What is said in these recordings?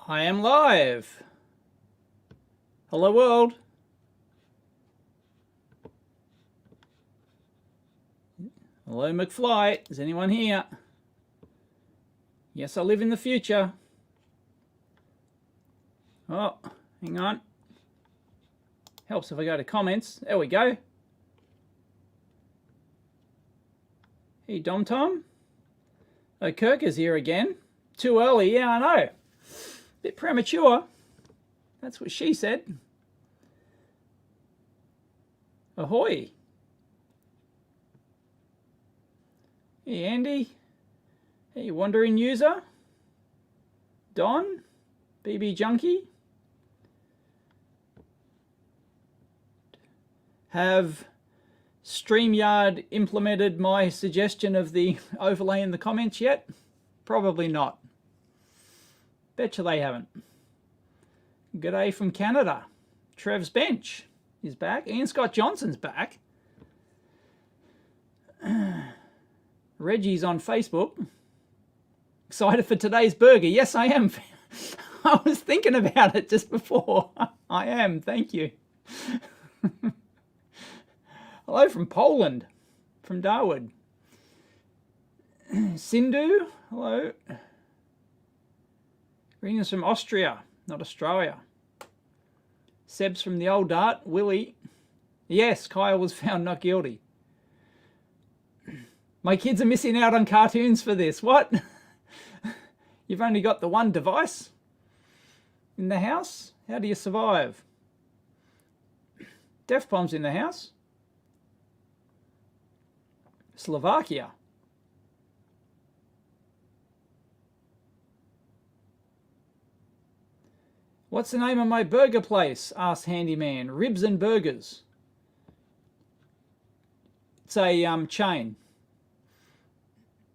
I am live. Hello world. Hello McFly. Is anyone here? Yes, I live in the future. Oh, hang on. Helps if I go to comments. There we go. Hey, Dom Tom. Oh, Kirk is here again. Too early, yeah, I know. Bit premature. That's what she said. Ahoy. Hey, Andy. Hey, wandering user. Don. BB Junkie. Have StreamYard implemented my suggestion of the overlay in the comments yet? Probably not. Betcha they haven't. G'day from Canada. Trev's Bench is back. Ian Scott Johnson's back. Reggie's on Facebook. Excited for today's burger. Yes, I am. I was thinking about it just before. I am. Thank you. Hello from Poland. From Darwood. Sindhu. Hello. Greetings from Austria, not Australia. Seb's from the old dart. Willie. Yes, Kyle was found not guilty. My kids are missing out on cartoons for this. What? You've only got the one device in the house? How do you survive? Def Bomb's in the house. Slovakia. What's the name of my burger place? Asked Handyman. Ribs and Burgers. It's a chain.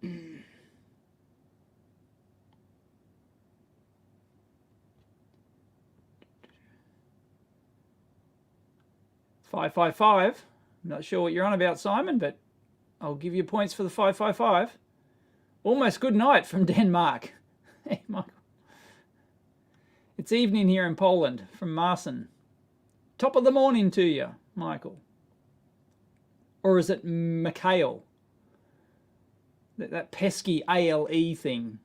$555. I'm not sure what you're on about, Simon, but I'll give you points for the 555. Almost good night from Denmark. Hey, Michael. It's evening here in Poland from Marson. Top of the morning to you, Michael. Or is it Mikhail? That pesky ALE thing.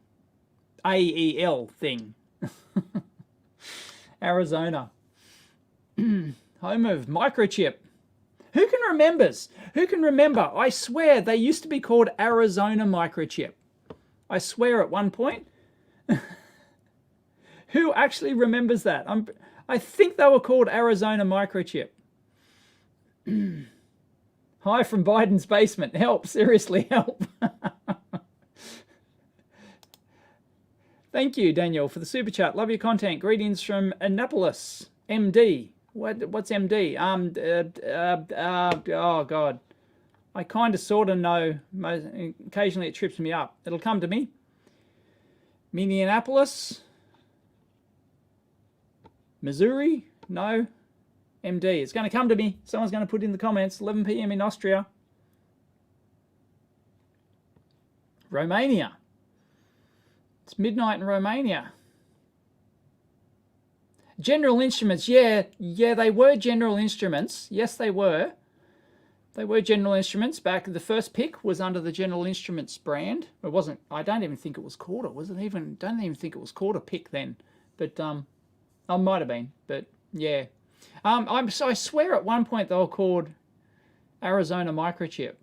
AEL thing. Arizona. Home of microchip. Who can remembers? Who can remember? I swear they used to be called Arizona microchip. I swear at one point. Who actually remembers that? I think they were called Arizona microchip. Hi from Biden's basement. Help, seriously, help. Thank you, Daniel, for the super chat. Love your content. Greetings from Annapolis, MD. What's MD? Oh, God. I kind of sort of know. Occasionally it trips me up. It'll come to me. Minneapolis. Missouri? No. MD. It's going to come to me. Someone's going to put in the comments. 11 p.m. in Austria. Romania. It's midnight in Romania. General Instruments. Yeah, they were General Instruments. Yes, they were. They were General Instruments. Back the first pick was under the General Instruments brand. It wasn't. I don't even think it was called it. Was it even? Don't even think it was called a pick then. But I might have been, but yeah. I swear at one point they were called Arizona Microchip.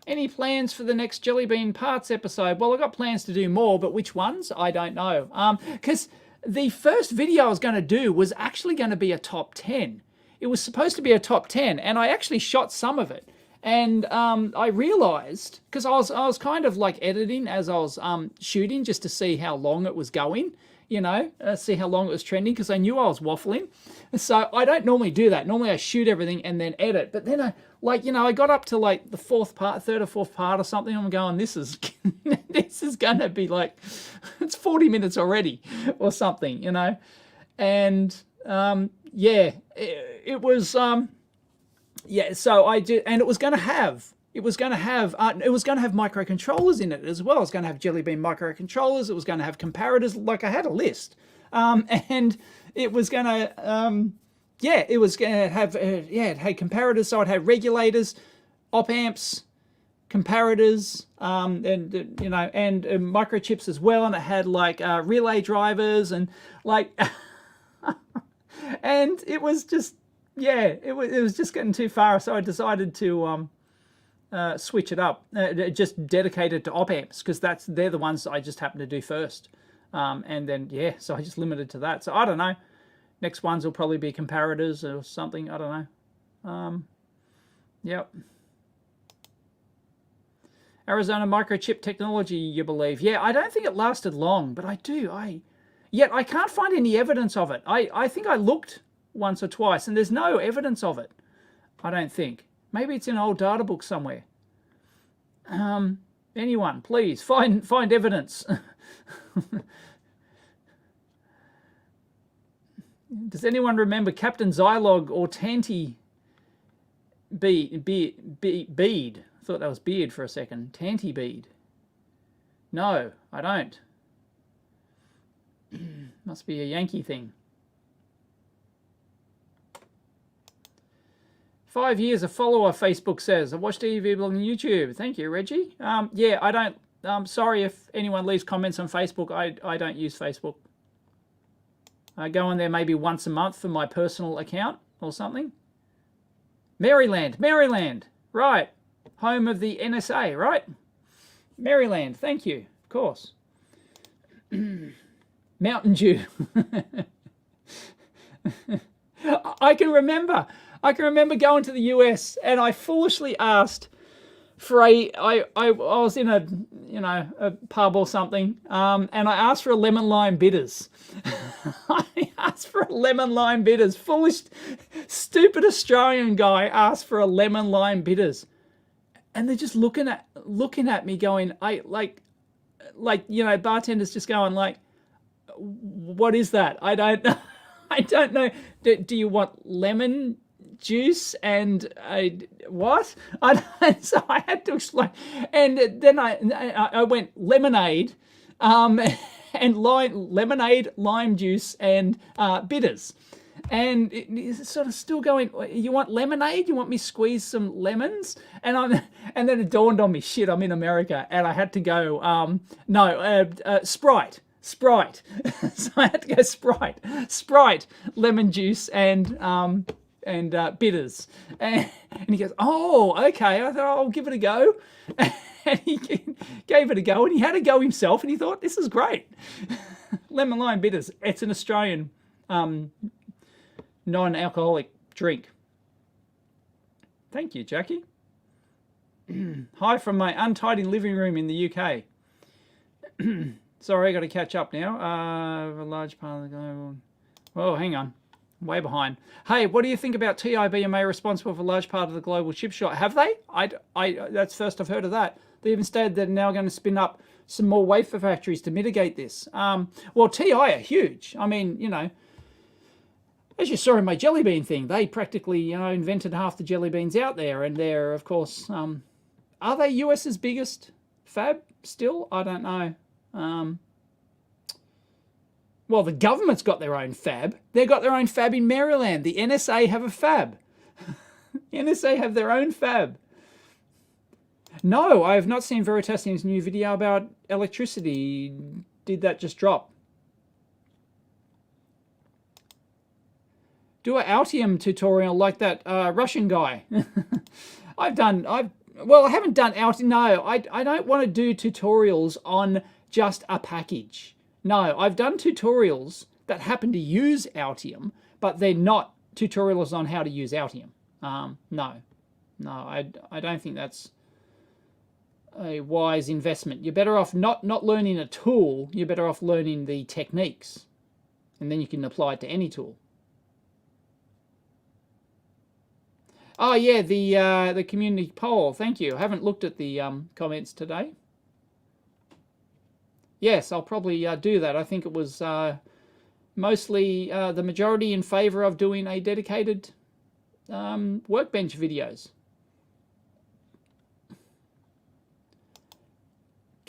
Any plans for the next Jelly Bean Parts episode? Well, I've got plans to do more, but which ones? I don't know. Because the first video I was going to do was actually going to be a top 10. It was supposed to be a top 10, and I actually shot some of it. And I realized, because I was kind of like editing as I was shooting just to see how long it was going, you know, see how long it was trending, because I knew I was waffling. So I don't normally do that. Normally I shoot everything and then edit. But then I got up to like the third or fourth part or something. I'm going, this is going to be like, it's 40 minutes already or something, you know. And yeah, it was... yeah, so I did, and it was going to have it was going to have microcontrollers in it as well. It was going to have Jelly Bean microcontrollers. It was going to have comparators. Like, I had a list, and it was going to it was going to have it had comparators. So it had regulators, op amps, comparators, and microchips as well. And it had like relay drivers and like, and it was just it was just getting too far. So I decided to switch it up, just dedicate it to op amps, because they're the ones I just happen to do first. And then so I just limited to that. So I don't know. Next ones will probably be comparators or something. I don't know. Yep. Arizona microchip technology, you believe? Yeah, I don't think it lasted long, but yet I can't find any evidence of it. I think I looked once or twice, and there's no evidence of it. I don't think. Maybe it's in an old data book somewhere. Anyone, please find evidence. Does anyone remember Captain Zylog or Tanty Bead? I thought that was beard for a second. Tanty Bead. No, I don't. Must be a Yankee thing. 5 years a follower, Facebook says. I watched EEVblog on YouTube. Thank you, Reggie. Yeah, I don't. Sorry if anyone leaves comments on Facebook. I don't use Facebook. I go on there maybe once a month for my personal account or something. Maryland, right. Home of the NSA, right? Maryland, thank you, of course. Mountain Dew. I can remember going to the US, and I foolishly asked for I was in a pub or something, and I asked for a lemon lime bitters. I asked for a lemon lime bitters. Foolish, stupid Australian guy asked for a lemon lime bitters, and they're just looking at me, going, bartenders just going like, what is that? I don't know. Do you want lemon juice and what? So I had to explain, and then I went lemonade, and lemonade, lime juice, and bitters, and it's sort of still going. You want lemonade? You want me to squeeze some lemons? And then it dawned on me, shit, I'm in America, and I had to go. Sprite. So I had to go Sprite, lemon juice, and bitters. And he goes, oh, okay. I thought, I'll give it a go. And he gave it a go, and he had a go himself, and he thought, this is great. Lemon lime bitters. It's an Australian non-alcoholic drink. Thank you, Jackie. Hi from my untidy living room in the UK. Sorry, I got to catch up now. A large part of the global... Oh, hang on. Way behind. Hey, what do you think about TIBMA responsible for a large part of the global chip shortage? Have they? That's first I've heard of that. They even stated they're now going to spin up some more wafer factories to mitigate this. Well, TI are huge. I mean, as you saw in my jelly bean thing, they practically, invented half the jelly beans out there. And they're, of course, are they US's biggest fab still? I don't know. Well, the government's got their own fab. They've got their own fab in Maryland. The NSA have a fab. The NSA have their own fab. No, I have not seen Veritas's new video about electricity. Did that just drop? Do an Altium tutorial like that Russian guy. I haven't done Altium. No, I don't want to do tutorials on just a package. No, I've done tutorials that happen to use Altium, but they're not tutorials on how to use Altium. No, I don't think that's a wise investment. You're better off not learning a tool. You're better off learning the techniques, and then you can apply it to any tool. Oh yeah, the community poll. Thank you. I haven't looked at the comments today. Yes, I'll probably do that. I think it was mostly the majority in favor of doing a dedicated workbench videos.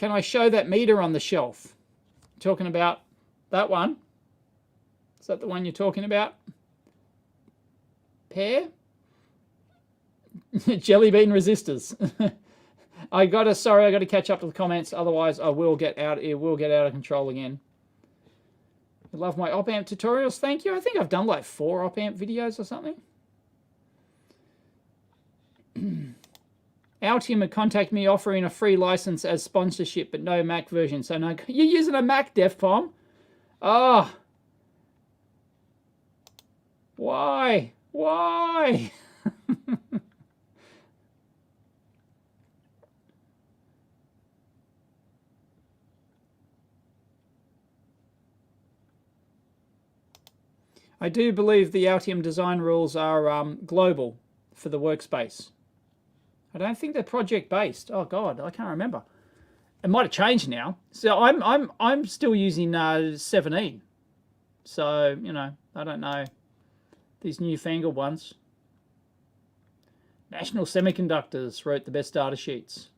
Can I show that meter on the shelf? Talking about that one. Is that the one you're talking about? Pear? Jelly bean resistors. I gotta catch up to the comments, otherwise I will get out. It will get out of control again. I love my op-amp tutorials. Thank you. I think I've done like 4 op-amp videos or something. Altium had contacted me offering a free license as sponsorship, but no Mac version. So no, you're using a Mac, DefPom? Oh. Why? Why? I do believe the Altium design rules are global for the workspace. I don't think they're project based. Oh God, I can't remember. It might have changed now. So I'm still using 17. So you know, I don't know these newfangled ones. National Semiconductors wrote the best data sheets.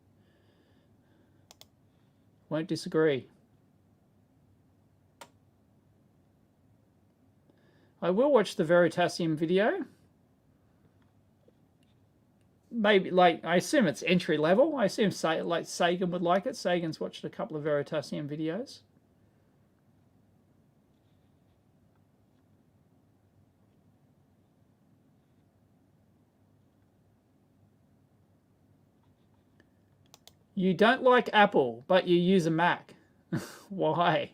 Won't disagree. I will watch the Veritasium video. Maybe, like, I assume it's entry level. I assume, like, Sagan would like it. Sagan's watched a couple of Veritasium videos. You don't like Apple, but you use a Mac. Why?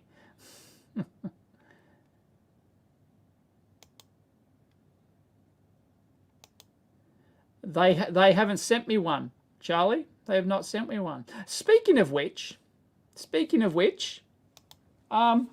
They haven't sent me one, Charlie. They have not sent me one. Speaking of which, I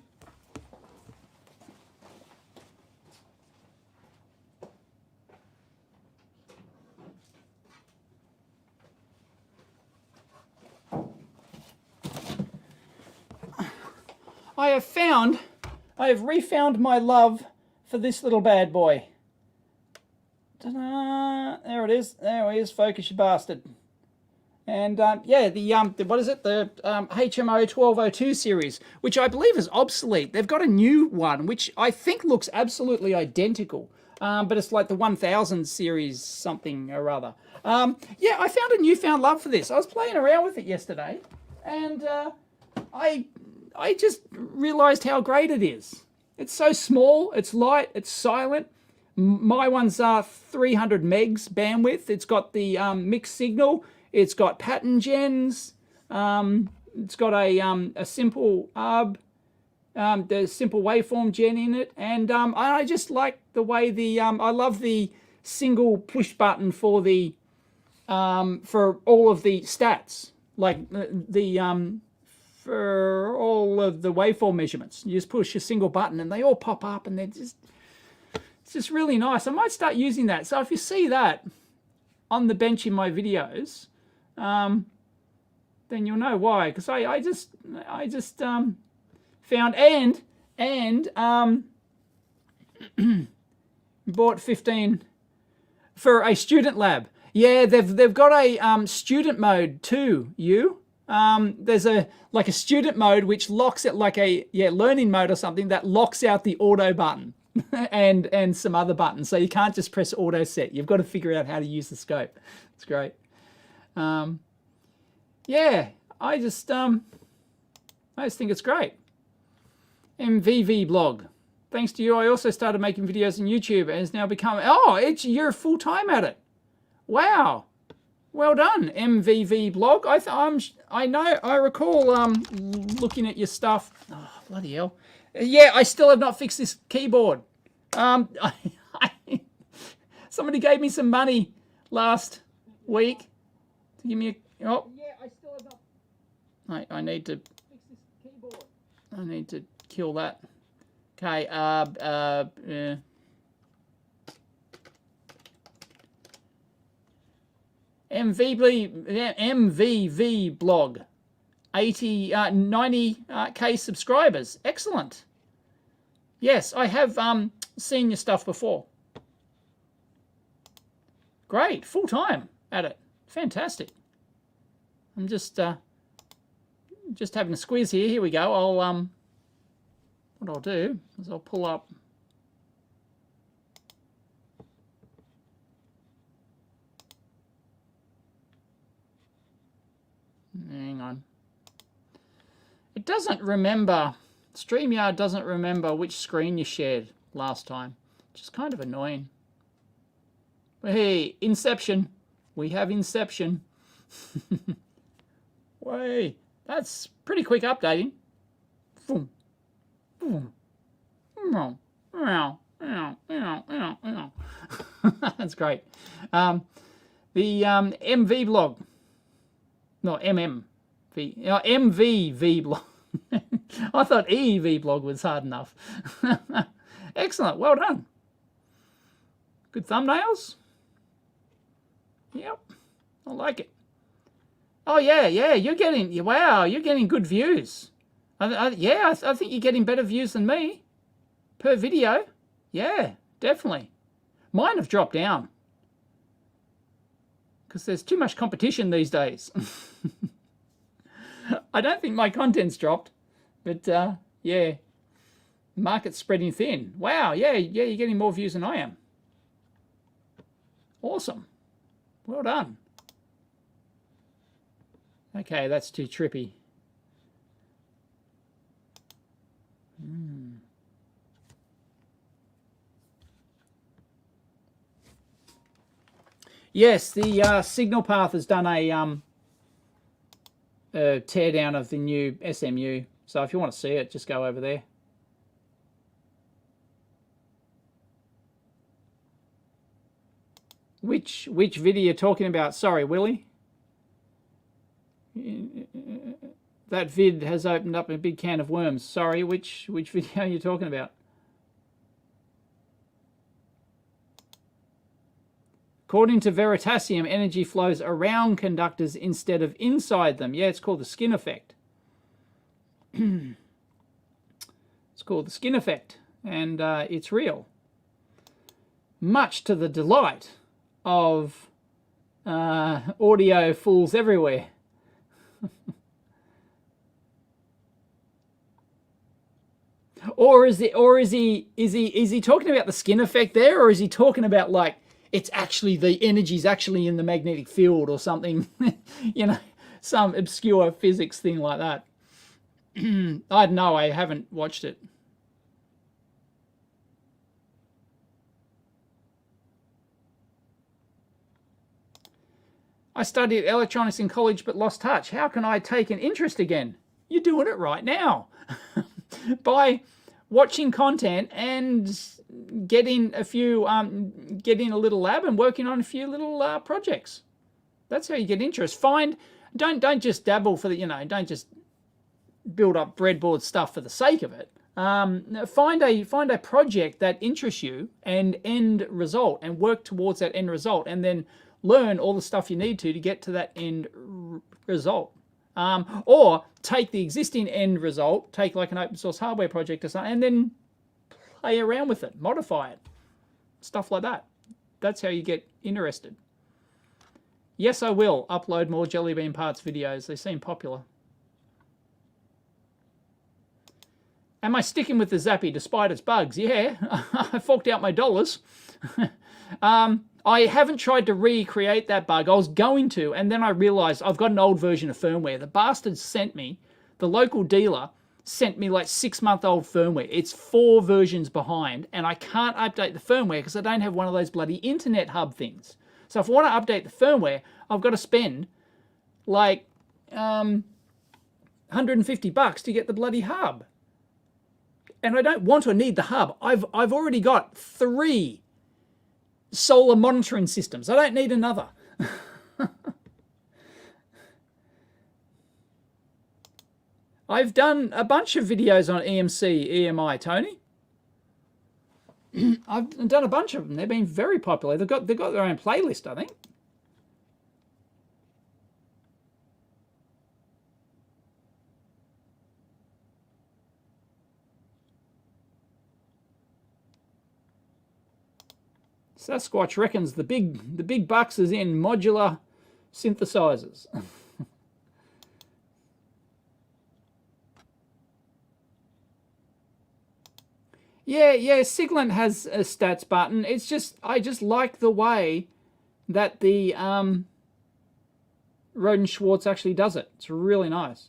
have refound my love for this little bad boy. Ta-da! There it is. There he is. Focus, you bastard. And yeah, the what is it? The HMO 1202 series, which I believe is obsolete. They've got a new one, which I think looks absolutely identical, but it's like the 1000 series something or other. Yeah, I found a newfound love for this. I was playing around with it yesterday, and I just realized how great it is. It's so small. It's light. It's silent. My one's 300 megs bandwidth. It's got the mixed signal. It's got pattern gens. It's got a simple the simple waveform gen in it, and I just like the way the I love the single push button for the for all of the stats, like for all of the waveform measurements. You just push a single button and they all pop up, and they're just. It's just really nice. I might start using that. So if you see that on the bench in my videos, then you'll know why. Because I just found and bought 15 for a student lab. Yeah, they've got a student mode too. There's a student mode which locks it, like a learning mode or something that locks out the auto button. and some other buttons, so you can't just press auto set. You've got to figure out how to use the scope. It's great. Yeah, I just think it's great. EEVblog. Thanks to you, I also started making videos on YouTube and has now become you're full time at it. Wow, well done, EEVblog. I recall looking at your stuff. Oh, bloody hell. Yeah, I still have not fixed this keyboard. Somebody gave me some money last week to give me a. Oh. Yeah, I still have not. I need to fix this keyboard. I need to kill that. Okay. EEVblog. 90k subscribers. Excellent. Yes, I have seen your stuff before. Great, full time at it. Fantastic. I'm just just having a squeeze here. Here we go. I'll what I'll do is I'll pull up. Hang on. It doesn't remember. StreamYard doesn't remember which screen you shared last time. Which is kind of annoying. But hey, Inception. We have Inception. Way. That's pretty quick updating. Boom. Boom. That's great. The MVblog. No, MVVblog. I thought EEVblog was hard enough. Excellent. Well done. Good thumbnails. Yep. I like it. Oh, yeah. You're getting, wow, you're getting good views. I think you're getting better views than me per video. Yeah, definitely. Mine have dropped down because there's too much competition these days. I don't think my content's dropped, but yeah, market's spreading thin. Wow, yeah, you're getting more views than I am. Awesome. Well done. Okay, that's too trippy. Yes, the signal path has done a teardown of the new SMU. So if you want to see it, just go over there. Which video you're talking about? Sorry, Willie. That vid has opened up a big can of worms. Sorry, which video are you talking about? According to Veritasium, energy flows around conductors instead of inside them. Yeah, it's called the skin effect. It's called the skin effect, and it's real. Much to the delight of audio fools everywhere. Or is he talking about the skin effect there, or is he talking about like it's actually the energy's actually in the magnetic field or something? You know, some obscure physics thing like that. I don't know, I haven't watched it. I studied electronics in college but lost touch. How can I take an interest again? You're doing it right now. By watching content and getting a few, getting a little lab and working on a few little projects. That's how you get interest. Don't just dabble for the, don't just build up breadboard stuff for the sake of it. Find a project that interests you and end result, and work towards that end result, and then learn all the stuff you need to get to that end result. Or take the existing end result, take like an open source hardware project or something, and then play around with it, modify it, stuff like that. That's how you get interested. Yes, I will upload more Jelly Bean Parts videos. They seem popular. Am I sticking with the Zappy despite its bugs? Yeah, I forked out my dollars. I haven't tried to recreate that bug. I was going to, and then I realized I've got an old version of firmware. The bastards sent me, the local dealer sent me like 6-month-old firmware. It's 4 versions behind, and I can't update the firmware because I don't have one of those bloody internet hub things. So if I want to update the firmware, I've got to spend like $150 to get the bloody hub. And I don't want or need the hub. I've already got 3 solar monitoring systems. I don't need another. I've done a bunch of videos on EMC, EMI, Tony. I've done a bunch of them. They've been very popular. They've got their own playlist, I think. Sasquatch reckons the big bucks is in modular synthesizers. Yeah, Siglant has a stats button. It's just, I just like the way that the Roden Schwartz actually does it. It's really nice.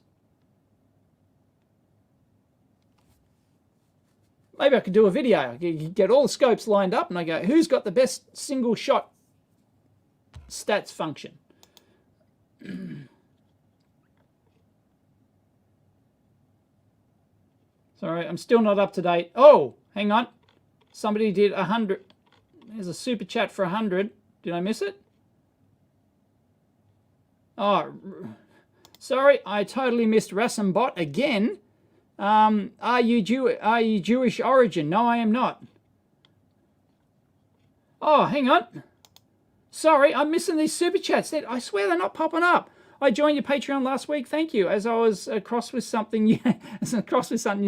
Maybe I could do a video. Get all the scopes lined up and I go, who's got the best single shot stats function? Sorry, I'm still not up to date. Oh, hang on. Somebody did 100. There's a super chat for 100. Did I miss it? Oh, sorry, I totally missed Rasambot again. Are you Jewish origin? No, I am not. Oh, hang on. Sorry, I'm missing these super chats. I swear they're not popping up. I joined your Patreon last week. Thank you. As I was across with something, you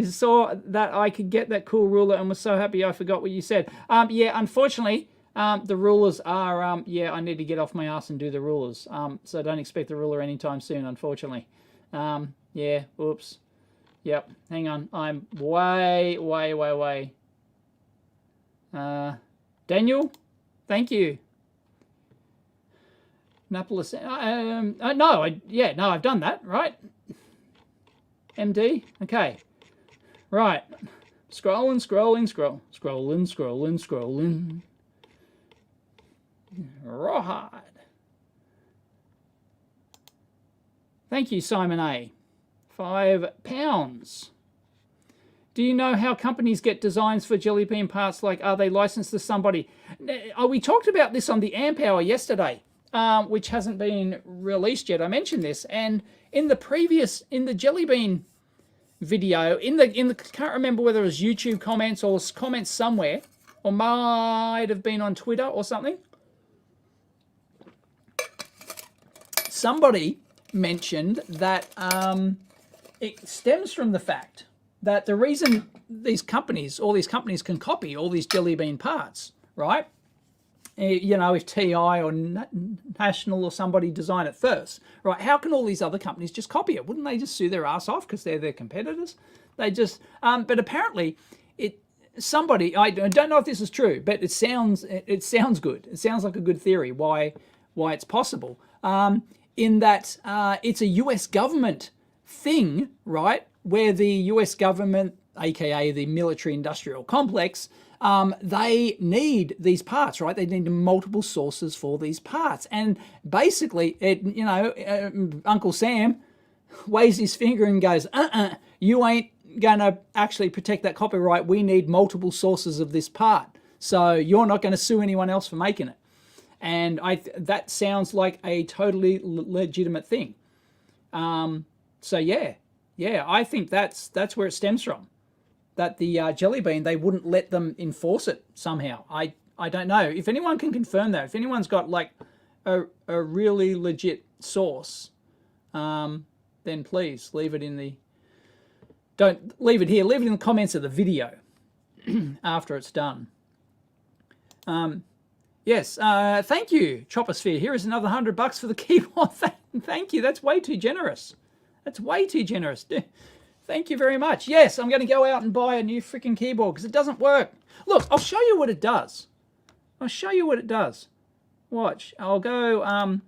saw that I could get that cool ruler and was so happy I forgot what you said. Yeah, unfortunately, the rulers are, yeah, I need to get off my ass and do the rulers. So don't expect the ruler anytime soon, unfortunately. Yeah, oops. Yep, hang on. I'm way. Daniel, thank you. Napolis. No, I've done that, right? MD, okay. Right. Scrolling. Rawhide. Thank you, Simon A. £5. Do you know how companies get designs for jelly bean parts? Like, are they licensed to somebody? We talked about this on the Amp Hour yesterday, which hasn't been released yet. I mentioned this, and in the jelly bean video, can't remember whether it was YouTube comments or comments somewhere, or might have been on Twitter or something. Somebody mentioned that it stems from the fact that the reason all these companies can copy all these jelly bean parts, right? You know, if TI or National or somebody design it first, right? How can all these other companies just copy it? Wouldn't they just sue their ass off because they're their competitors? They just, but apparently, somebody, I don't know if this is true, but it sounds good. It sounds like a good theory. Why it's possible? In that it's a U.S. government thing, right? Where the U.S. government, aka the military-industrial complex, they need these parts, right? They need multiple sources for these parts, and basically, Uncle Sam waves his finger and goes, you ain't gonna actually protect that copyright. We need multiple sources of this part, so you're not going to sue anyone else for making it. And that sounds like a totally legitimate thing. So yeah, I think that's where it stems from. That the jelly bean, they wouldn't let them enforce it somehow. I don't know. If anyone can confirm that, if anyone's got like a really legit source, then please leave it in the... Don't leave it here. Leave it in the comments of the video after it's done. Yes, thank you, Choppersphere. Here is another $100 for the keyboard. Thank you. That's way too generous. That's way too generous. Thank you very much. Yes, I'm going to go out and buy a new freaking keyboard because it doesn't work. Look, I'll show you what it does. I'll show you what it does. Watch. I'll go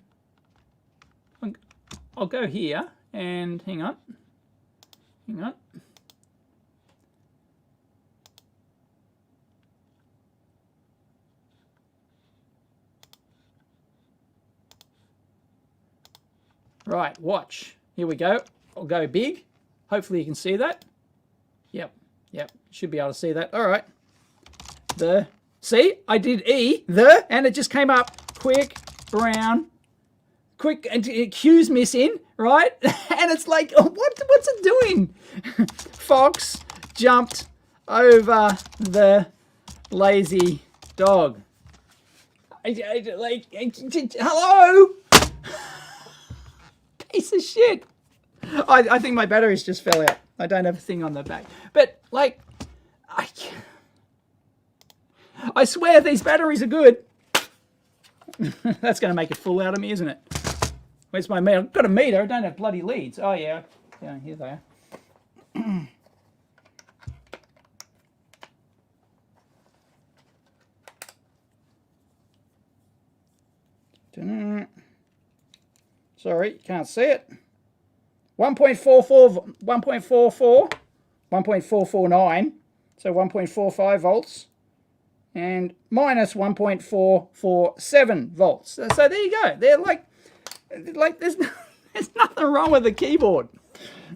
here and hang on. Right, watch. Here we go. I'll go big. Hopefully you can see that. Yep. Should be able to see that. All right. See, I did and it just came up quick, brown, quick, and Q's missing, right? And it's like, what's it doing? Fox jumped over the lazy dog. Hello? Piece of shit. I think my batteries just fell out. I don't have a thing on the back. But, like, I swear these batteries are good. That's going to make a fool out of me, isn't it? Where's my meter? I've got a meter. I don't have bloody leads. Oh, yeah. Yeah, here they are. Sorry, you can't see it. 1.44, 1.44, 1.449, so 1.45 volts, and minus 1.447 volts. So there you go. They're like there's nothing wrong with the keyboard.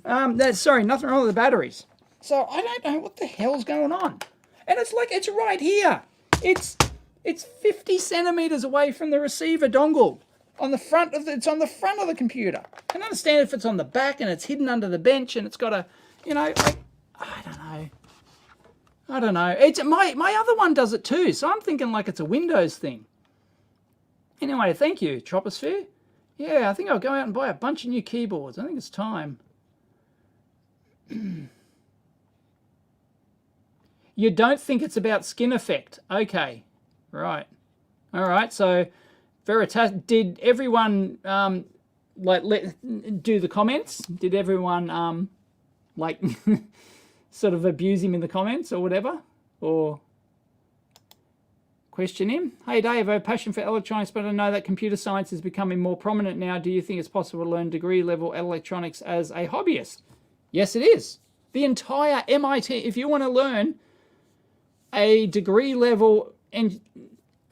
Sorry, nothing wrong with the batteries. So I don't know what the hell's going on. And it's like, it's right here. It's 50 centimeters away from the receiver dongle. On the front of it's on the front of the computer. I can understand if it's on the back and it's hidden under the bench and it's got a, you know, like, I don't know. It's my other one does it too, so I'm thinking like it's a Windows thing. Anyway, thank you, Troposphere. Yeah, I think I'll go out and buy a bunch of new keyboards. I think it's time. You don't think it's about skin effect? Okay, right. All right. So, Veritas, did everyone do the comments? Did everyone like sort of abuse him in the comments or whatever, or question him? Hey Dave, I have a passion for electronics, but I know that computer science is becoming more prominent now. Do you think it's possible to learn degree level electronics as a hobbyist? Yes, it is. The entire MIT, if you want to learn a degree level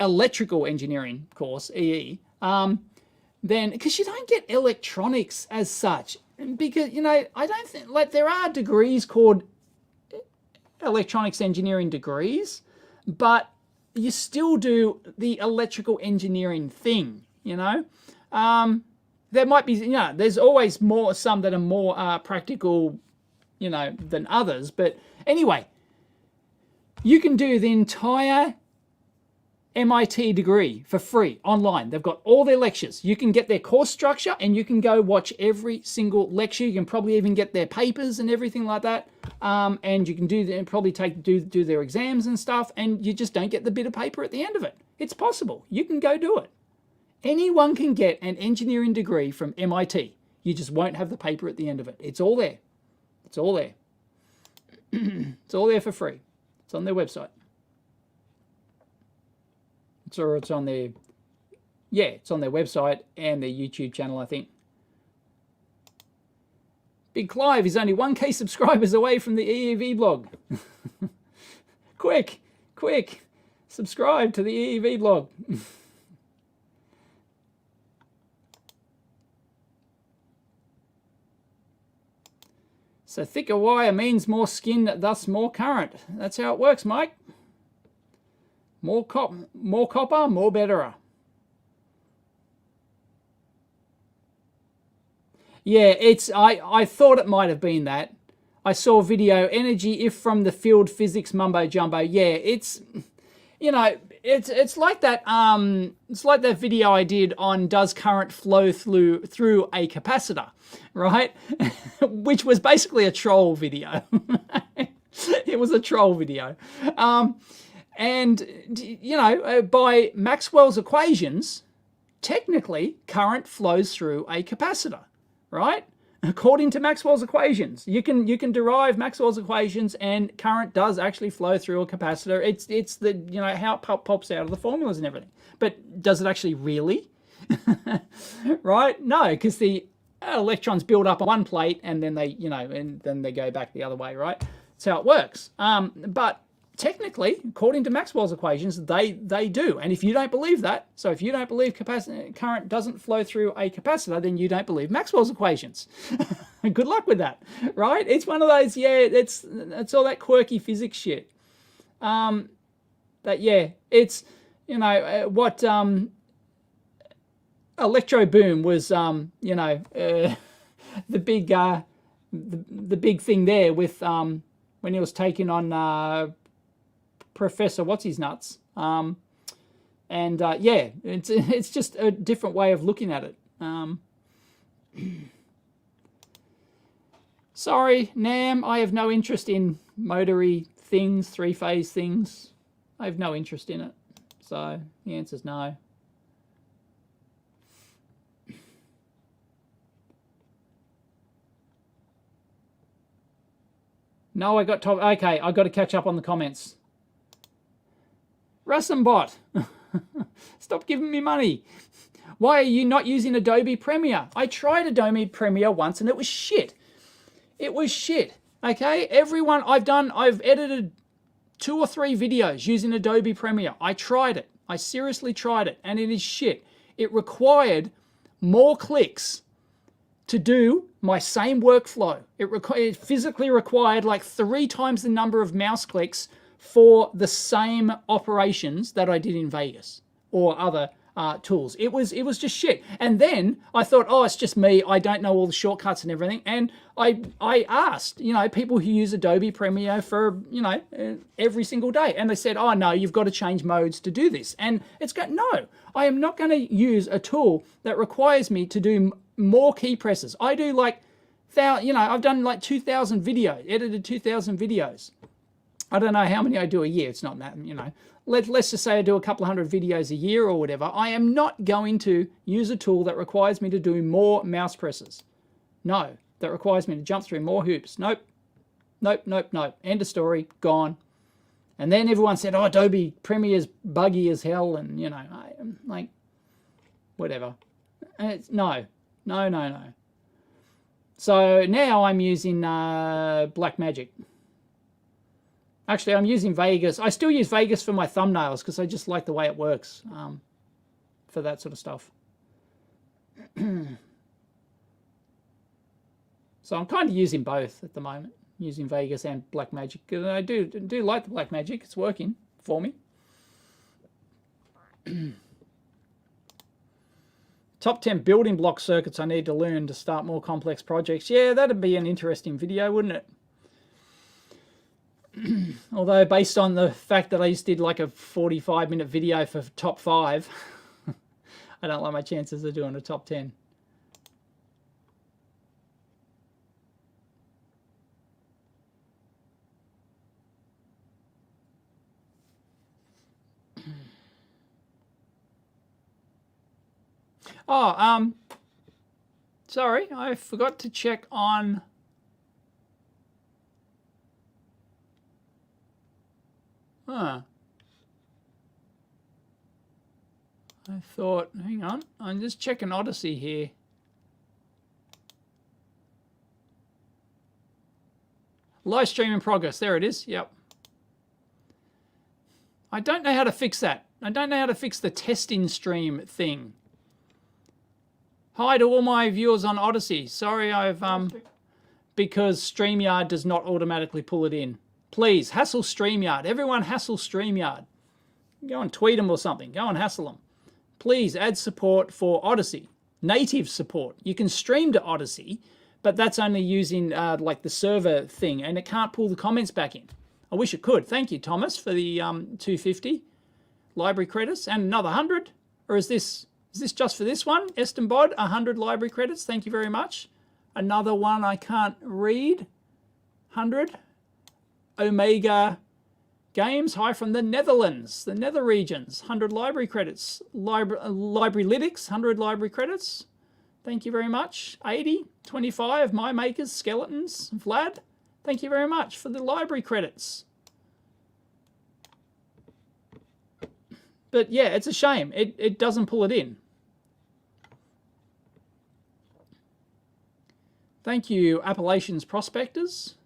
electrical engineering course, EE, then, because you don't get electronics as such, because, you know, I don't think, like, there are degrees called electronics engineering degrees, but you still do the electrical engineering thing, you know. There might be, you know, there's always some that are more practical, you know, than others. But anyway, you can do the entire MIT degree for free online. They've got all their lectures. You can get their course structure and you can go watch every single lecture. You can probably even get their papers and everything like that. And you can do their exams and stuff, and you just don't get the bit of paper at the end of it. It's possible. You can go do it. Anyone can get an engineering degree from MIT. You just won't have the paper at the end of it. It's all there. It's all there. It's all there for free. It's on their website. It's on their, yeah, it's on their website and their YouTube channel, I think. Big Clive is only 1K subscribers away from the EEVblog. Quick, subscribe to the EEVblog. So thicker wire means more skin, thus more current. That's how it works, Mike. More copper, more better. Yeah, I thought it might have been that. I saw video, energy if from the field physics mumbo jumbo. Yeah, it's, you know, it's like that video I did on does current flow through a capacitor, right? Which was basically a troll video. It was a troll video. And, you know, by Maxwell's equations, technically current flows through a capacitor, right? According to Maxwell's equations, you can derive Maxwell's equations, and current does actually flow through a capacitor. It's the, you know, how it pops out of the formulas and everything. But does it actually really? Right? No, because the electrons build up on one plate and then they, you know, and then they go back the other way, right? That's how it works. But technically, according to Maxwell's equations, they do. And if you don't believe that, so if you don't believe current doesn't flow through a capacitor, then you don't believe Maxwell's equations. Good luck with that, right? It's one of those, yeah, it's all that quirky physics shit. That, yeah, it's, you know, what electro boom was, you know, the big thing there with when he was taking on Professor what's his nuts, yeah, it's just a different way of looking at it. Sorry, Nam, I have no interest in motory things, three-phase things. I have no interest in it. So the answer's no. No, I got top. Okay, I got to catch up on the comments. Russenbot, stop giving me money. Why are you not using Adobe Premiere? I tried Adobe Premiere once and it was shit. It was shit. Okay, everyone, I've edited 2 or 3 videos using Adobe Premiere. I tried it. I seriously tried it, and it is shit. It required more clicks to do my same workflow. It physically required like 3 times the number of mouse clicks for the same operations that I did in Vegas or other tools. It was just shit. And then I thought, oh, it's just me. I don't know all the shortcuts and everything. And I asked, people who use Adobe Premiere for, every single day. And they said, oh, no, you've got to change modes to do this. And it's got, no, I am not going to use a tool that requires me to do more key presses. I do like, I've done like 2,000 videos, edited 2,000 videos. I don't know how many I do a year. It's not that, let's just say I do a couple of hundred videos a year or whatever. I am not going to use a tool that requires me to do more mouse presses. No, that requires me to jump through more hoops. Nope, nope, nope, nope. End of story, gone. And then everyone said, oh, Adobe Premiere's buggy as hell. And, I'm like, whatever. And it's no. So now I'm using Blackmagic. Actually, I'm using Vegas. I still use Vegas for my thumbnails because I just like the way it works for that sort of stuff. So I'm kind of using both at the moment, using Vegas and Blackmagic. And I do like the Blackmagic. It's working for me. Top 10 building block circuits I need to learn to start more complex projects. Yeah, that'd be an interesting video, wouldn't it? Although based on the fact that I just did like a 45-minute video for top 5, I don't like my chances of doing a top 10. Oh, sorry, I forgot to check on I thought, hang on, I'm just checking Odyssey here. Live stream in progress. There it is. Yep. I don't know how to fix that. I don't know how to fix the testing stream thing. Hi to all my viewers on Odyssey. Sorry, I've because StreamYard does not automatically pull it in. Please, hassle StreamYard. Everyone hassle StreamYard. Go and tweet them or something. Go and hassle them. Please add support for Odyssey. Native support. You can stream to Odyssey, but that's only using like the server thing, and it can't pull the comments back in. I wish it could. Thank you, Thomas, for the 250 library credits and another 100. Or is this just for this one? Eston Bod, 100 library credits. Thank you very much. Another one I can't read. 100. Omega Games, hi from the Netherlands, the Nether regions, 100 library credits. Library Lytics, 100 library credits. Thank you very much. 80, 25, My Makers, Skeletons, Vlad, thank you very much for the library credits. But yeah, it's a shame. It doesn't pull it in. Thank you, Appalachians Prospectors.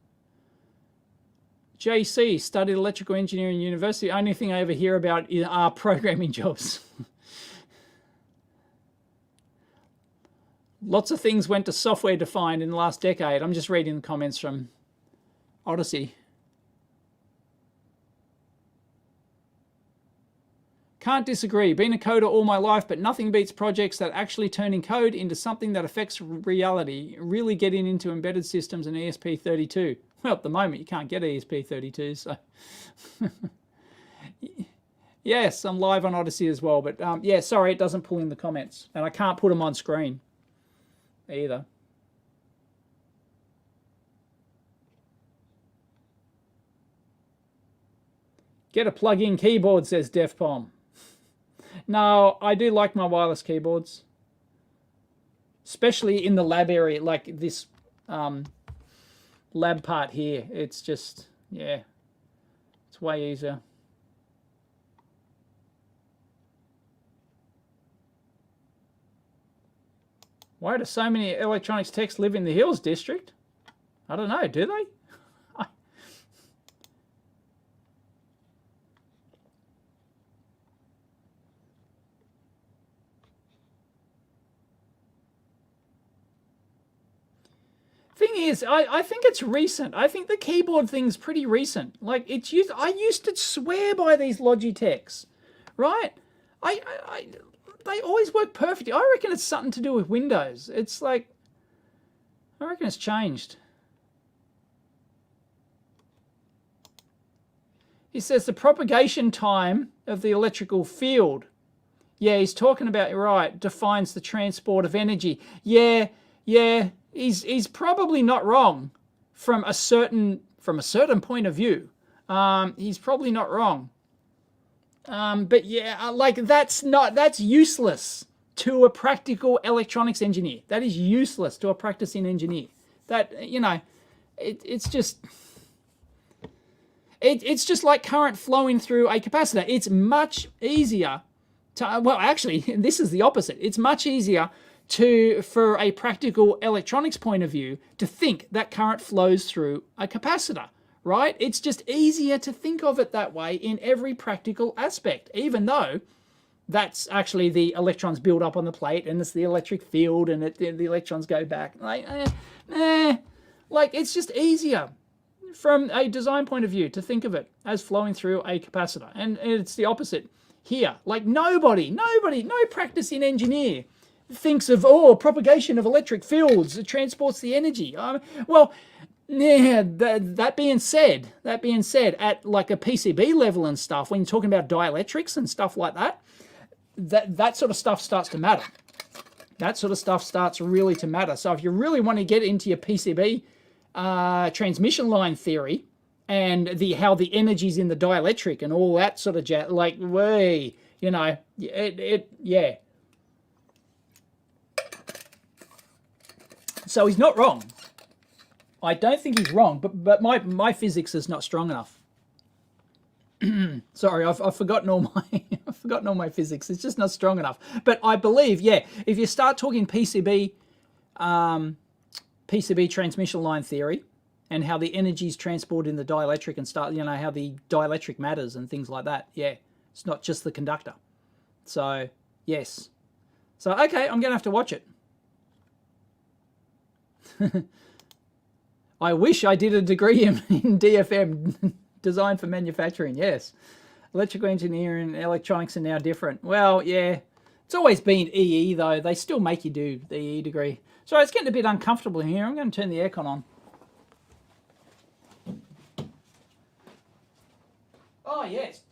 JC, studied electrical engineering university. Only thing I ever hear about are programming jobs. Lots of things went to software defined in the last decade. I'm just reading the comments from Odyssey. Can't disagree. Been a coder all my life, but nothing beats projects that actually turning code into something that affects reality, really getting into embedded systems and ESP32. Well, at the moment, you can't get ESP32, so... Yes, I'm live on Odyssey as well, but yeah, sorry, it doesn't pull in the comments, and I can't put them on screen either. Get a plug-in keyboard, says DefPom. No, I do like my wireless keyboards, especially in the lab area, like this lab part here. It's just, yeah, it's way easier. Why do so many electronics techs live in the Hills District? I don't know, do they? Thing is, I think it's recent. I think the keyboard thing's pretty recent. Like, it's used. I used to swear by these Logitechs, right? They always work perfectly. I reckon it's something to do with Windows. It's like, I reckon it's changed. He says the propagation time of the electrical field. Yeah, he's talking about, right, defines the transport of energy. Yeah. He's probably not wrong from a certain point of view. He's probably not wrong. But yeah, like that's useless to a practical electronics engineer. That is useless to a practicing engineer. That, you know, it's just like current flowing through a capacitor. It's much easier to, well, actually, this is the opposite. It's much easier for a practical electronics point of view to think that current flows through a capacitor, right? It's just easier to think of it that way in every practical aspect, even though that's actually the electrons build up on the plate and it's the electric field and the electrons go back. Like, like it's just easier from a design point of view to think of it as flowing through a capacitor. And it's the opposite here. Like no practicing engineer thinks of, oh, propagation of electric fields, it transports the energy. Well, yeah, that being said, at like a PCB level and stuff, when you're talking about dielectrics and stuff like that, that sort of stuff starts to matter. That sort of stuff starts really to matter. So if you really want to get into your PCB transmission line theory and how the energy's in the dielectric and all that sort of jazz, like, way, you know, yeah. So he's not wrong. I don't think he's wrong, but my physics is not strong enough. Sorry, I've forgotten all my physics. It's just not strong enough. But I believe, yeah, if you start talking PCB transmission line theory and how the energy is transported in the dielectric and start, you know, how the dielectric matters and things like that. Yeah, it's not just the conductor. So yes. So okay, I'm gonna have to watch it. I wish I did a degree in DFM, design for manufacturing. Yes, electrical engineering and electronics are now different. Well, yeah, it's always been EE though. They still make you do the EE degree. Sorry, it's getting a bit uncomfortable in here. I'm going to turn the aircon on. Oh yes.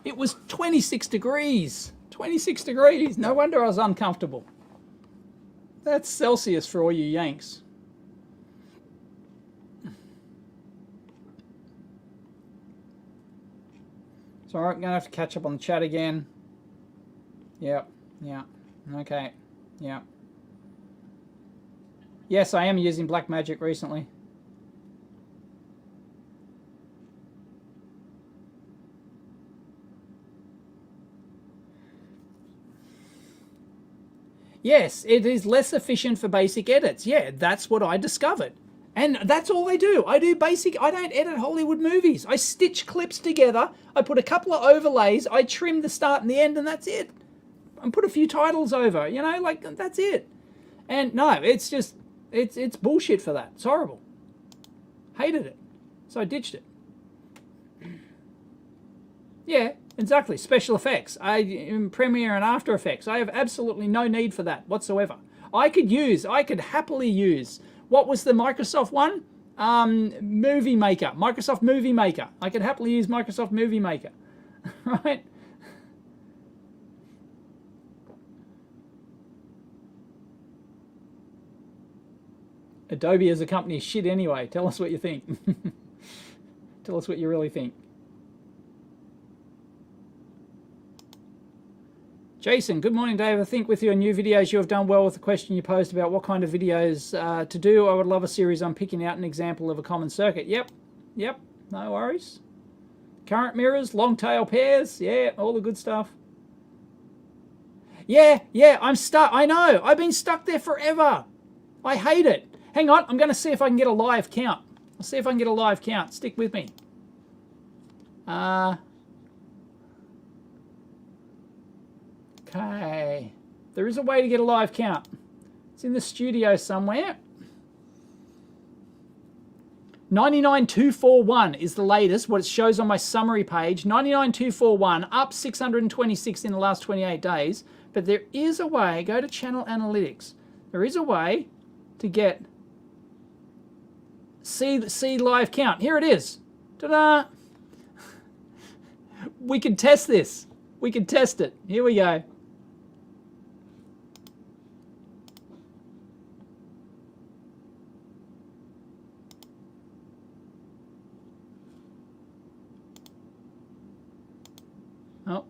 It was 26 degrees. 26 degrees. No wonder I was uncomfortable. That's Celsius for all you Yanks. So I'm going to have to catch up on the chat again. Yep. Yeah. Okay. Yeah. Yes, I am using Blackmagic recently. Yes, it is less efficient for basic edits. Yeah, that's what I discovered. And that's all I do. I do basic, I don't edit Hollywood movies. I stitch clips together, I put a couple of overlays, I trim the start and the end, and that's it. And put a few titles over, you know, like, that's it. And no, it's just, it's bullshit for that. It's horrible. Hated it. So I ditched it. Yeah, exactly. Special effects. In Premiere and After Effects, I have absolutely no need for that whatsoever. I could happily use, what was the Microsoft one? Movie Maker. Microsoft Movie Maker. I could happily use Microsoft Movie Maker. Right? Adobe as a company is shit anyway. Tell us what you think. Tell us what you really think. Jason, good morning, Dave. I think with your new videos, you have done well with the question you posed about what kind of videos to do. I would love a series on picking out an example of a common circuit. Yep, no worries. Current mirrors, long tail pairs, yeah, all the good stuff. Yeah, I'm stuck. I know. I've been stuck there forever. I hate it. Hang on, I'm going to see if I can get a live count. I'll see if I can get a live count. Stick with me. Okay. There is a way to get a live count. It's in the studio somewhere. 99,241 is the latest, what it shows on my summary page. 99,241, up 626 in the last 28 days. But there is a way, go to channel analytics. There is a way to get, see live count. Here it is. Ta-da! We can test this. We can test it. Here we go. Oh.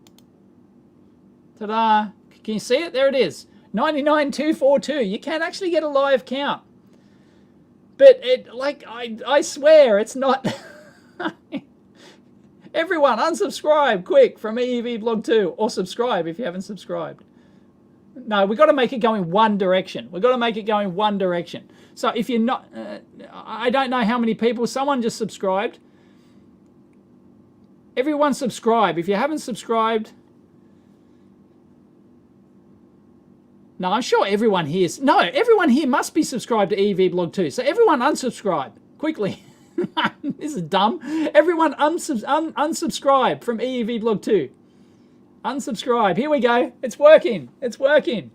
Ta-da! Can you see it? There it is. 99,242. You can actually get a live count. But it, like, I swear it's not. Everyone, unsubscribe quick from EEVblog 2, or subscribe if you haven't subscribed. No, we've got to make it go in one direction. We've got to make it go in one direction. So if you're not, I don't know how many people, someone just subscribed. Everyone subscribe. If you haven't subscribed, no, I'm sure everyone here is, no, everyone here must be subscribed to EEVblog 2. So everyone unsubscribe quickly. This is dumb. Everyone unsubscribe from EEVblog 2. Unsubscribe. Here we go. It's working. It's working.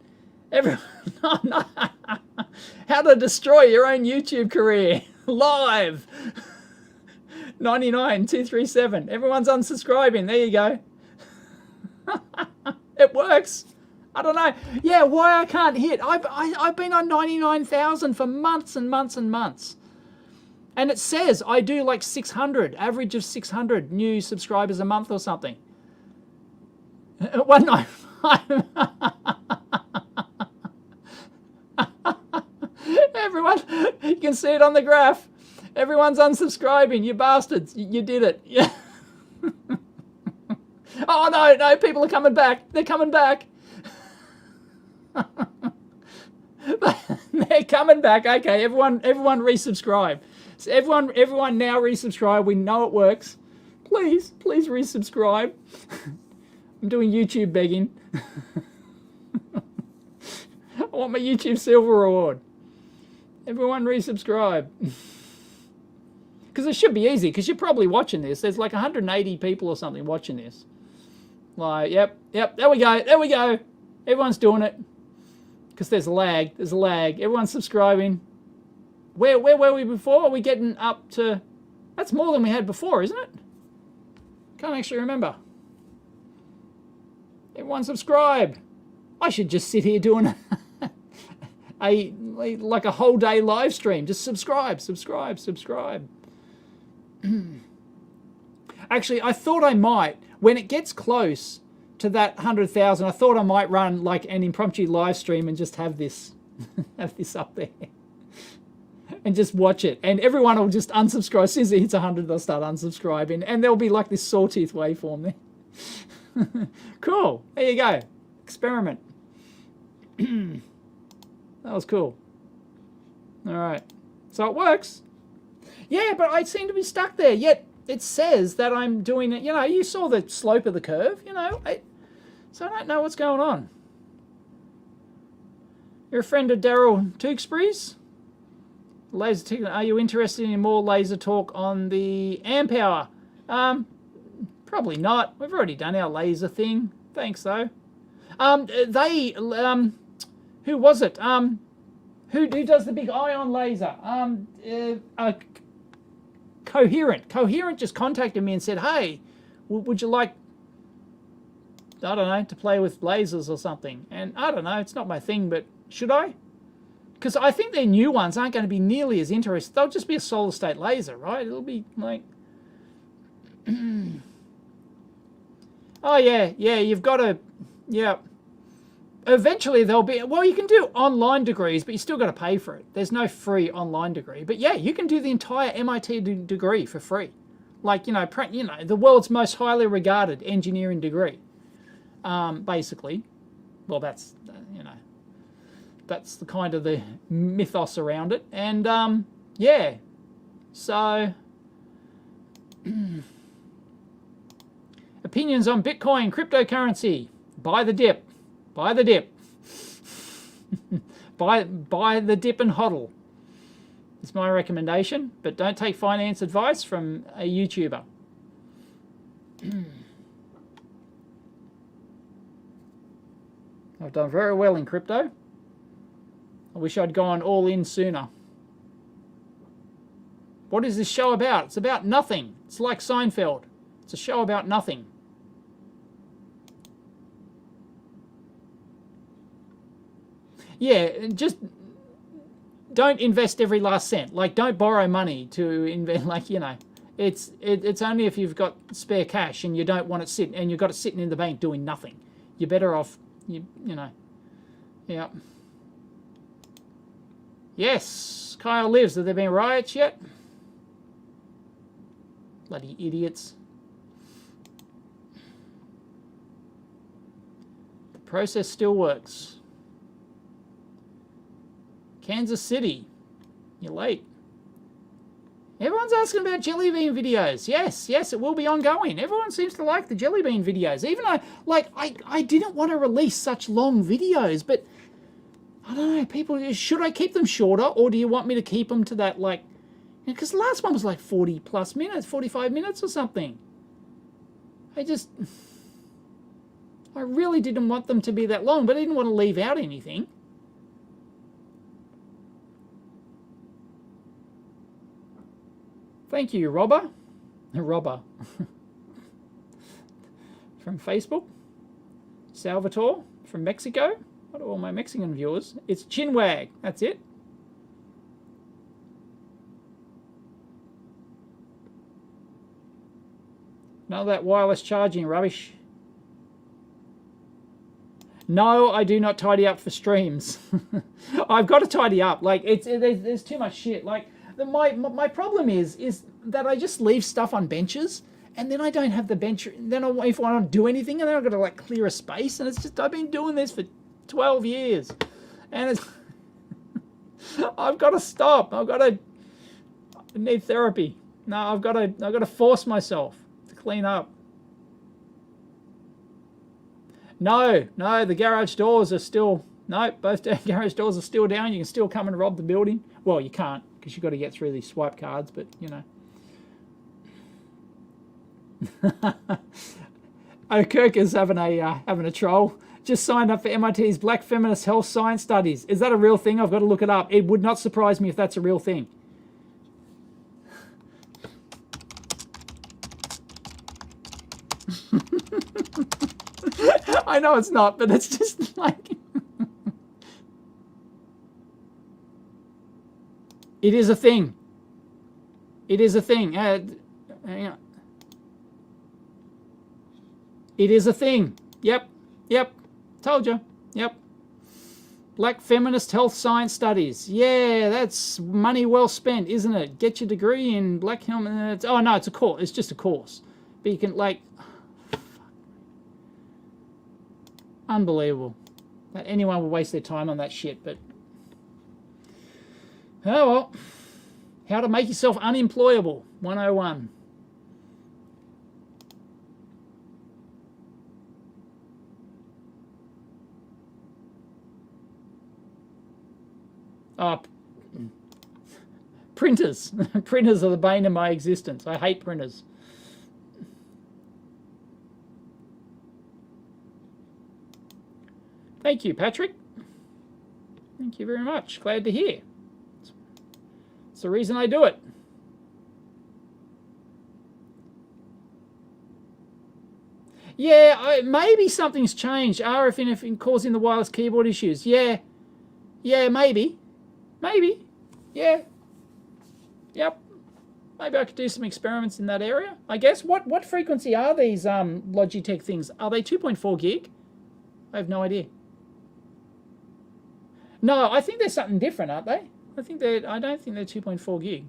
Everyone, no. How to destroy your own YouTube career. Live. 99,237. Everyone's unsubscribing. There you go. It works. I don't know. Yeah, why I can't hit. I've been on 99,000 for months and months and months. And it says I do like 600, average of 600 new subscribers a month or something. 195. Everyone, you can see it on the graph. Everyone's unsubscribing, you bastards. You did it. Yeah. Oh, no, people are coming back. They're coming back. They're coming back. Okay, everyone resubscribe. So everyone now resubscribe. We know it works. Please resubscribe. I'm doing YouTube begging. I want my YouTube Silver Award. Everyone resubscribe. Because it should be easy, because you're probably watching this. There's like 180 people or something watching this. Like, yep, there we go. Everyone's doing it. Because there's a lag. Everyone's subscribing. Where were we before? Are we getting up to... That's more than we had before, isn't it? Can't actually remember. Everyone subscribe. I should just sit here doing like a whole day live stream. Just subscribe. Actually, I thought I might, when it gets close to that 100,000, I thought I might run like an impromptu live stream and just have this up there. And just watch it. And everyone will just unsubscribe. As soon as it hits 100, they'll start unsubscribing. And there'll be like this sawtooth waveform there. Cool. There you go. Experiment. That was cool. All right. So it works. Yeah, but I seem to be stuck there. Yet it says that I'm doing it. You know, you saw the slope of the curve, you know. So I don't know what's going on. You're a friend of Daryl Tewksbury's? Laser ticket. Are you interested in more laser talk on the amp hour? Probably not. We've already done our laser thing. Thanks though. Who was it? Who does the big ion laser? Coherent. Coherent just contacted me and said, hey, would you like, I don't know, to play with lasers or something? And I don't know, it's not my thing, but should I? Because I think their new ones aren't going to be nearly as interesting. They'll just be a solid state laser, right? It'll be like... Oh, yeah, you've got to... Yeah. Eventually there'll be... Well, you can do online degrees, but you still got to pay for it. There's no free online degree. But yeah, you can do the entire MIT degree for free. Like, you know, the world's most highly regarded engineering degree, basically. Well, that's, you know, that's the kind of the mythos around it. And, yeah, so opinions on Bitcoin, cryptocurrency. Buy the dip. Buy the dip. buy the dip and hodl. It's my recommendation, but don't take finance advice from a YouTuber. I've done very well in crypto. I wish I'd gone all in sooner. What is this show about? It's about nothing. It's like Seinfeld. It's a show about nothing. Yeah, just don't invest every last cent. Like, don't borrow money to invest. Like, you know, it's only if you've got spare cash and you don't want it sitting, and you've got it sitting in the bank doing nothing. You're better off, you know. Yeah. Yes, Kyle lives. Have there been riots yet? Bloody idiots. The process still works. Kansas City. You're late. Everyone's asking about jelly bean videos. Yes, it will be ongoing. Everyone seems to like the jelly bean videos. Even I didn't want to release such long videos, but I don't know, people, should I keep them shorter, or do you want me to keep them to that, like, because the last one was like 40 plus minutes, 45 minutes or something. I really didn't want them to be that long, but I didn't want to leave out anything. Thank you, Robber. Robber. From Facebook. Salvatore from Mexico. What are all my Mexican viewers? It's Chinwag. That's it. None of that wireless charging rubbish. No, I do not tidy up for streams. I've got to tidy up. Like, there's too much shit. Like, my problem is that I just leave stuff on benches, and then I don't have the bench. Then if I want to do anything, and then I've got to like clear a space, and it's just, I've been doing this for 12 years, and it's I've got to stop. I need therapy. No, I've got to force myself to clean up. No, the garage doors are still, no, both garage doors are still down. You can still come and rob the building. Well, you can't, because you've got to get through these swipe cards, but, you know. Kirk is having a troll. Just signed up for MIT's Black Feminist Health Science Studies. Is that a real thing? I've got to look it up. It would not surprise me if that's a real thing. I know it's not, but it's just like... It is a thing. It is a thing. Hang on. It is a thing. Yep. Told you. Yep. Black Feminist Health Science Studies. Yeah, that's money well spent, isn't it? Get your degree in Black Helmet. Oh, no, it's a course. It's just a course. But you can, like... Unbelievable. That anyone would waste their time on that shit, but... Oh, well. How to make yourself unemployable. 101. Printers. Printers are the bane of my existence. I hate printers. Thank you, Patrick. Thank you very much. Glad to hear. It's the reason I do it. Yeah, maybe something's changed. RF interference causing the wireless keyboard issues. Yeah, maybe. Maybe. Yeah. Yep. Maybe I could do some experiments in that area, I guess. What frequency are these Logitech things? Are they 2.4 gig? I have no idea. No, I think they're something different, aren't they? I don't think they're 2.4 gig.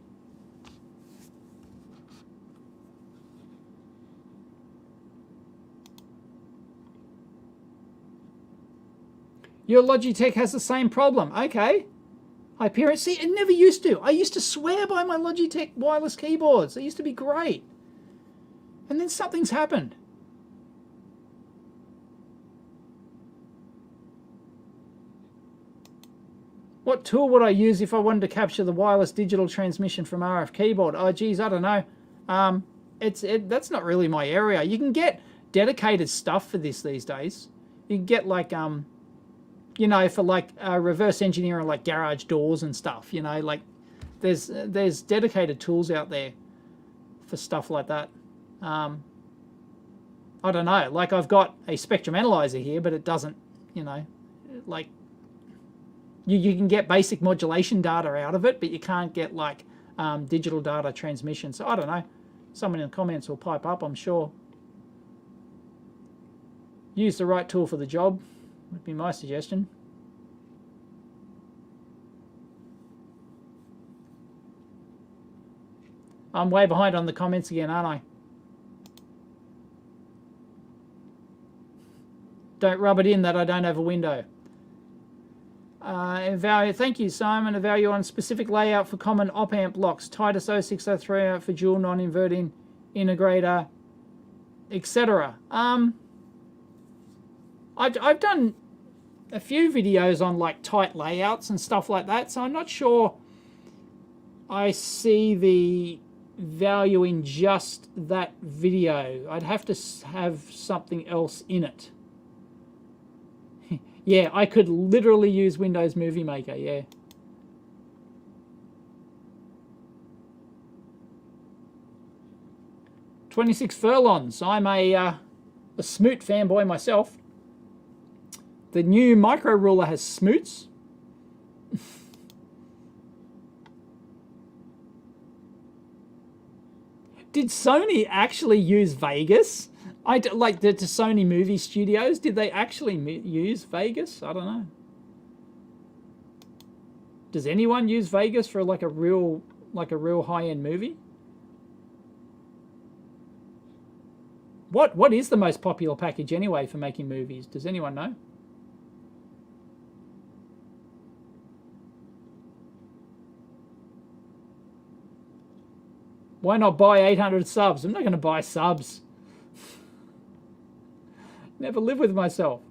Your Logitech has the same problem. Okay. Hyperion. See, it never used to. I used to swear by my Logitech wireless keyboards. They used to be great. And then something's happened. What tool would I use if I wanted to capture the wireless digital transmission from RF keyboard? Oh, geez, I don't know. That's not really my area. You can get dedicated stuff for this these days. You can get like, you know, for like reverse engineering, like garage doors and stuff. You know, like there's dedicated tools out there for stuff like that. I don't know. Like I've got a spectrum analyzer here, but it doesn't, you know, like. You can get basic modulation data out of it, but you can't get like digital data transmission. So I don't know. Someone in the comments will pipe up, I'm sure. Use the right tool for the job would be my suggestion. I'm way behind on the comments again, aren't I? Don't rub it in that I don't have a window. Thank you, Simon. A value on specific layout for common op-amp blocks. Titus 0603 out for dual non-inverting integrator, etc. I've done a few videos on like tight layouts and stuff like that, so I'm not sure I see the value in just that video. I'd have to have something else in it. Yeah, I could literally use Windows Movie Maker, yeah. $26 furlongs. I'm a Smoot fanboy myself. The new micro ruler has smoots. Did Sony actually use Vegas? Like the Sony movie studios, did they actually use Vegas? I don't know. Does anyone use Vegas for like a real high-end movie? What is the most popular package anyway for making movies? Does anyone know? Why not buy 800 subs? I'm not going to buy subs. Never live with myself.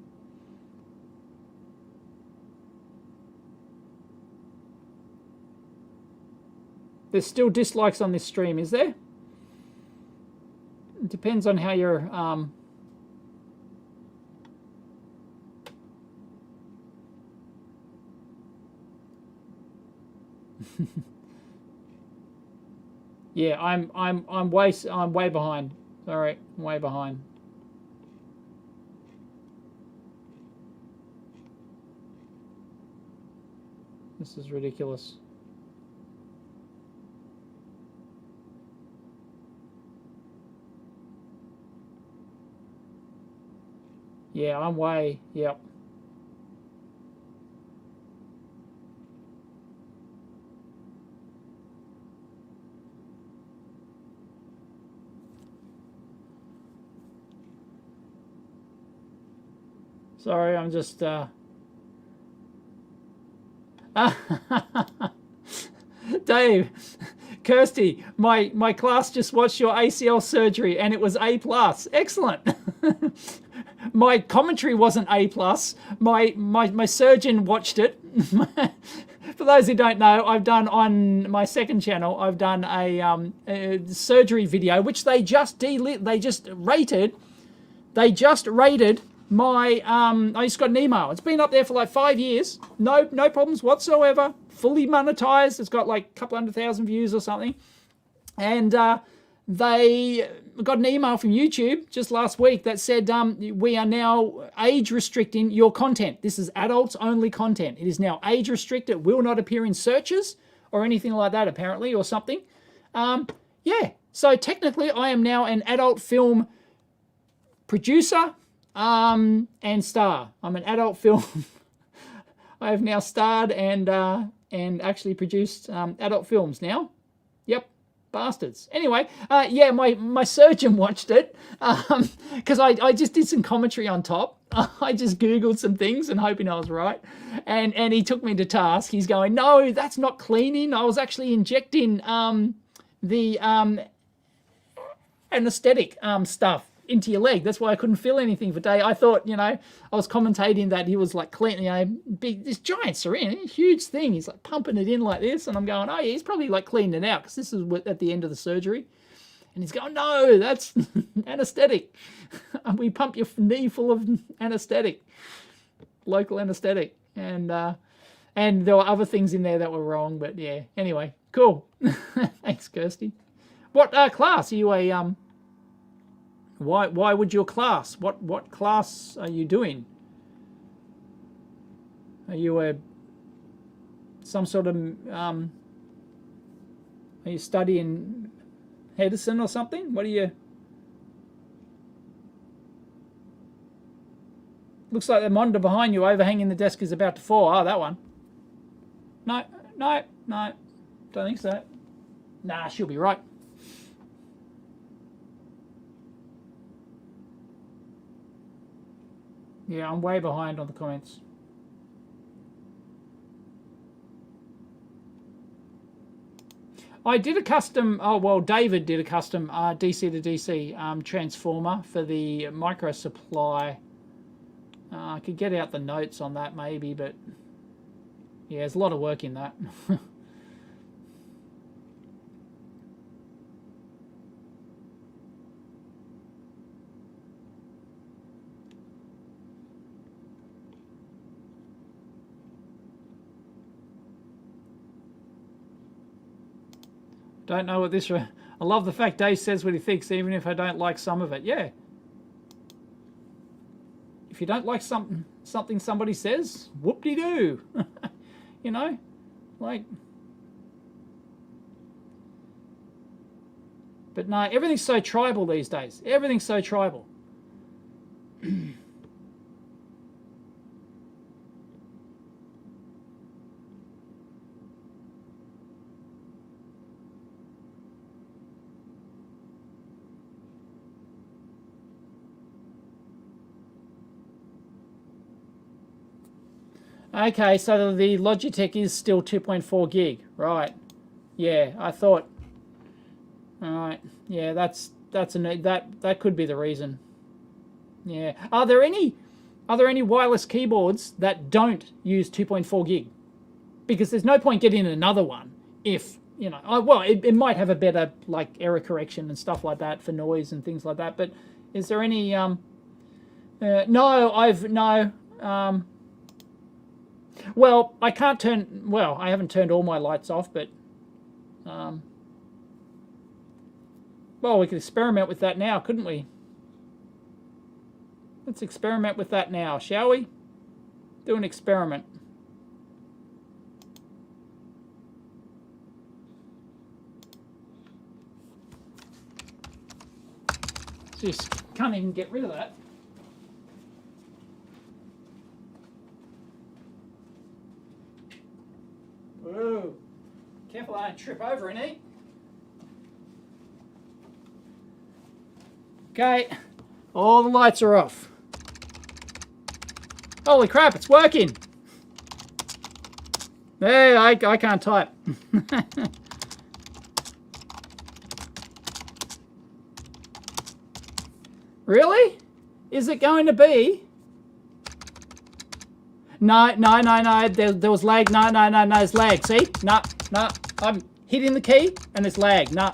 There's still dislikes on this stream, is there? It depends on how you're... Yeah, I'm way behind. Sorry, I'm way behind. This is ridiculous. Yeah, I'm way, yep. Sorry, I'm just Dave, Kirsty, my class just watched your ACL surgery and it was A+. Excellent. My commentary wasn't A+. My surgeon watched it. For those who don't know, I've done on my second channel, I've done a surgery video, which they just rated my I just got an email. It's been up there for like 5 years. No problems whatsoever. Fully monetized. It's got like a couple 100,000 views or something. And they got an email from YouTube just last week that said, we are now age restricting your content. This is adults only content. It is now age restricted. It will not appear in searches or anything like that, apparently, or something. Yeah, so technically I am now an adult film producer and star. I'm an adult film. I have now starred and actually produced adult films now. Yep. Bastards. Anyway, yeah, my surgeon watched it because I just did some commentary on top. I just Googled some things and hoping I was right. And he took me to task. He's going, no, that's not cleaning. I was actually injecting the anesthetic stuff into your leg. That's why I couldn't feel anything for day. I thought, you know, I was commentating that he was like cleaning, you know, this giant syringe, huge thing. He's like pumping it in like this, and I'm going, oh yeah, he's probably like cleaning it out because this is at the end of the surgery. And he's going, no, that's anesthetic. We pump your knee full of anesthetic, local anesthetic, and there were other things in there that were wrong. But yeah, anyway, cool. Thanks, Kirsty. What class are you a Why would your class? What class are you doing? Are you some sort of are you studying medicine or something? What are you? Looks like the monitor behind you overhanging the desk is about to fall. Oh, that one. No, don't think so. Nah, she'll be right. Yeah, I'm way behind on the comments. I did a custom, David did a custom DC to DC transformer for the micro supply. I could get out the notes on that maybe, but yeah, there's a lot of work in that. Don't know what this... I love the fact Dave says what he thinks, even if I don't like some of it. Yeah. If you don't like something somebody says, whoop-de-doo. You know? Like... But no, everything's so tribal these days. Everything's so tribal. Okay, so the Logitech is still 2.4 gig, right? Yeah, I thought. All right, yeah, that could be the reason. Yeah, are there any wireless keyboards that don't use 2.4 gig? Because there's no point getting another one if you know. Well, it might have a better like error correction and stuff like that for noise and things like that. But is there any? No. Well, I can't turn... Well, I haven't turned all my lights off, but... well, we could experiment with that now, couldn't we? Let's experiment with that now, shall we? Do an experiment. Just can't even get rid of that. Whoa. Careful I don't trip over any. Okay, all the lights are off. Holy crap, it's working. Hey, I can't type. Really? Is it going to be? No. There was lag. No, there's lag. See? No. I'm hitting the key and there's lag. No.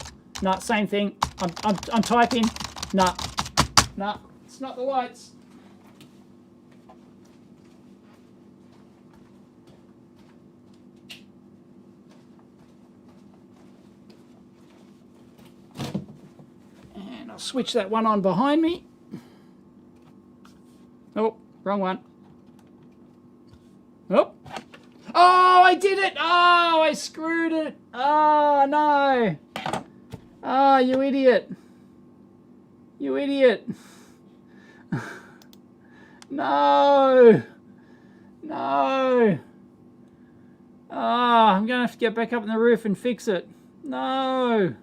Same thing. I'm typing. No. It's not the lights. And I'll switch that one on behind me. Oh, wrong one. Oh, I did it! Oh, I screwed it! Oh, no! Oh, you idiot! You idiot! No! Oh, I'm going to have to get back up on the roof and fix it. No!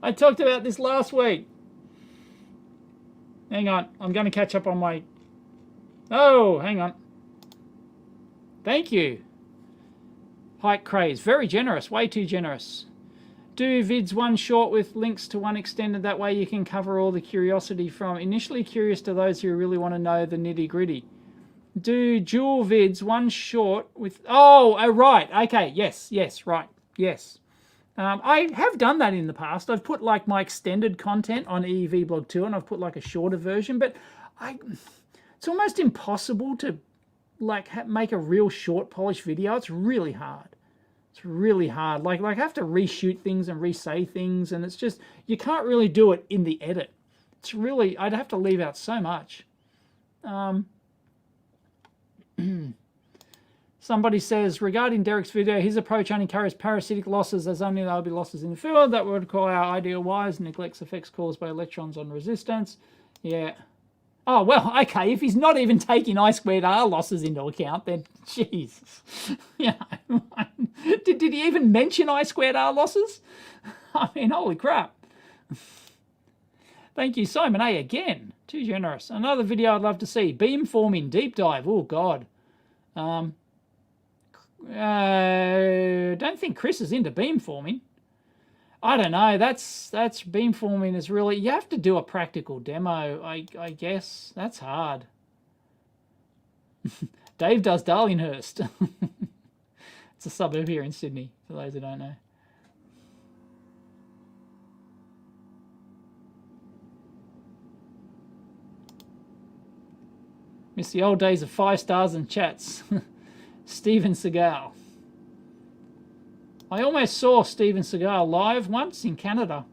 I talked about this last week. Hang on. I'm going to catch up on my... Oh, hang on. Thank you. Hike Craze. Very generous. Way too generous. Do vids one short with links to one extended. That way you can cover all the curiosity from initially curious to those who really want to know the nitty gritty. Do dual vids one short with... Oh, right. Okay. Yes. Right. Yes. I have done that in the past. I've put like my extended content on EEVblog too, and I've put like a shorter version, but it's almost impossible to like make a real short polished video. It's really hard. It's really hard. Like I have to reshoot things and re-say things, and it's just, you can't really do it in the edit. It's really, I'd have to leave out so much. Somebody says, regarding Derek's video, his approach only carries parasitic losses, as only there will be losses in the field. That would require ideal-wise neglects effects caused by electrons on resistance. Yeah. Oh, well, okay, if he's not even taking I2R losses into account, then Jesus. Yeah. Did he even mention I2R losses? I mean, holy crap. Thank you, Simon A. again. Too generous. Another video I'd love to see. Beamforming deep dive. Oh, God. Don't think Chris is into beamforming. I don't know. That's beamforming is really, you have to do a practical demo, I guess. That's hard. Dave does Darlinghurst. It's a suburb here in Sydney, for those who don't know. Miss the old days of 5 stars and chats. Steven Seagal. I almost saw Steven Seagal live once in Canada.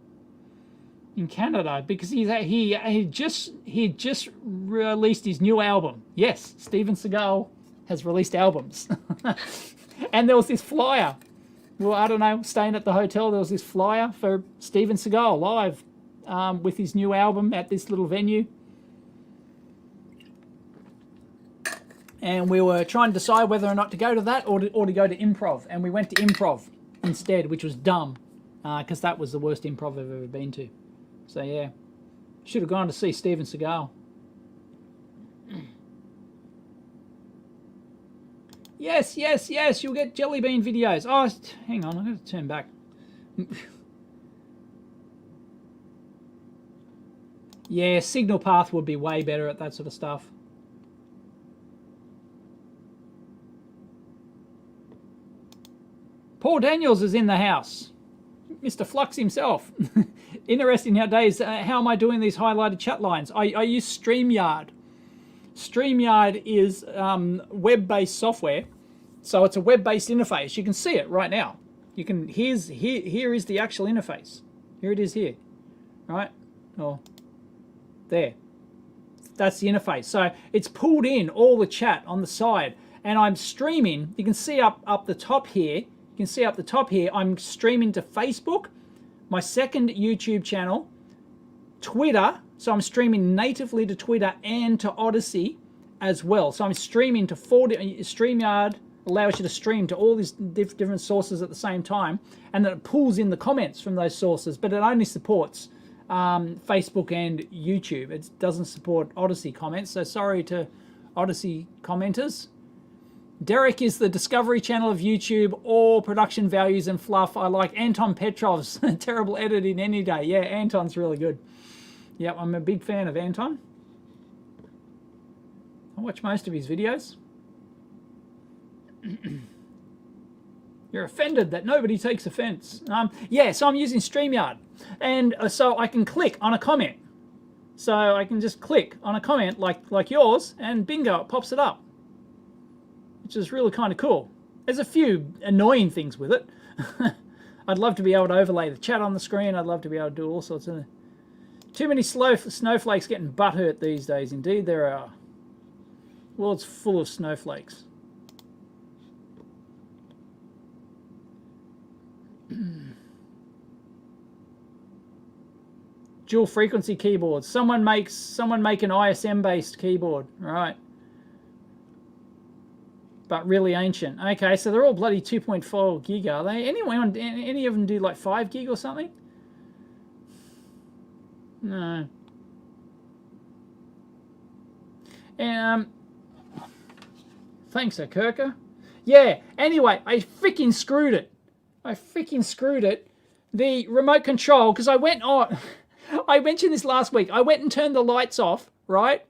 Because he had just released his new album. Yes, Steven Seagal has released albums. And there was this flyer. Well, I don't know, staying at the hotel, there was this flyer for Steven Seagal live with his new album at this little venue. And we were trying to decide whether or not to go to that or to go to improv. And we went to improv instead, which was dumb, because that was the worst improv I've ever been to. So, yeah. Should have gone to see Steven Seagal. Yes, you'll get Jelly Bean videos. Oh, hang on, I'm going to turn back. Yeah, Signal Path would be way better at that sort of stuff. Paul Daniels is in the house. Mr. Flux himself. Interesting nowadays. How am I doing these highlighted chat lines? I use StreamYard. StreamYard is web-based software, so it's a web-based interface. You can see it right now. You can. Here is the actual interface. Here it is here, right? Oh, there. That's the interface. So it's pulled in all the chat on the side, and I'm streaming. You can see up the top here. You can see up the top here, I'm streaming to Facebook, my second YouTube channel, Twitter, so I'm streaming natively to Twitter and to Odyssey as well. So I'm streaming to StreamYard allows you to stream to all these different sources at the same time, and then it pulls in the comments from those sources, but it only supports Facebook and YouTube. It doesn't support Odyssey comments, so sorry to Odyssey commenters. Derek is the Discovery Channel of YouTube, all production values and fluff. I like Anton Petrov's terrible editing any day. Yeah, Anton's really good. Yep, I'm a big fan of Anton. I watch most of his videos. You're offended that nobody takes offense. Yeah, so I'm using StreamYard. And so I can click on a comment. So I can just click on a comment like yours, and bingo, it pops it up. Which is really kind of cool. There's a few annoying things with it. I'd love to be able to overlay the chat on the screen. I'd love to be able to do all sorts of... Too many snowflakes getting butthurt these days. Indeed there are. The world's full of snowflakes. Dual frequency keyboards. Someone make an ISM based keyboard, right? But really ancient. Okay, so they're all bloody 2.4 gig, are they? Any of them do like 5 gig or something? No. Thanks, Kirker. Yeah, anyway, I freaking screwed it. The remote control, because I went on, I mentioned this last week, I went and turned the lights off, right?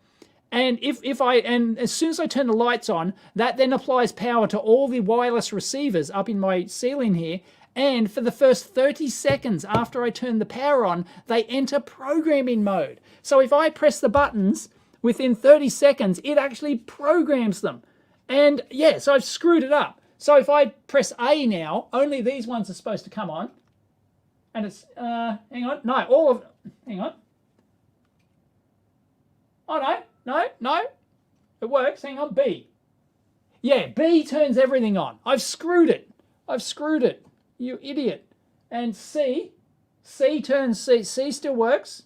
And and as soon as I turn the lights on, that then applies power to all the wireless receivers up in my ceiling here. And for the first 30 seconds after I turn the power on, they enter programming mode. So if I press the buttons, within 30 seconds, it actually programs them. And yeah, so I've screwed it up. So if I press A now, only these ones are supposed to come on. And it's, hang on, no, all of, hang on. Oh, no, it works, hang on, B. Yeah, B turns everything on. I've screwed it, you idiot. And C turns C still works.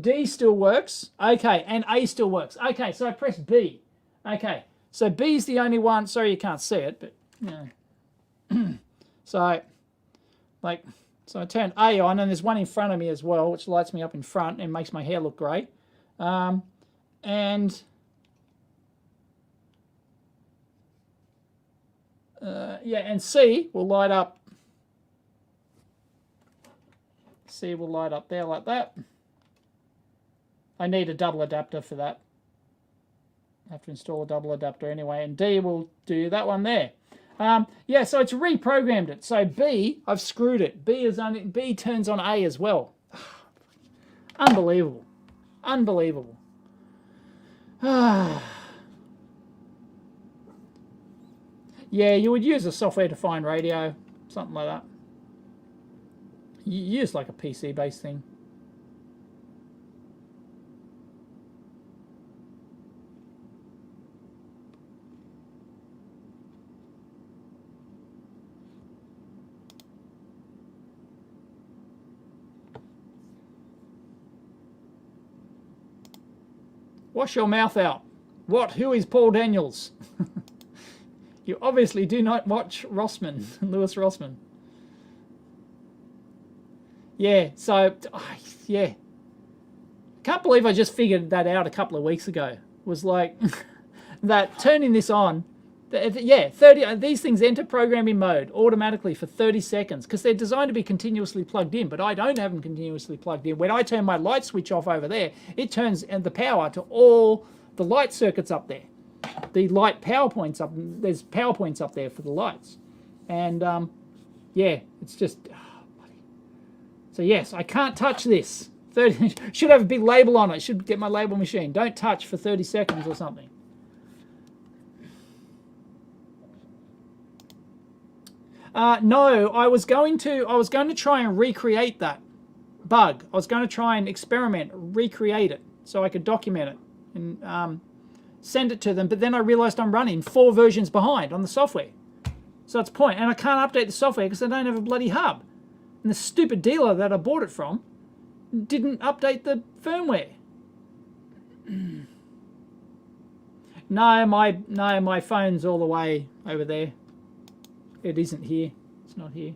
D still works, okay, and A still works. Okay, so I press B. Okay, so B is the only one, sorry you can't see it, but, yeah. So I turn A on, and there's one in front of me as well, which lights me up in front and makes my hair look grey. And C will light up. C will light up there like that. I need a double adapter for that. I have to install a double adapter anyway. And D will do that one there. Yeah, so it's reprogrammed it. So B, I've screwed it. B turns on A as well. Unbelievable. Unbelievable. Yeah, you would use a software-defined radio, something like that. You use like a PC-based thing. Wash your mouth out. What? Who is Paul Daniels? You obviously do not watch Rossman, Lewis Rossman. Yeah, so, yeah. Can't believe I just figured that out a couple of weeks ago. Was like, that turning this on, yeah, these things enter programming mode automatically for 30 seconds because they're designed to be continuously plugged in, but I don't have them continuously plugged in. When I turn my light switch off over there, it turns the power to all the light circuits up there. The light power points up, there's power points up there for the lights. And yeah, it's just, so yes, I can't touch this. 30, should have a big label on it. Should get my label machine. Don't touch for 30 seconds or something. No, I was going to try and recreate that bug. I was going to try and experiment, recreate it, so I could document it and send it to them. But then I realized I'm running 4 versions behind on the software, so that's the point. And I can't update the software because I don't have a bloody hub. And the stupid dealer that I bought it from didn't update the firmware. No, my phone's all the way over there. It isn't here. It's not here.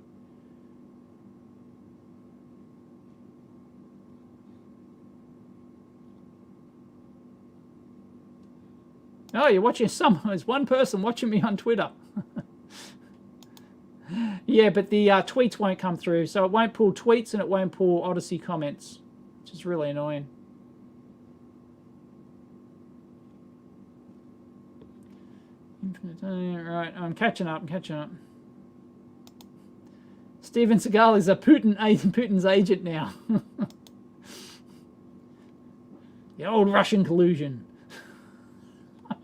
Oh, you're watching there's one person watching me on Twitter. Yeah, but the tweets won't come through, so it won't pull tweets and it won't pull Odyssey comments, which is really annoying. Right, I'm catching up. Steven Seagal is Putin's agent now. The old Russian collusion. One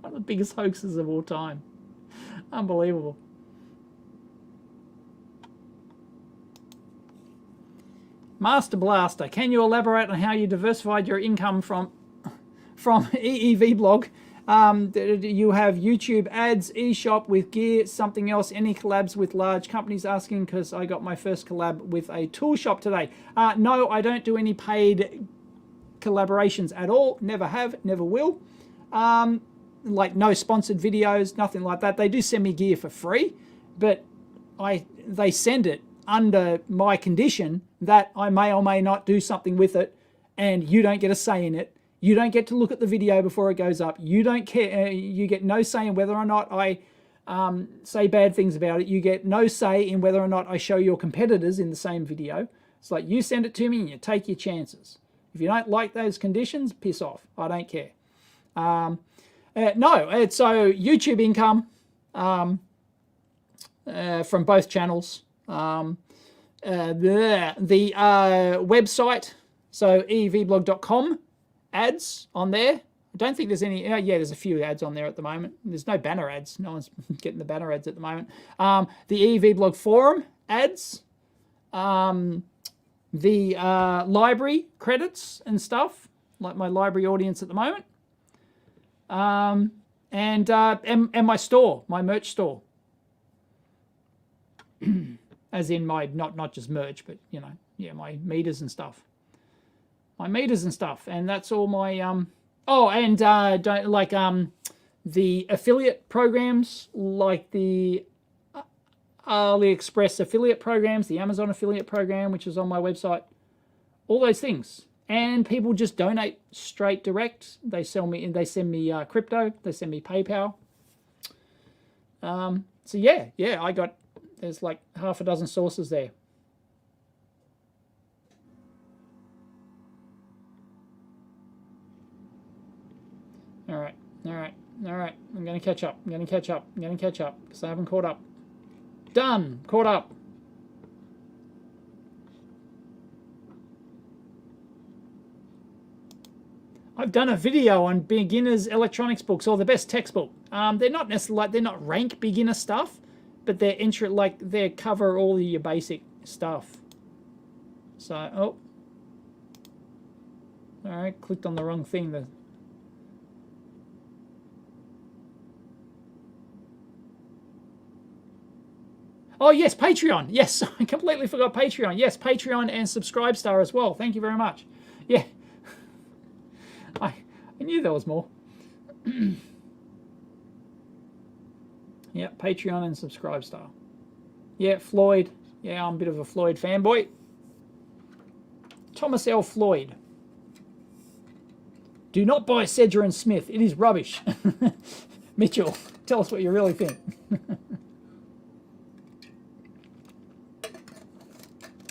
of the biggest hoaxes of all time. Unbelievable. Master Blaster, can you elaborate on how you diversified your income from EEVblog? You have YouTube ads, eShop with gear, something else, any collabs with large companies? Asking because I got my first collab with a tool shop today. No, I don't do any paid collaborations at all. Never have, never will. Like no sponsored videos, nothing like that. They do send me gear for free, but they send it under my condition that I may or may not do something with it, and you don't get a say in it. You don't get to look at the video before it goes up. You don't care. You get no say in whether or not I say bad things about it. You get no say in whether or not I show your competitors in the same video. It's like you send it to me and you take your chances. If you don't like those conditions, piss off. I don't care. No, it's so YouTube income from both channels. The website, so EEVblog.com, ads on there. I don't think there's any. Yeah, there's a few ads on there at the moment. There's no banner ads. No one's getting the banner ads at the moment. The EEVblog forum ads. The library credits and stuff, like my library audience at the moment. And my store, my merch store. As in my, not just merch, but, you know, yeah, my meters and stuff. My meters and stuff. And that's all my, the affiliate programs, like the AliExpress affiliate programs, the Amazon affiliate program, which is on my website, all those things. And people just donate straight direct. They send me crypto, they send me PayPal. So yeah, there's like half a dozen sources there. All right. I'm going to catch up. Because I haven't caught up. Done. Caught up. I've done a video on beginners electronics books, or the best textbook. They're not necessarily they're not rank beginner stuff, but they're they cover all of your basic stuff. So, all right, clicked on the wrong thing. Oh, yes, Patreon. Yes, I completely forgot Patreon. Yes, Patreon and Subscribestar as well. Thank you very much. Yeah. I knew there was more. Yeah, Patreon and Subscribestar. Yeah, Floyd. Yeah, I'm a bit of a Floyd fanboy. Thomas L. Floyd. Do not buy Sedgwick and Smith. It is rubbish. Mitchell, tell us what you really think.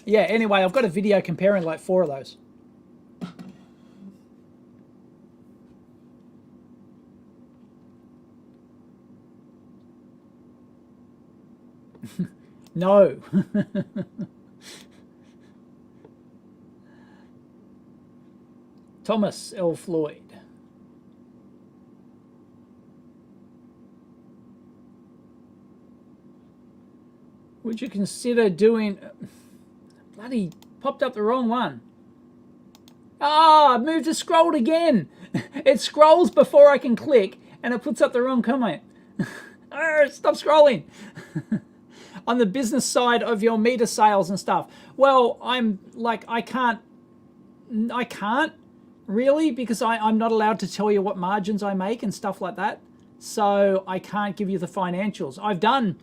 Yeah, anyway, I've got a video comparing like 4 of those. No. Thomas L. Floyd. Would you consider doing... Bloody popped up the wrong one. Ah, I've moved to scrolled again. It scrolls before I can click and it puts up the wrong comment. Stop scrolling. On the business side of your meter sales and stuff. Well, I'm like, I can't really, because I'm not allowed to tell you what margins I make and stuff like that. So I can't give you the financials. I've done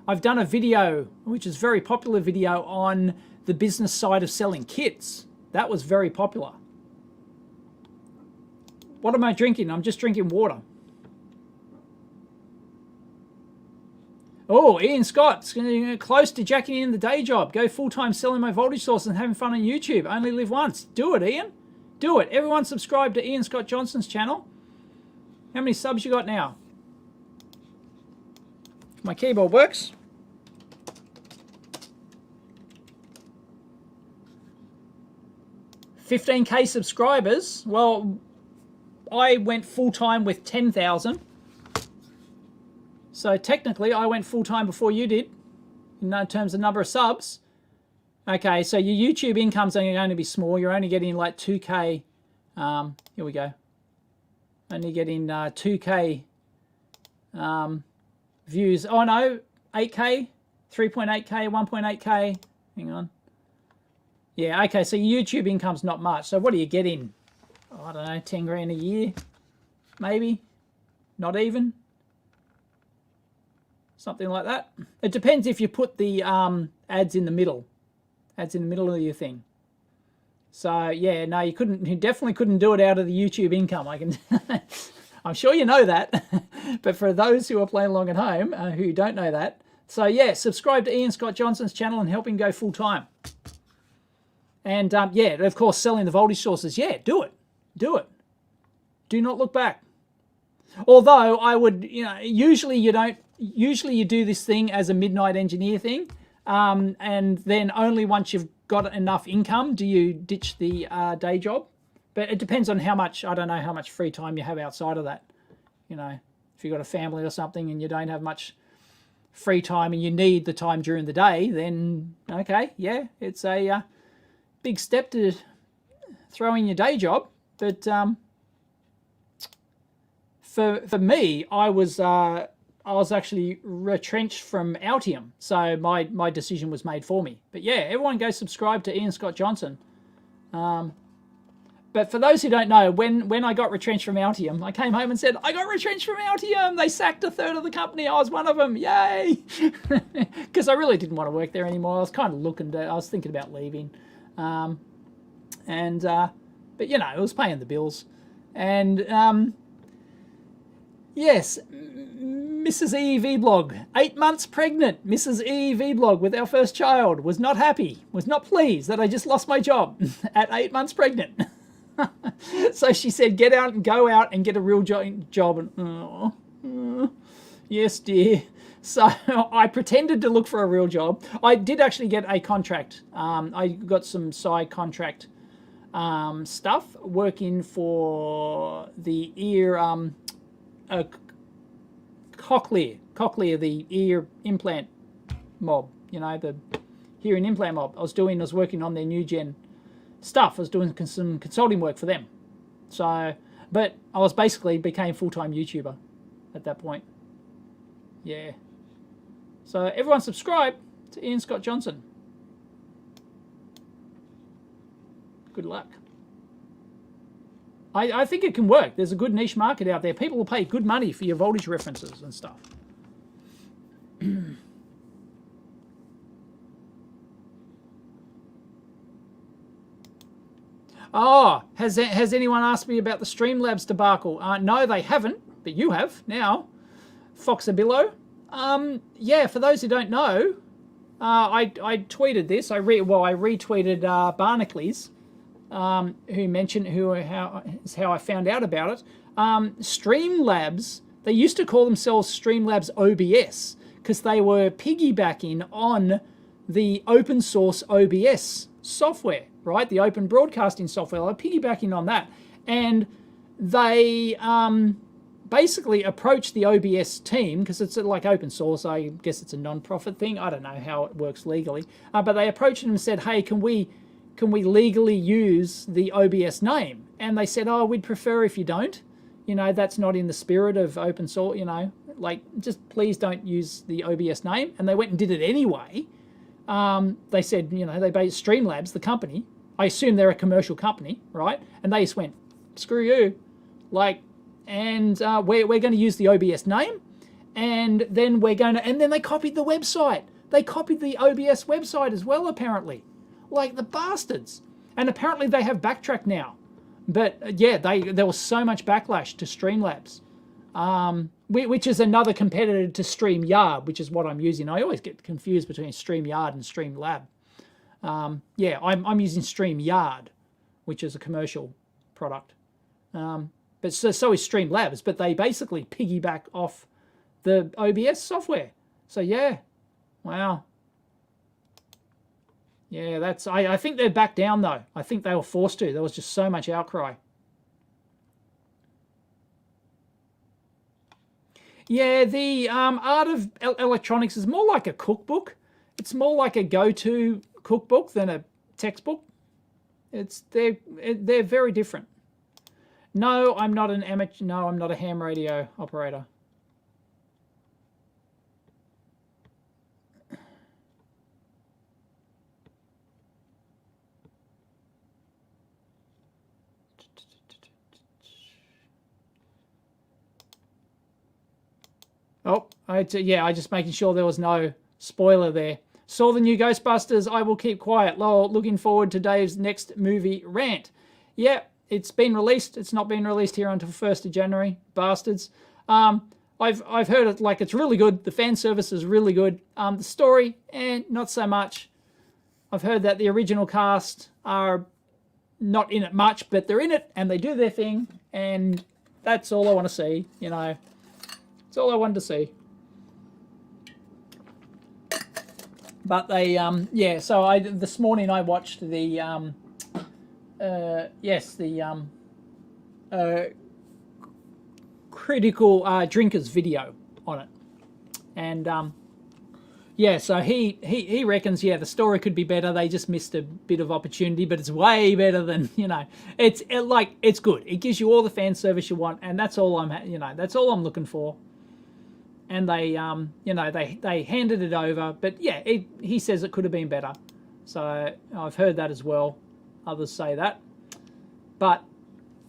a video, which is a very popular video, on the business side of selling kits. That was very popular. What am I drinking? I'm just drinking water. Oh, Ian Scott's close to jacking in the day job. Go full-time selling my voltage source and having fun on YouTube. Only live once. Do it, Ian. Do it. Everyone subscribe to Ian Scott Johnson's channel. How many subs you got now? My keyboard works. 15K subscribers. Well, I went full-time with 10,000. So technically, I went full-time before you did, in terms of number of subs. Okay, so your YouTube income's only going to be small. You're only getting like 2K. Here we go. Only getting 2K views. Oh no, 8K, 3.8K, 1.8K. Hang on. Yeah, okay, so your YouTube income's not much. So what are you getting? Oh, I don't know, 10 grand a year? Maybe? Not even? Something like that. It depends if you put the ads in the middle. Ads in the middle of your thing. So yeah, no, you definitely couldn't do it out of the YouTube income. I can, I'm sure you know that, but for those who are playing along at home who don't know that, so yeah, subscribe to Ian Scott Johnson's channel and help him go full time. And yeah, of course, selling the voltage sources. Yeah, do it, do it. Do not look back. Although I would, usually you don't. Usually you do this thing as a midnight engineer thing, and then only once you've got enough income do you ditch the day job. But it depends on how much, I don't know how much free time you have outside of that. If you've got a family or something and you don't have much free time and you need the time during the day, then okay, yeah, it's a big step to throw in your day job. But for me, I was actually retrenched from Altium, so my decision was made for me. But yeah, everyone go subscribe to Ian Scott Johnson. But for those who don't know, when I got retrenched from Altium, I came home and said, I got retrenched from Altium. They sacked a third of the company. I was one of them. Yay! Because I really didn't want to work there anymore. I was kind of I was thinking about leaving. But it was paying the bills. And yes, Mrs. EEVblog, 8 months pregnant. Mrs. EEVblog with our first child was not happy, was not pleased that I just lost my job at 8 months pregnant. So she said, get out and go out and get a real job. And yes, dear. So I pretended to look for a real job. I did actually get a contract. I got some side contract stuff working for the ear Cochlear, the ear implant mob, the hearing implant mob. I was working on their new gen stuff. I was doing some consulting work for them. So, but I was became full-time YouTuber at that point. Yeah. So everyone subscribe to Ian Scott Johnson. Good luck. I think it can work. There's a good niche market out there. People will pay good money for your voltage references and stuff. Oh, has anyone asked me about the Streamlabs debacle? No, they haven't, but you have now. Foxabillo. Yeah, for those who don't know, I tweeted this. I retweeted Barnacle, who mentioned how I found out about it. Streamlabs, they used to call themselves Streamlabs OBS because they were piggybacking on the open source OBS software, right? The open broadcasting software. They were piggybacking on that. And they basically approached the OBS team, because it's like open source. I guess it's a non-profit thing. I don't know how it works legally. But they approached them and said, hey, can we legally use the OBS name? And they said, oh, we'd prefer if you don't. That's not in the spirit of open source, just please don't use the OBS name. And they went and did it anyway. They said, they based Streamlabs, the company. I assume they're a commercial company, right? And they just went, screw you. And we're going to use the OBS name. And then then they copied the website. They copied the OBS website as well, apparently. Like the bastards. And apparently they have backtracked now. But yeah, there was so much backlash to Streamlabs, which is another competitor to StreamYard, which is what I'm using. I always get confused between StreamYard and Streamlab. Yeah, I'm using StreamYard, which is a commercial product. But so is Streamlabs, but they basically piggyback off the OBS software. So yeah, wow. Yeah, I think they're back down though. I think they were forced to. There was just so much outcry. Yeah, the art of electronics is more like a cookbook. It's more like a go-to cookbook than a textbook. They're very different. No, I'm not an amateur. No, I'm not a ham radio operator. Oh, yeah, I just making sure there was no spoiler there. Saw the new Ghostbusters. I will keep quiet. Lol. Looking forward to Dave's next movie rant. Yeah, it's been released. It's not been released here until 1st of January. Bastards. I've heard it like it's really good. The fan service is really good. The story, not so much. I've heard that the original cast are not in it much, but they're in it and they do their thing, and that's all I want to see. You know, that's all I wanted to see. But they, yeah. So this morning I watched the, critical drinkers video on it, and yeah, so he reckons, yeah, the story could be better. They just missed a bit of opportunity, but it's way better than, you know, it's good. It gives you all the fan service you want, and that's all that's all I'm looking for. And they, you know, they handed it over, but yeah, he says it could have been better. So I've heard that as well. Others say that, but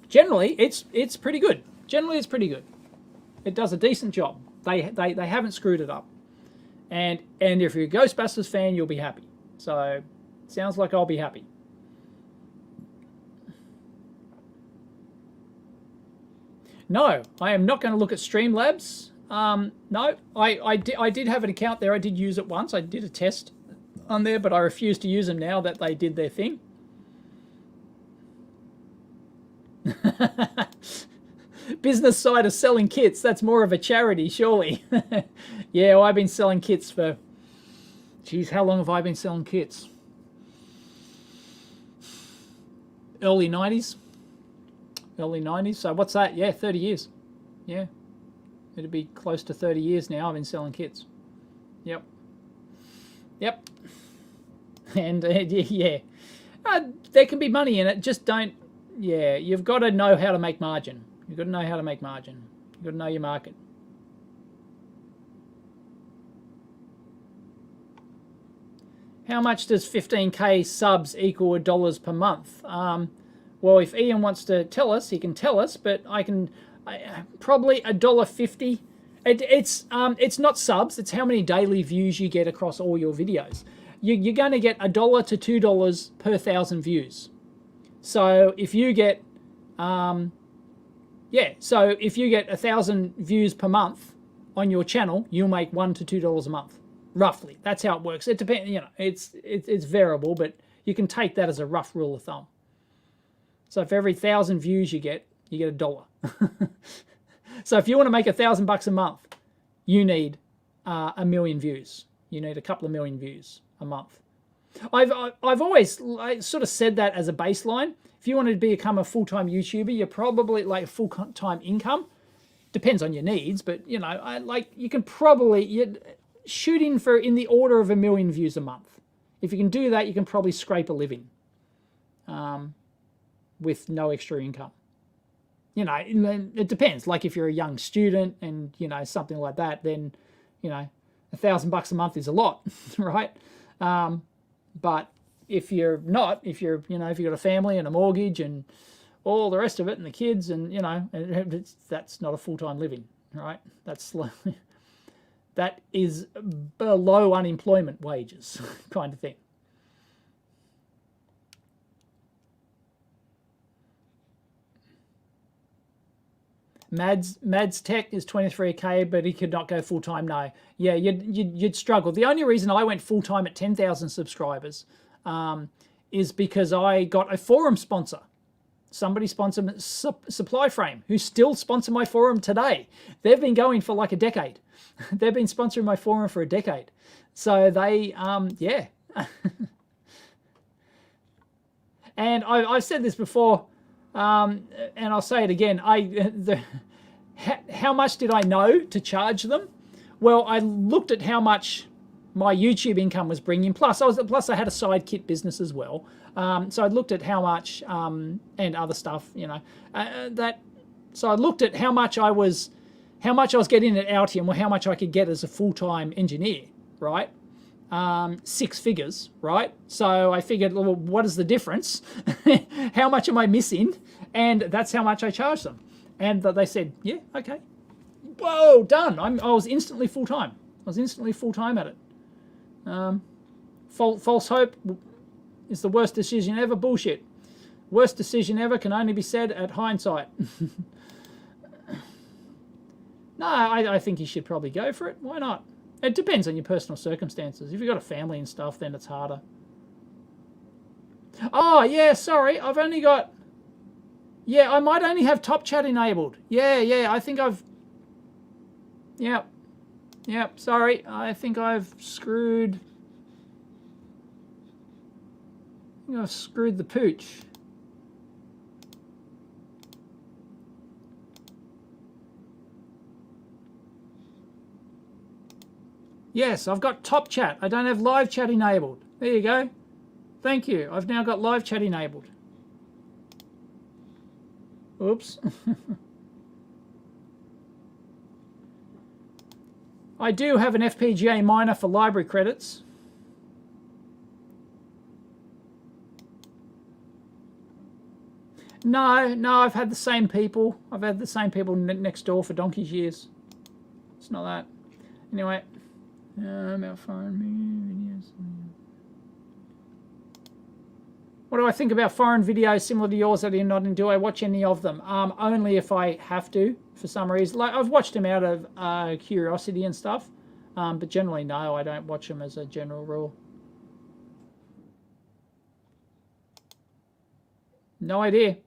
generally it's pretty good. Generally, it's pretty good. It does a decent job. They haven't screwed it up. And if you're a Ghostbusters fan, you'll be happy. So, sounds like I'll be happy. No, I am not going to look at Streamlabs. No, I did have an account there. I did use it once. I did a test on there, but I refuse to use them now that they did their thing. Business side of selling kits, that's more of a charity, surely. Yeah, well, I've been selling kits for, geez, how long have I been selling kits? Early 90s. Early 90s, so what's that? Yeah, 30 years. Yeah, it'll be close to 30 years now I've been selling kits. Yep. Yep. And yeah, there can be money in it, just don't, yeah, you've got to know how to make margin. You've got to know how to make margin. You've got to know your market. How much does 15k subs equal dollars per month? Well, if Ian wants to tell us, he can tell us, but probably $1.50. It's not subs, it's how many daily views you get across all your videos. You're going to get $1 to $2 per 1,000 views. So if you get so if you get 1,000 views per month on your channel, you'll make $1 to $2 a month, roughly. That's how it works. It depends, you know, it's variable, but you can take that as a rough rule of thumb. So for every 1,000 views you get $1. So if you want to make $1,000 a month, you need 1 million views. You need a couple of million views a month. I've always sort of said that as a baseline. If you want to become a full-time YouTuber, you're probably like full-time income. Depends on your needs, but you know, you can probably shoot in the order of 1 million views a month. If you can do that, you can probably scrape a living with no extra income. You know, it depends. Like if you're a young student and you know something like that, then you know $1,000 a month is a lot, right? But if you're not, if you've got a family and a mortgage and all the rest of it and the kids and, you know, that's not a full-time living, right? That is below unemployment wages kind of thing. Mads Tech is 23k, but he could not go full-time. No, yeah, you'd struggle. The only reason I went full-time at 10,000 subscribers is because I got a forum sponsor. Somebody sponsored Supply Frame, who still sponsor my forum today. They've been going for like a decade. They've been sponsoring my forum for a decade. So they, yeah. And I've said this before, and I'll say it again. How much did I know to charge them? Well, I looked at how much my YouTube income was bringing. Plus, I had a side kit business as well. So I looked at how much and other stuff, you know, So I looked at how much I was getting at Altium, or how much I could get as a full-time engineer, right? 6 figures, right? So I figured, well, what is the difference? How much am I missing? And that's how much I charged them. And they said, yeah, okay. Whoa, done. I was instantly full-time. I was instantly full-time at it. False hope is the worst decision ever. Bullshit. Worst decision ever can only be said at hindsight. No, I think you should probably go for it. Why not? It depends on your personal circumstances. If you've got a family and stuff, then it's harder. Oh, yeah, sorry. I've only got... Yeah, I might only have top chat enabled. Yeah, I think I've... Yep, sorry. I think I've screwed... I've screwed the pooch. Yes, I've got top chat. I don't have live chat enabled. There you go. Thank you. I've now got live chat enabled. Oops. I do have an FPGA miner for library credits. No, I've had the same people. I've had the same people next door for donkey's years. It's not that. Anyway. About foreign videos. What do I think about foreign videos similar to yours that you're not in? Do I watch any of them? Only if I have to, for some reason. Like, I've watched them out of curiosity and stuff, but generally, no, I don't watch them as a general rule. No idea.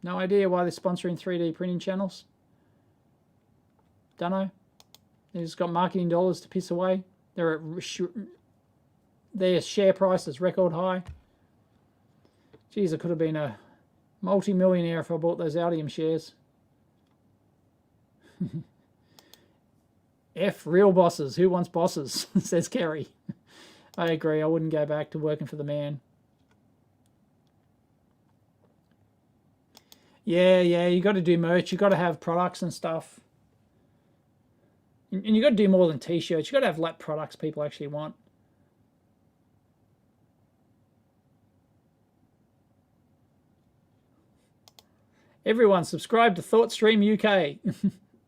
No idea why they're sponsoring 3D printing channels. Dunno. They've just got marketing dollars to piss away. Their share price is record high. Geez, I could have been a multi-millionaire if I bought those Altium shares. F real bosses. Who wants bosses? Says Kerry. I agree. I wouldn't go back to working for the man. Yeah, you got to do merch. You got to have products and stuff. And you got to do more than t-shirts. You got to have like products people actually want. Everyone subscribe to ThoughtStream UK.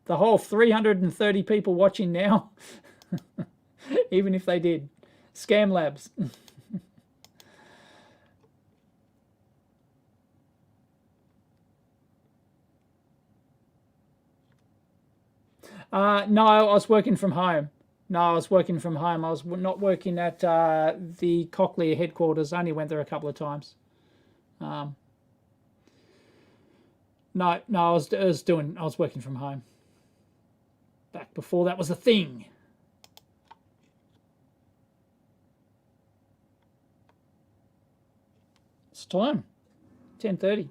The whole 330 people watching now. Even if they did. Scam Labs. No, I was working from home. I was not working at the Cochlear headquarters. I only went there a couple of times. No, I was working from home. Back before that was a thing. It's time. 10:30.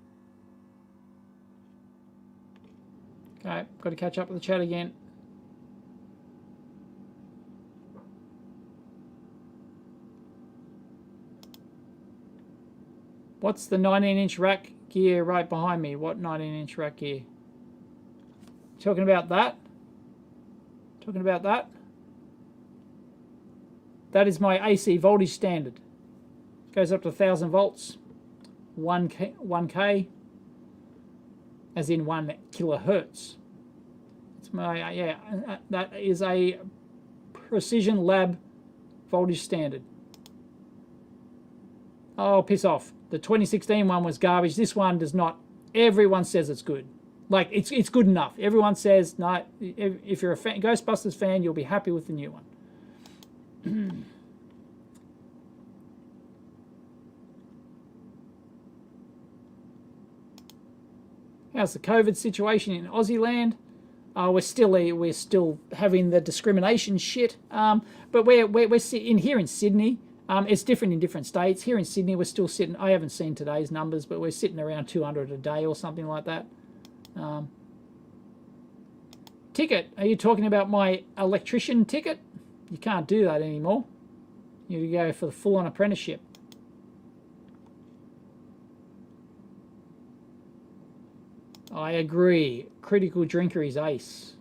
Okay, got to catch up with the chat again. What's the 19-inch rack gear right behind me? What 19-inch rack gear? Talking about that? Talking about that? That is my AC voltage standard. Goes up to 1,000 volts. 1K. As in 1 kilohertz. It's my, yeah, that is a Precision Lab voltage standard. Oh, piss off. The 2016 one was garbage. This one does not. Everyone says it's good. Like, it's good enough. Everyone says, no, if you're a Ghostbusters fan, you'll be happy with the new one. How's the COVID situation in Aussie land? We're still having the discrimination shit. But we're here in Sydney. It's different in different states. Here in Sydney, we're still sitting. I haven't seen today's numbers, but we're sitting around 200 a day or something like that. Ticket? Are you talking about my electrician ticket? You can't do that anymore. You have to go for the full-on apprenticeship. I agree. Critical drinker is ace.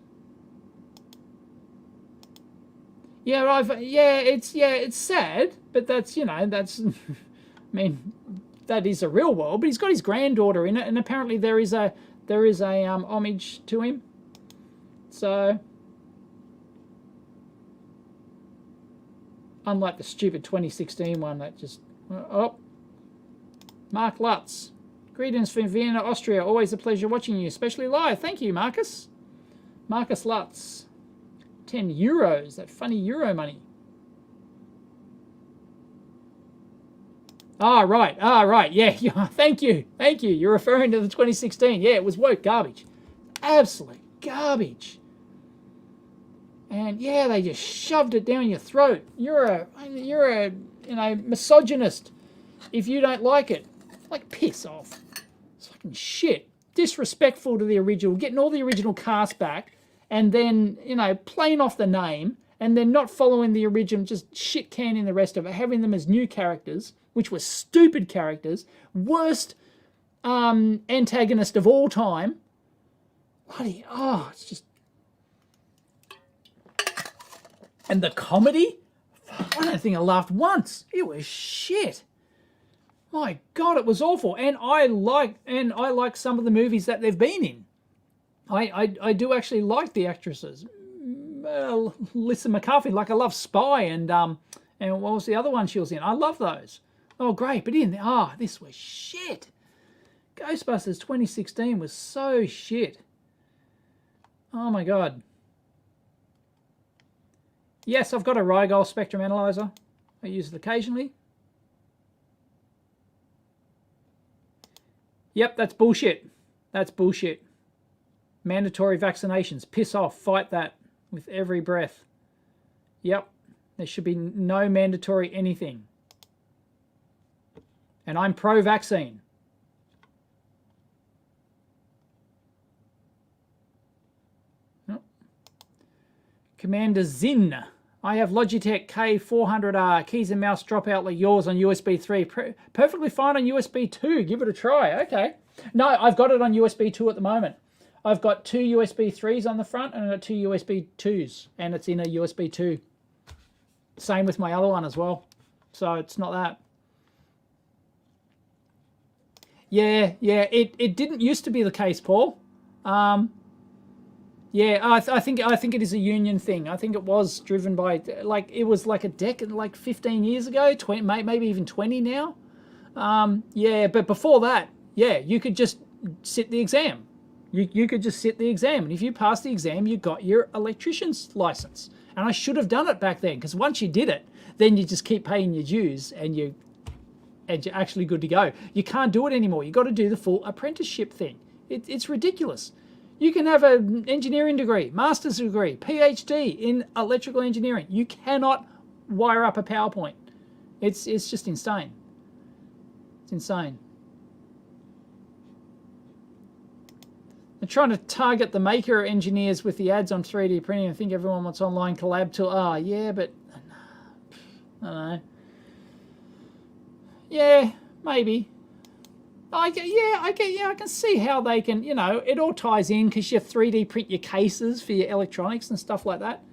Yeah, it's sad, but that's, that's, I mean, that is a real world. But he's got his granddaughter in it, and apparently there is a homage to him. So, Unlike the stupid 2016 one that just... Oh. Mark Lutz. Greetings from Vienna, Austria. Always a pleasure watching you, especially live. Thank you, Marcus. Marcus Lutz. 10 euros. That funny euro money. Right. Yeah. Thank you. You're referring to the 2016. Yeah, it was woke garbage. Absolute garbage. And yeah, they just shoved it down your throat. You're a misogynist if you don't like it. Like, piss off. It's fucking shit. Disrespectful to the original. Getting all the original cast back and then, playing off the name and then not following the original, just shit canning the rest of it, having them as new characters, which were stupid characters, worst antagonist of all time. Bloody, it's just... And the comedy? I don't think I laughed once. It was shit. My God, it was awful. And I like some of the movies that they've been in. I do actually like the actresses. Lisa McCarthy, like I love Spy and what was the other one she was in? I love those. Oh, great. But this was shit. Ghostbusters 2016 was so shit. Oh my God. Yes, I've got a Rigol spectrum analyzer. I use it occasionally. Yep, that's bullshit. That's bullshit. Mandatory vaccinations. Piss off. Fight that with every breath. Yep. There should be no mandatory anything. And I'm pro-vaccine. Oh. Commander Zinn. I have Logitech K400R, keys and mouse drop out like yours on USB 3. Perfectly fine on USB 2. Give it a try. Okay. No, I've got it on USB 2 at the moment. I've got 2 USB 3s on the front and I've got 2 USB 2s. And it's in a USB 2. Same with my other one as well. So it's not that. Yeah. It didn't used to be the case, Paul. Yeah, I think it is a union thing. I think it was driven by, like, it was like a decade, like 15 years ago, 20, maybe even 20 now. Yeah, but before that, yeah, you could just sit the exam. You could just sit the exam, and if you passed the exam, you got your electrician's license. And I should have done it back then, because once you did it, then you just keep paying your dues, and you're actually good to go. You can't do it anymore. You got to do the full apprenticeship thing. It's ridiculous. You can have an engineering degree, master's degree, PhD in electrical engineering. You cannot wire up a PowerPoint. It's just insane. It's insane. They're trying to target the maker engineers with the ads on 3D printing. I think everyone wants online collab tool. Yeah, but I don't know. Yeah, maybe. I can see how they can, it all ties in because you 3D print your cases for your electronics and stuff like that.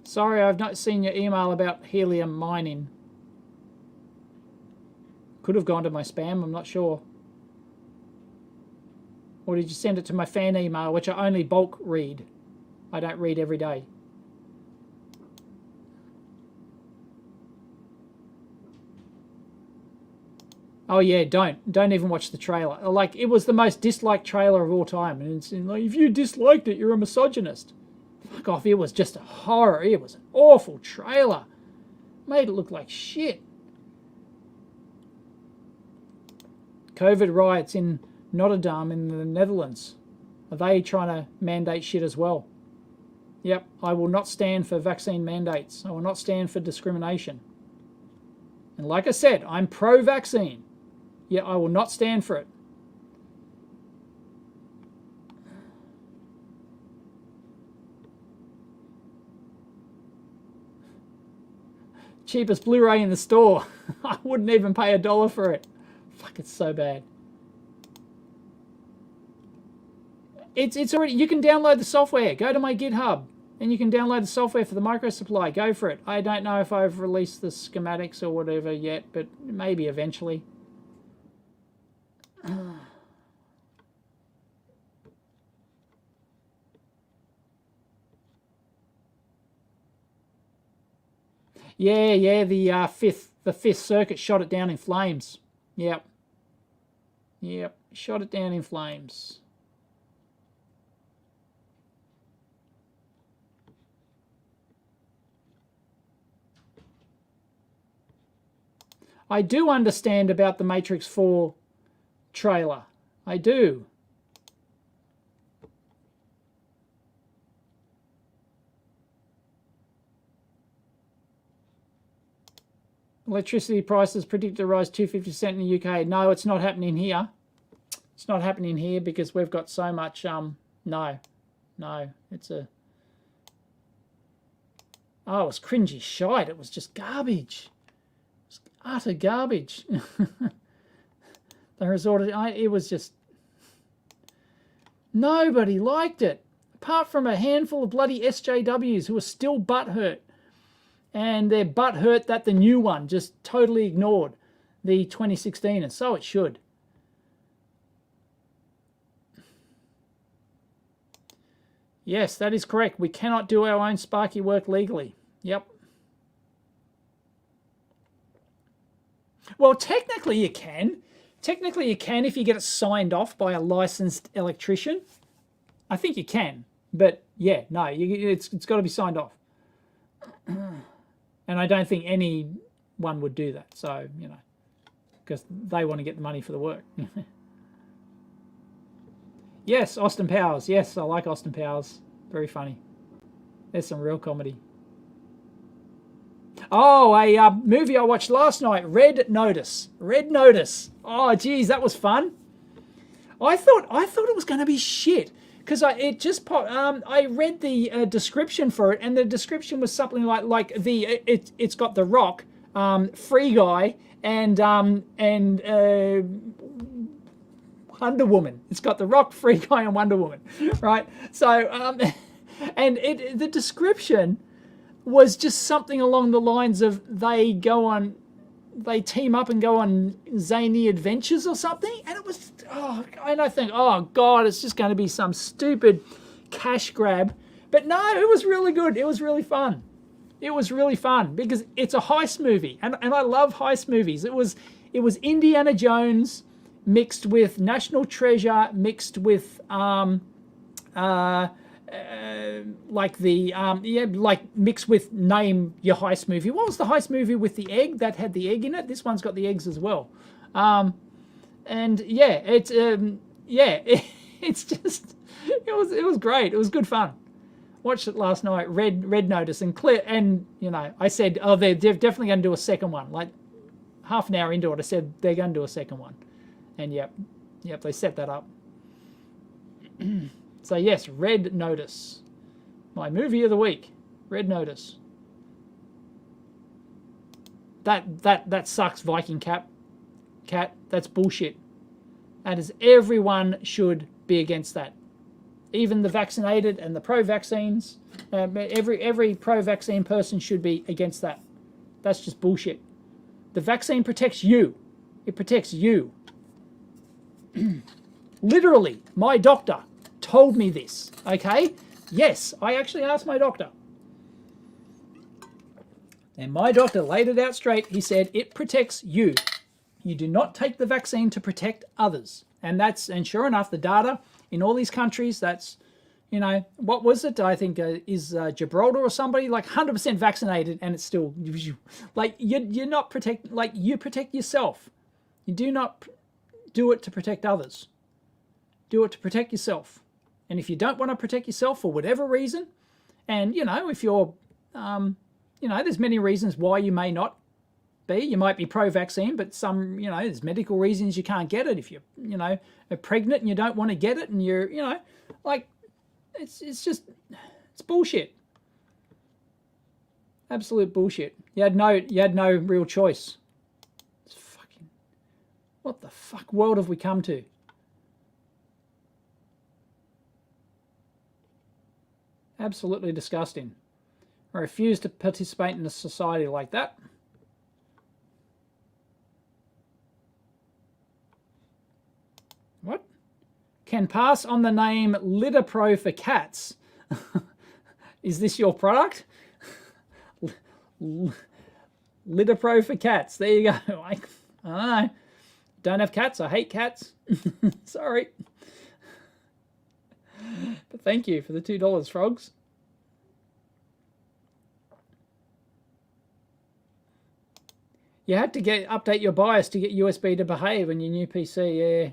Sorry, I've not seen your email about helium mining. Could have gone to my spam, I'm not sure. Or did you send it to my fan email, which I only bulk read? I don't read every day. Oh yeah, don't even watch the trailer. Like, it was the most disliked trailer of all time, and it's like, if you disliked it, you're a misogynist. Fuck off! It was just a horror. It was an awful trailer. Made it look like shit. COVID riots in Rotterdam in the Netherlands. Are they trying to mandate shit as well? Yep, I will not stand for vaccine mandates. I will not stand for discrimination. And like I said, I'm pro-vaccine. Yet I will not stand for it. Cheapest Blu-ray in the store. I wouldn't even pay $1 for it. Fuck, it's so bad. It's already, you can download the software. Go to my GitHub and you can download the software for the microsupply. Go for it. I don't know if I've released the schematics or whatever yet, but maybe eventually. Yeah, the Fifth Circuit shot it down in flames. Yep, shot it down in flames. I do understand about the Matrix 4 trailer. I do. Electricity prices predicted to rise 250% in the UK. No, it's not happening here. It's not happening here because we've got so much, no, it's a, oh, it was cringy shite. It was just garbage. It was utter garbage. They resorted, it was just, nobody liked it, apart from a handful of bloody SJWs who are still butthurt. And they're butthurt that the new one just totally ignored the 2016, and so it should. Yes, that is correct. We cannot do our own Sparky work legally. Yep. Well, technically you can. Technically you can if you get it signed off by a licensed electrician. I think you can. But yeah, no, it's got to be signed off. And I don't think anyone would do that. So, you know, because they want to get the money for the work. Yes, Austin Powers. Yes, I like Austin Powers. Very funny. There's some real comedy. Oh, a movie I watched last night, Red Notice. Red Notice. Oh, geez, that was fun. I thought it was going to be shit because I read the description for it, and the description was something like it's got The Rock, Free Guy, and Wonder Woman. It's got The Rock, Free Guy, and Wonder Woman, right? So and the description was just something along the lines of they team up and go on zany adventures or something, and it was, and I think, oh God, it's just going to be some stupid cash grab. But no, it was really good. It was really fun. It was really fun because it's a heist movie, and I love heist movies. It was Indiana Jones mixed with National Treasure mixed with mixed with name your heist movie. What was the heist movie with the egg that had the egg in it? This one's got the eggs as well. And yeah, it's just it was great. It was good fun. Watched it last night. Red Notice and clear. And you know, I said, oh, they're definitely going to do a second one. Like half an hour into it, I said they're going to do a second one. And yep, they set that up. So yes, Red Notice. My movie of the week. Red Notice. That sucks, Viking Cat. That's bullshit. That is, everyone should be against that. Even the vaccinated and the pro-vaccines. Every pro-vaccine person should be against that. That's just bullshit. The vaccine protects you. It protects you. Literally, my doctor told me this, okay? Yes, I actually asked my doctor. And my doctor laid it out straight. He said, it protects you. You do not take the vaccine to protect others. And sure enough, the data in all these countries, that's, you know, what was it? I think is Gibraltar or somebody, like 100% vaccinated, and it's still, like, you're not protect, like, you protect yourself. You do not do it to protect others. Do it to protect yourself. And if you don't want to protect yourself for whatever reason, and, you know, if you're, you know, there's many reasons why you may not be. You might be pro-vaccine, but some, you know, there's medical reasons you can't get it. If you're, you know, are pregnant and you don't want to get it, and you're, you know, like, it's just, it's bullshit. Absolute bullshit. You had no real choice. It's fucking, what the fuck world have we come to? Absolutely disgusting. I refuse to participate in a society like that. What? Can pass on the name Litter Pro for cats. Is this your product? Litter Pro for cats. There you go. I don't know. Don't have cats. I hate cats. Sorry. But thank you for the $2, frogs. You had to update your BIOS to get USB to behave on your new PC, yeah.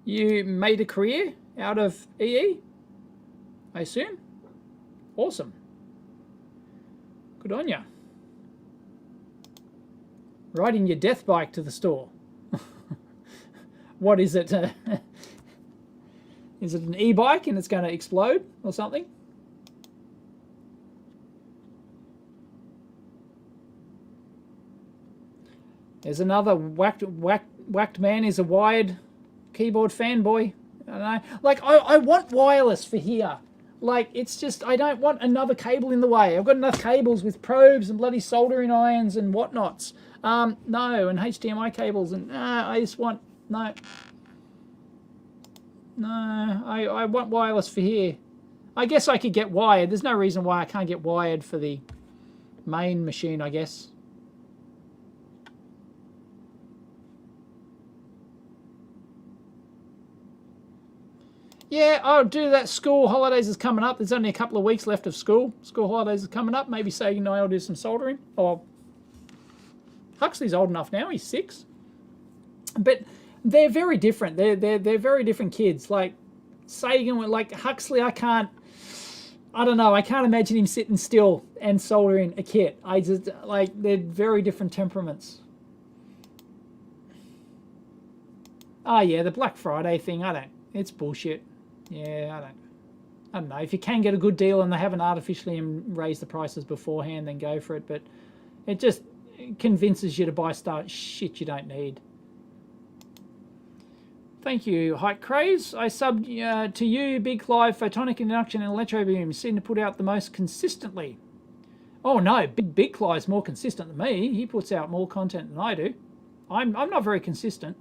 You made a career out of EE, I assume? Awesome. Good on ya. Riding your death bike to the store. What is it? Is it an e-bike and it's going to explode or something? There's another whacked man is a wired keyboard fanboy. I don't know. Like, I want wireless for here. Like, it's just, I don't want another cable in the way. I've got enough cables with probes and bloody soldering irons and whatnots. No, and HDMI cables, and I just want, no. No, I want wireless for here. I guess I could get wired. There's no reason why I can't get wired for the main machine, I guess. Yeah, I'll do that. School holidays is coming up. There's only a couple of weeks left of school. School holidays are coming up. Maybe Sagi and I will do some soldering. Oh, Huxley's old enough now. He's 6. But they're very different. They're very different kids. Like Sagan, like Huxley, I don't know. I can't imagine him sitting still and soldering a kit. I just, like, they're very different temperaments. Oh yeah, the Black Friday thing. It's bullshit. Yeah, I don't know. If you can get a good deal and they haven't artificially raised the prices beforehand, then go for it. But it just convinces you to buy shit you don't need. Thank you, Hike Craze. I subbed to you, Big Clive, Photonic Induction and Electro Beam seem to put out the most consistently. Oh no, Big Clive's more consistent than me. He puts out more content than I do. I'm not very consistent.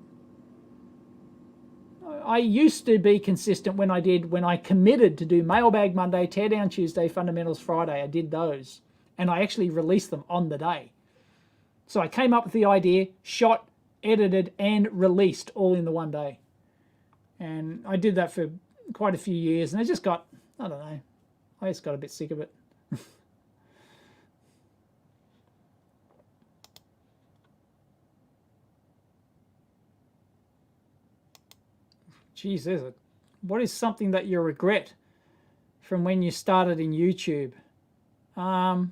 I used to be consistent when I committed to do Mailbag Monday, Teardown Tuesday, Fundamentals Friday. I did those. And I actually released them on the day. So I came up with the idea, shot, edited, and released all in the one day. And I did that for quite a few years. And I just got, I don't know, I just got a bit sick of it. Jeez, what is something that you regret from when you started in YouTube? I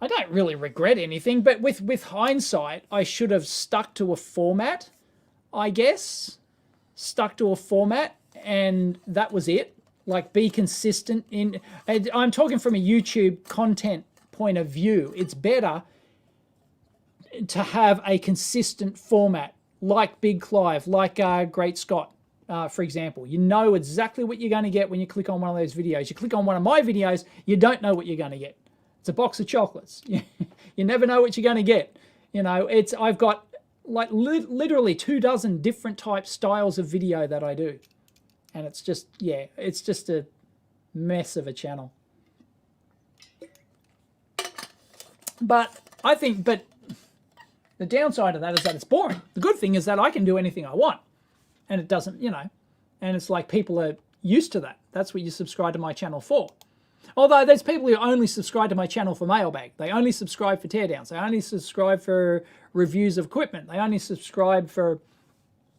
don't really regret anything, but with hindsight, I should have stuck to a format, I guess. Stuck to a format, and that was it. Like, be consistent in... I'm talking from a YouTube content point of view. It's better to have a consistent format. Like Big Clive, like Great Scott, for example. You know exactly what you're going to get when you click on one of those videos. You click on one of my videos, you don't know what you're going to get. It's a box of chocolates. You never know what you're going to get. You know, I've got like literally 24 different styles of video that I do. And it's just, yeah, it's just a mess of a channel. But I think, the downside of that is that it's boring. The good thing is that I can do anything I want. And it doesn't, you know, and it's like people are used to that. That's what you subscribe to my channel for. Although there's people who only subscribe to my channel for Mailbag. They only subscribe for teardowns. They only subscribe for reviews of equipment. They only subscribe for,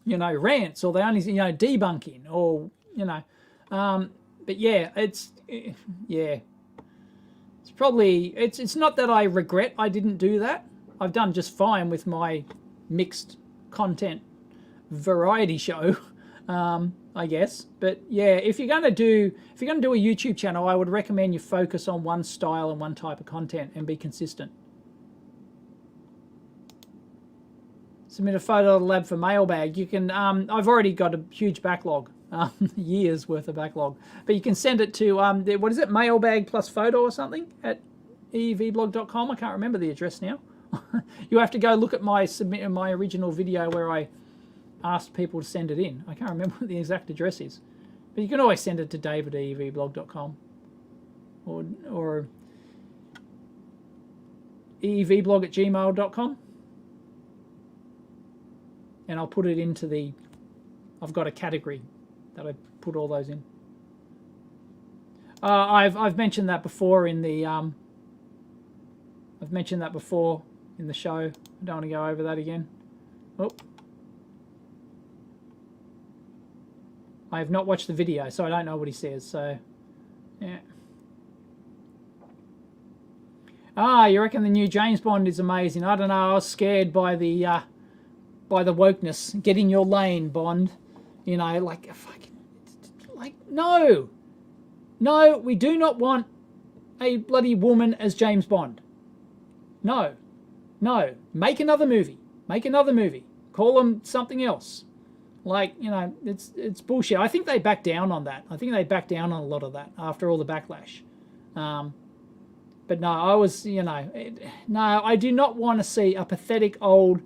you know, rants, or they only, you know, debunking, or, you know. But yeah, it's probably, it's not that I regret I didn't do that. I've done just fine with my mixed content variety show, I guess. But yeah, if you're gonna do a YouTube channel, I would recommend you focus on one style and one type of content and be consistent. Submit a photo of the lab for Mailbag. You can. I've already got a huge backlog, years worth of backlog. But you can send it to what is it? Mailbag plus photo or something at EEVblog.com. I can't remember the address now. You have to go look at my original video where I asked people to send it in. I can't remember what the exact address is. But you can always send it to David at EEVblog.com or EEVblog@gmail.com. And I'll put it into the, I've got a category that I put all those in. I've mentioned that before in the I've mentioned that before in the show. I don't want to go over that again. Oh. I have not watched the video, so I don't know what he says. So, yeah. You reckon the new James Bond is amazing? I don't know. I was scared by the wokeness. Get in your lane, Bond. You know, like fucking, like no, we do not want a bloody woman as James Bond. No, make another movie. Call them something else. Like, you know, it's bullshit. I think they backed down on that. I think they backed down on a lot of that after all the backlash. But no, I was, you know, no, I do not want to see a pathetic old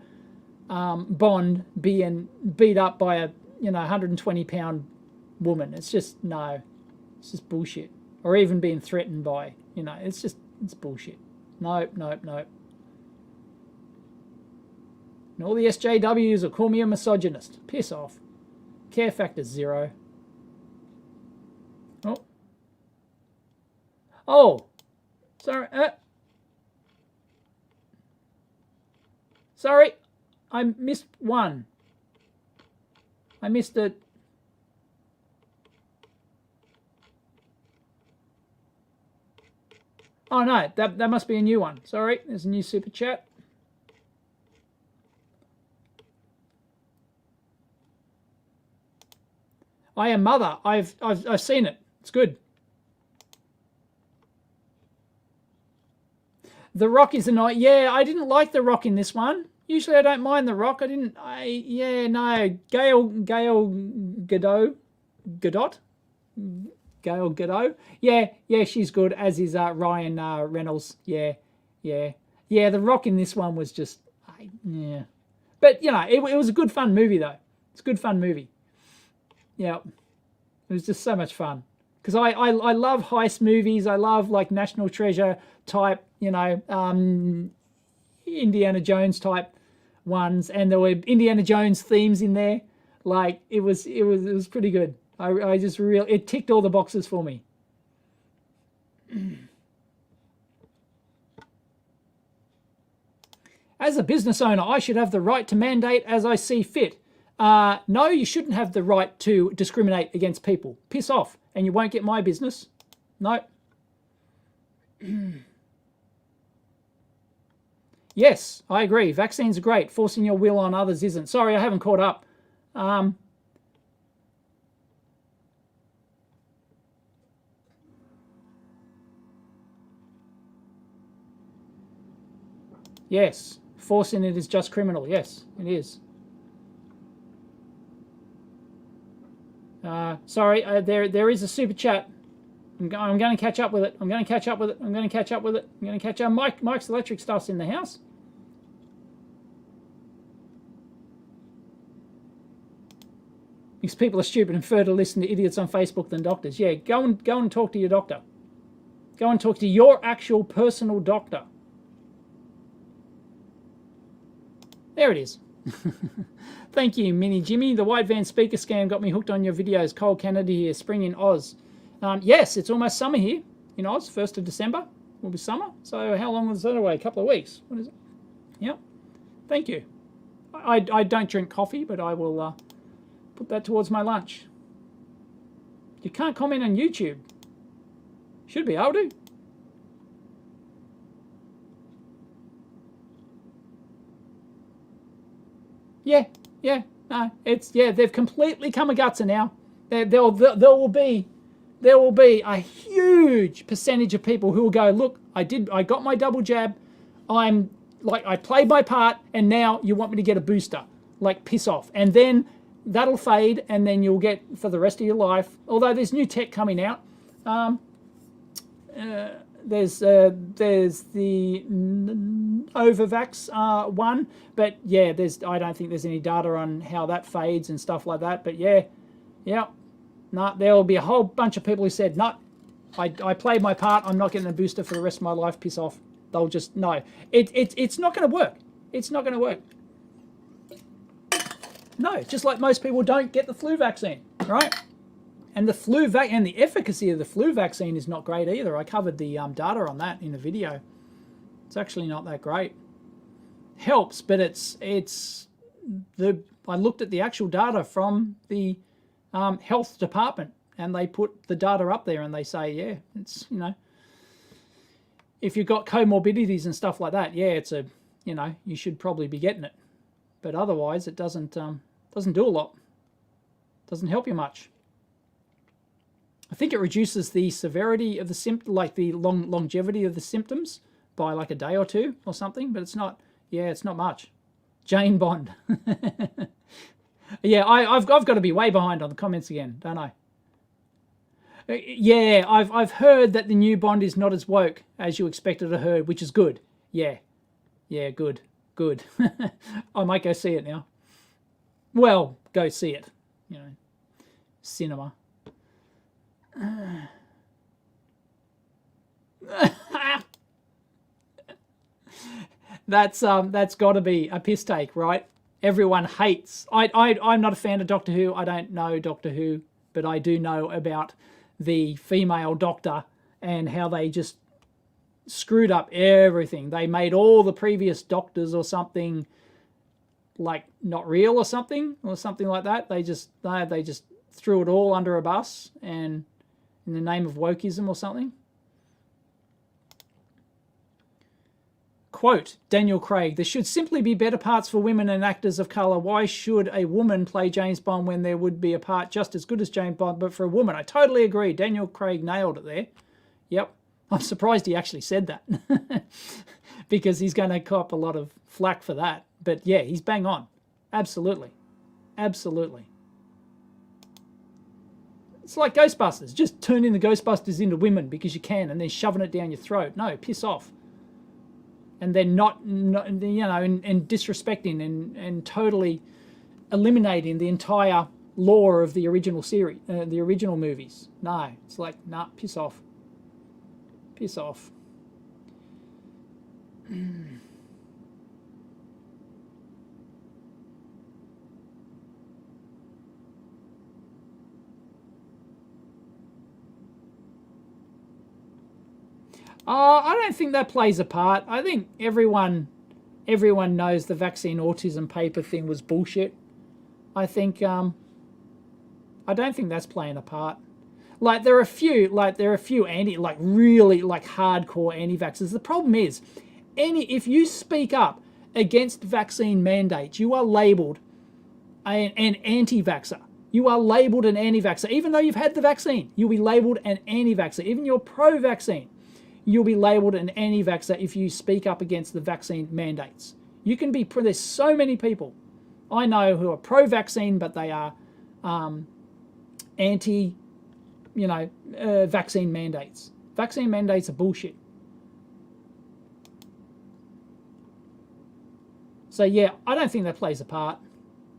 Bond being beat up by a, you know, 120-pound woman. It's just, no, it's just bullshit. Or even being threatened by, you know, it's bullshit. Nope. And all the SJWs will call me a misogynist. Piss off. Care factor 0. Oh. Sorry. Sorry. I missed one. I missed it. Oh no, that must be a new one. Sorry, there's a new super chat. I Am Mother. I've seen it. It's good. The Rock is a night. Yeah, I didn't like The Rock in this one. Usually I don't mind The Rock. Gail Gadot. Yeah, she's good, as is Ryan Reynolds. Yeah. The Rock in this one was just, yeah. But, you know, it was a good, fun movie, though. It's a good, fun movie. Yeah. It was just so much fun. Because I love heist movies. I love, like, National Treasure type, you know, Indiana Jones type ones. And there were Indiana Jones themes in there. Like, it was pretty good. I just really, it ticked all the boxes for me. As a business owner, I should have the right to mandate as I see fit. No, you shouldn't have the right to discriminate against people. Piss off, and you won't get my business. No. Yes, I agree. Vaccines are great. Forcing your will on others isn't. Sorry, I haven't caught up. Yes, forcing it is just criminal. Yes, it is. Sorry, there is a super chat. I'm going to catch up with it. I'm going to catch up. Mike's electric stuff's in the house. Because people are stupid and prefer to listen to idiots on Facebook than doctors. Yeah, go and talk to your doctor. Go and talk to your actual personal doctor. There it is. Thank you, Mini Jimmy. The white van speaker scam got me hooked on your videos. Cole Kennedy here, spring in Oz. Yes, it's almost summer here in Oz. 1st of December will be summer. So how long was that away? A couple of weeks. What is it? Yep. Thank you. I don't drink coffee, but I will put that towards my lunch. You can't comment on YouTube. Should be able to. No, they've completely come a gutser now. There will be a huge percentage of people who will go, look, I got my double jab, I played my part, and now you want me to get a booster. Like, piss off. And then that'll fade, and then you'll get for the rest of your life. Although there's new tech coming out. there's the Novavax one, but yeah, I don't think there's any data on how that fades and stuff like that. But yeah, no, there will be a whole bunch of people who said, no, I played my part. I'm not getting a booster for the rest of my life. Piss off. They'll just no. It's not going to work. It's not going to work. No, just like most people don't get the flu vaccine, right? And the efficacy of the flu vaccine is not great either. I covered the data on that in a video. It's actually not that great. Helps, but I looked at the actual data from the health department, and they put the data up there, and they say, yeah, it's, if you've got comorbidities and stuff like that, yeah, it's you should probably be getting it. But otherwise, it doesn't do a lot. Doesn't help you much. I think it reduces the severity of the symptom, like the longevity of the symptoms, by like a day or two or something. But it's not. Yeah, it's not much. Jane Bond. Yeah, I've got to be way behind on the comments again, don't I? Yeah, I've heard that the new Bond is not as woke as you expected to heard, which is good. Yeah, good. I might go see it now. Well, go see it. Cinema. That's got to be a piss take, right? Everyone hates. I'm not a fan of Doctor Who. I don't know Doctor Who, but I do know about the female Doctor and how they just screwed up everything. They made all the previous Doctors or something like not real or something like that. They just threw it all under a bus and in the name of wokeism or something. Quote, Daniel Craig, there should simply be better parts for women and actors of colour. Why should a woman play James Bond when there would be a part just as good as James Bond, but for a woman? I totally agree. Daniel Craig nailed it there. Yep. I'm surprised he actually said that because he's going to cop a lot of flack for that. But yeah, he's bang on. Absolutely. Absolutely. It's like Ghostbusters. Just turning the Ghostbusters into women because you can and then shoving it down your throat. No, piss off. And then not and disrespecting and totally eliminating the entire lore of the original series, the original movies. No, it's like, nah, piss off. Piss off. I don't think that plays a part. I think everyone knows the vaccine autism paper thing was bullshit. I think I don't think that's playing a part. Like there are a few really hardcore anti-vaxxers. The problem is, if you speak up against vaccine mandates, you are labelled an anti-vaxxer. You are labelled an anti-vaxxer. Even though you've had the vaccine, you'll be labelled an anti-vaxxer. Even you're pro-vaccine, you'll be labelled an anti-vaxxer if you speak up against the vaccine mandates. You can be, there's so many people I know who are pro-vaccine, but they are anti, vaccine mandates. Vaccine mandates are bullshit. So yeah, I don't think that plays a part,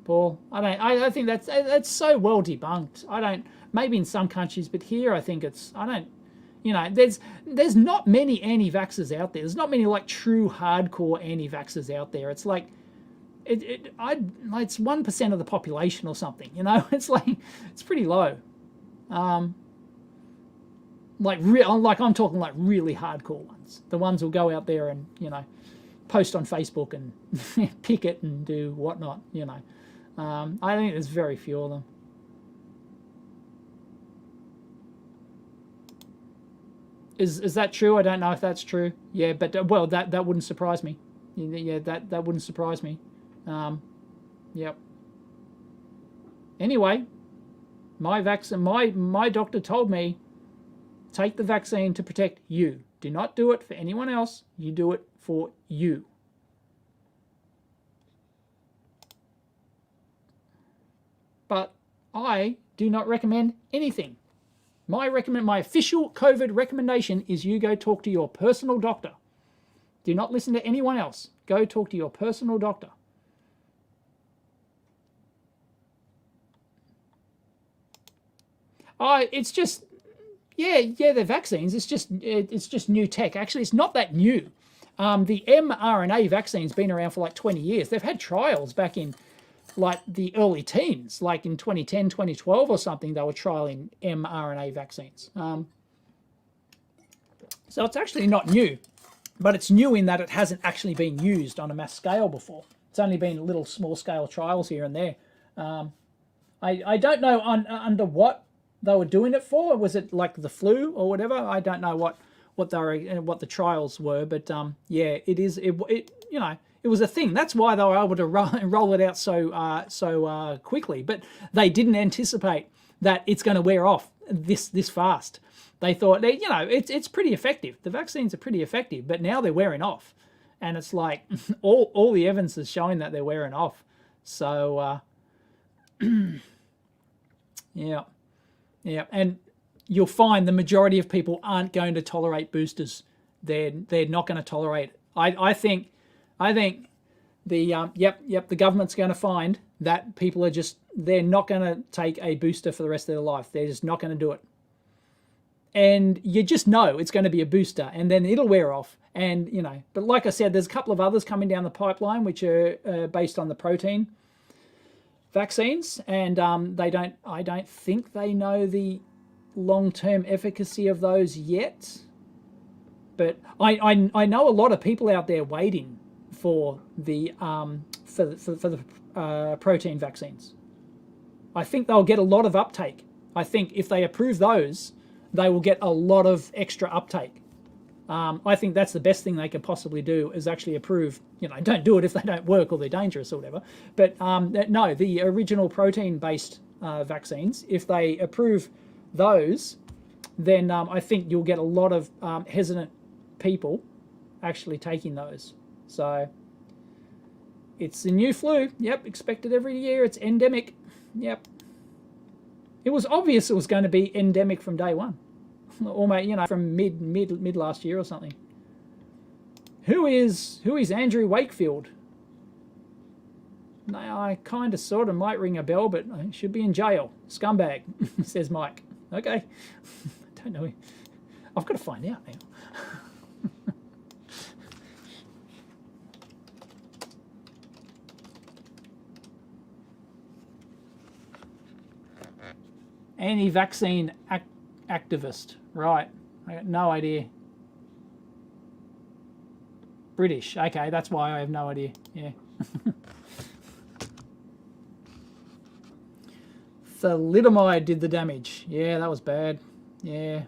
Paul. I think that's so well debunked. Maybe in some countries, but here I think there's not many anti-vaxxers out there. There's not many true hardcore anti-vaxxers out there. It's like it's 1% of the population or something. It's it's pretty low. I'm talking really hardcore ones. The ones who'll go out there and post on Facebook and picket and do whatnot. I think there's very few of them. Is that true? I don't know if that's true. Yeah, but that wouldn't surprise me. Yeah, that wouldn't surprise me. Yep. Anyway, my doctor told me, take the vaccine to protect you. Do not do it for anyone else. You do it for you. But I do not recommend anything My official COVID recommendation is you go talk to your personal doctor. Do not listen to anyone else. Go talk to your personal doctor. It's just, yeah, they're vaccines. It's just new tech. Actually, it's not that new. The mRNA vaccine's been around for like 20 years. They've had trials back in like the early teens, like in 2010, 2012 or something. They were trialing mRNA vaccines. So it's actually not new, but it's new in that it hasn't actually been used on a mass scale before. It's only been little small scale trials here and there. I don't know under what they were doing it for. Was it like the flu or whatever? I don't know what the trials were, but yeah, it was a thing. That's why they were able to roll it out so quickly. But they didn't anticipate that it's going to wear off this fast. They thought it's pretty effective. The vaccines are pretty effective, but now they're wearing off, and it's like all the evidence is showing that they're wearing off. So yeah. Yeah, and you'll find the majority of people aren't going to tolerate boosters. They're not going to tolerate it. I think the government's going to find that people they're not going to take a booster for the rest of their life. They're just not going to do it. And you just know it's going to be a booster, and then it'll wear off. And but like I said, there's a couple of others coming down the pipeline which are based on the protein vaccines, and I don't think they know the long-term efficacy of those yet. But I know a lot of people out there waiting for the protein vaccines. I think they'll get a lot of uptake. I think if they approve those, they will get a lot of extra uptake. I think that's the best thing they could possibly do is actually approve. Don't do it if they don't work or they're dangerous or whatever. But no, the original protein-based vaccines, if they approve those, then I think you'll get a lot of hesitant people actually taking those. So it's the new flu. Yep, expected every year. It's endemic. Yep. It was obvious it was going to be endemic from day one. Or from mid last year or something. Who is Andrew Wakefield? Now, I kind of sort of might ring a bell, but I should be in jail. Scumbag, says Mike. Okay, don't know. I've got to find out now. Anti-vaccine activist. Right, I got no idea. British. Okay, that's why I have no idea. Yeah. Thalidomide did the damage. Yeah, that was bad. Yeah.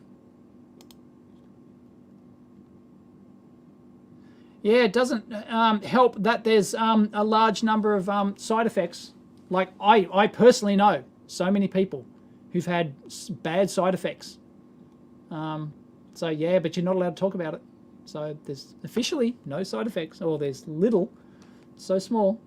Yeah, it doesn't help that there's a large number of side effects. Like I personally know so many people who've had bad side effects. So yeah, but you're not allowed to talk about it. So there's officially no side effects, or there's little, so small.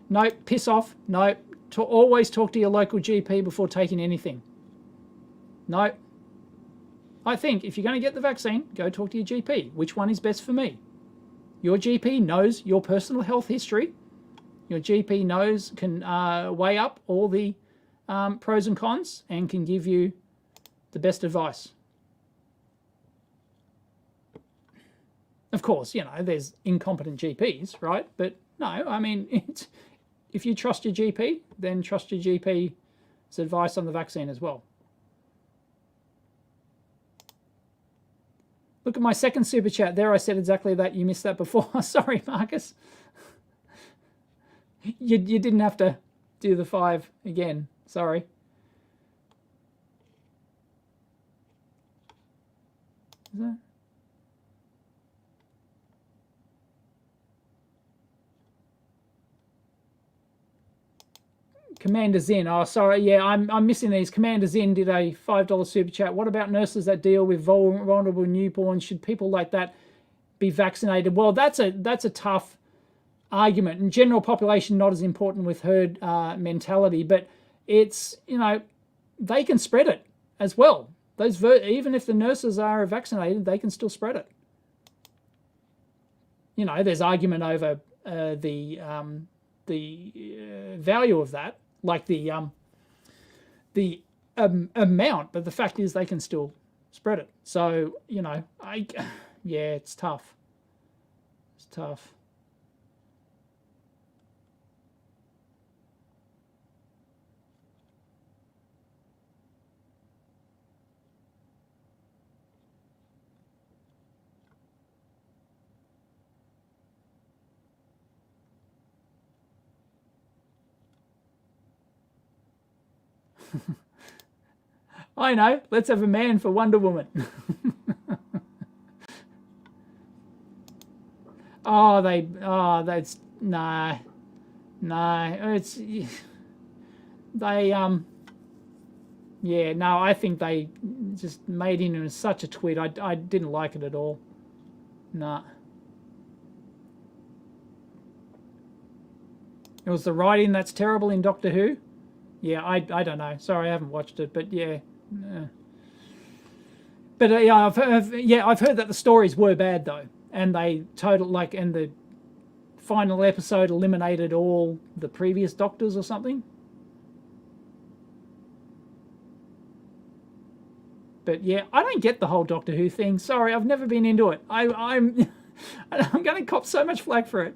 No, piss off. No, always talk to your local GP before taking anything. No. I think if you're going to get the vaccine, go talk to your GP. Which one is best for me? Your GP knows your personal health history. Your GP can weigh up all the pros and cons and can give you the best advice. Of course, there's incompetent GPs, right? But no, I mean, if you trust your GP, then trust your GP's advice on the vaccine as well. Look at my second super chat. There I said exactly that. You missed that before. Sorry, Marcus. You didn't have to do the 5 again. Sorry. Is that? Commander Zin. Oh, sorry. Yeah, I'm missing these. Commander Zin did a $5 super chat. What about nurses that deal with vulnerable newborns? Should people like that be vaccinated? Well, that's a tough argument. And general population not as important with herd mentality, but it's, you know, they can spread it as well. Those even if the nurses are vaccinated, they can still spread it. You know, there's argument over the value of that, like the amount, but the fact is they can still spread it. So, you know, yeah, it's tough. It's tough. I know. Let's have a man for Wonder Woman. That's nah. It's they yeah, no, I think they just made him such a twit. I didn't like it at all. Nah. It was the writing that's terrible in Doctor Who. Yeah, I don't know. Sorry, I haven't watched it, but yeah. But yeah, I've heard that the stories were bad though, and they and the final episode eliminated all the previous Doctors or something. But yeah, I don't get the whole Doctor Who thing. Sorry, I've never been into it. I'm going to cop so much flack for it.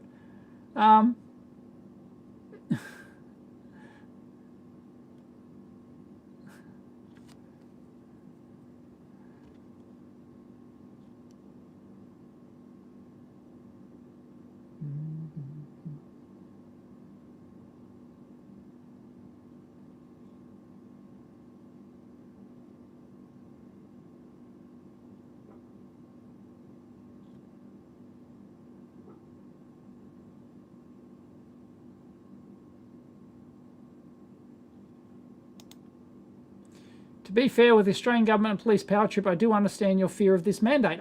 To be fair with the Australian government and police power trip, I do understand your fear of this mandate.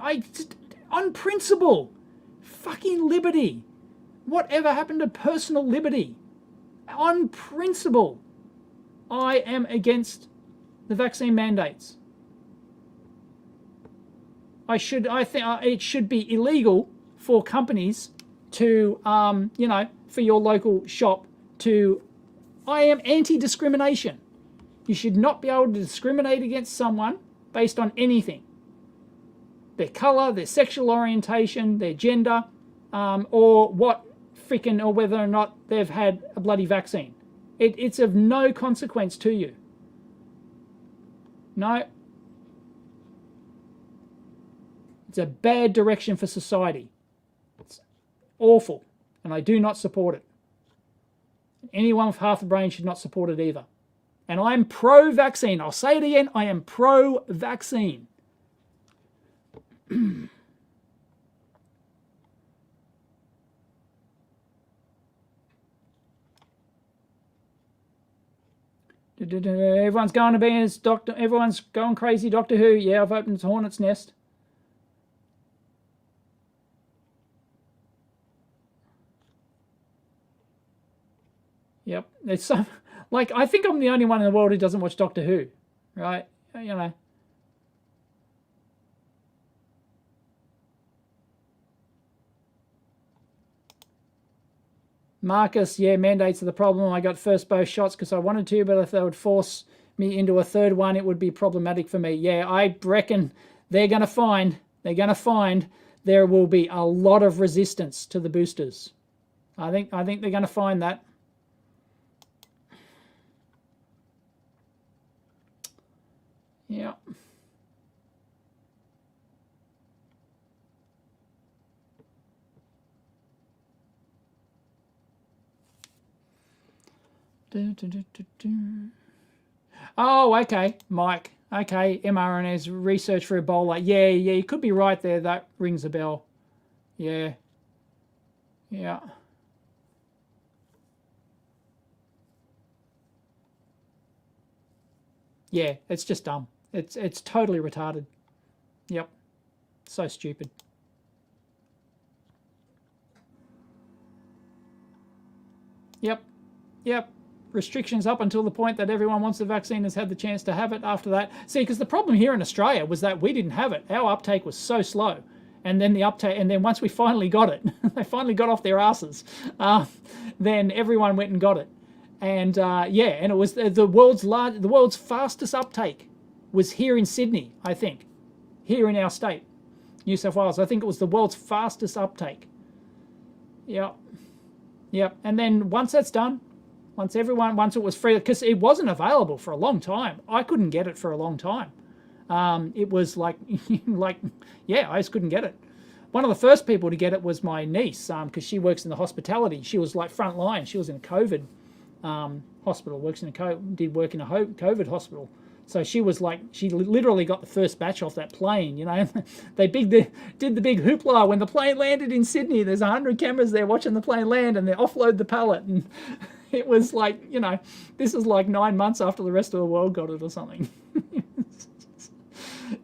On principle, fucking liberty. Whatever happened to personal liberty? On principle, I am against the vaccine mandates. I think it should be illegal for companies to, you know, for your local shop to. I am anti-discrimination. You should not be able to discriminate against someone based on anything. Their colour, their sexual orientation, their gender, or whether or not they've had a bloody vaccine. It's of no consequence to you. No. It's a bad direction for society. It's awful, and I do not support it. Anyone with half a brain should not support it either. And I'm pro-vaccine. I'll say it again. I am pro-vaccine. Everyone's going to be as Doctor. Everyone's going crazy. Doctor Who. Yeah, I've opened the Hornet's Nest. Yep, it's so. Like, I think I'm the only one in the world who doesn't watch Doctor Who, right? You know. Marcus, yeah, mandates are the problem. I got first both shots because I wanted to, but if they would force me into a third one, it would be problematic for me. Yeah, I reckon they're going to find there will be a lot of resistance to the boosters. I think they're going to find that. Yeah. Oh, okay, Mike. Okay, mRNA's research for Ebola. Yeah, you could be right there. That rings a bell. Yeah. Yeah. Yeah, it's just dumb. It's totally retarded. Yep. So stupid. Yep. Yep. Restrictions up until the point that everyone wants the vaccine has had the chance to have it after that. See, because the problem here in Australia was that we didn't have it. Our uptake was so slow. And then once we finally got it, they finally got off their asses. Then everyone went and got it. And yeah, and it was the world's fastest uptake was here in Sydney, I think. Here in our state, New South Wales. I think it was the world's fastest uptake. Yep. Yep. And then once that's done, once it was free, because it wasn't available for a long time. I couldn't get it for a long time. It was like, yeah, I just couldn't get it. One of the first people to get it was my niece, because she works in the hospitality. She was like front line. She was in a COVID hospital, did work in a COVID hospital. So she was like, she literally got the first batch off that plane, you know. They did the big hoopla when the plane landed in Sydney. There's 100 cameras there watching the plane land, and they offload the pallet. And it was like, you know, this is like 9 months after the rest of the world got it or something.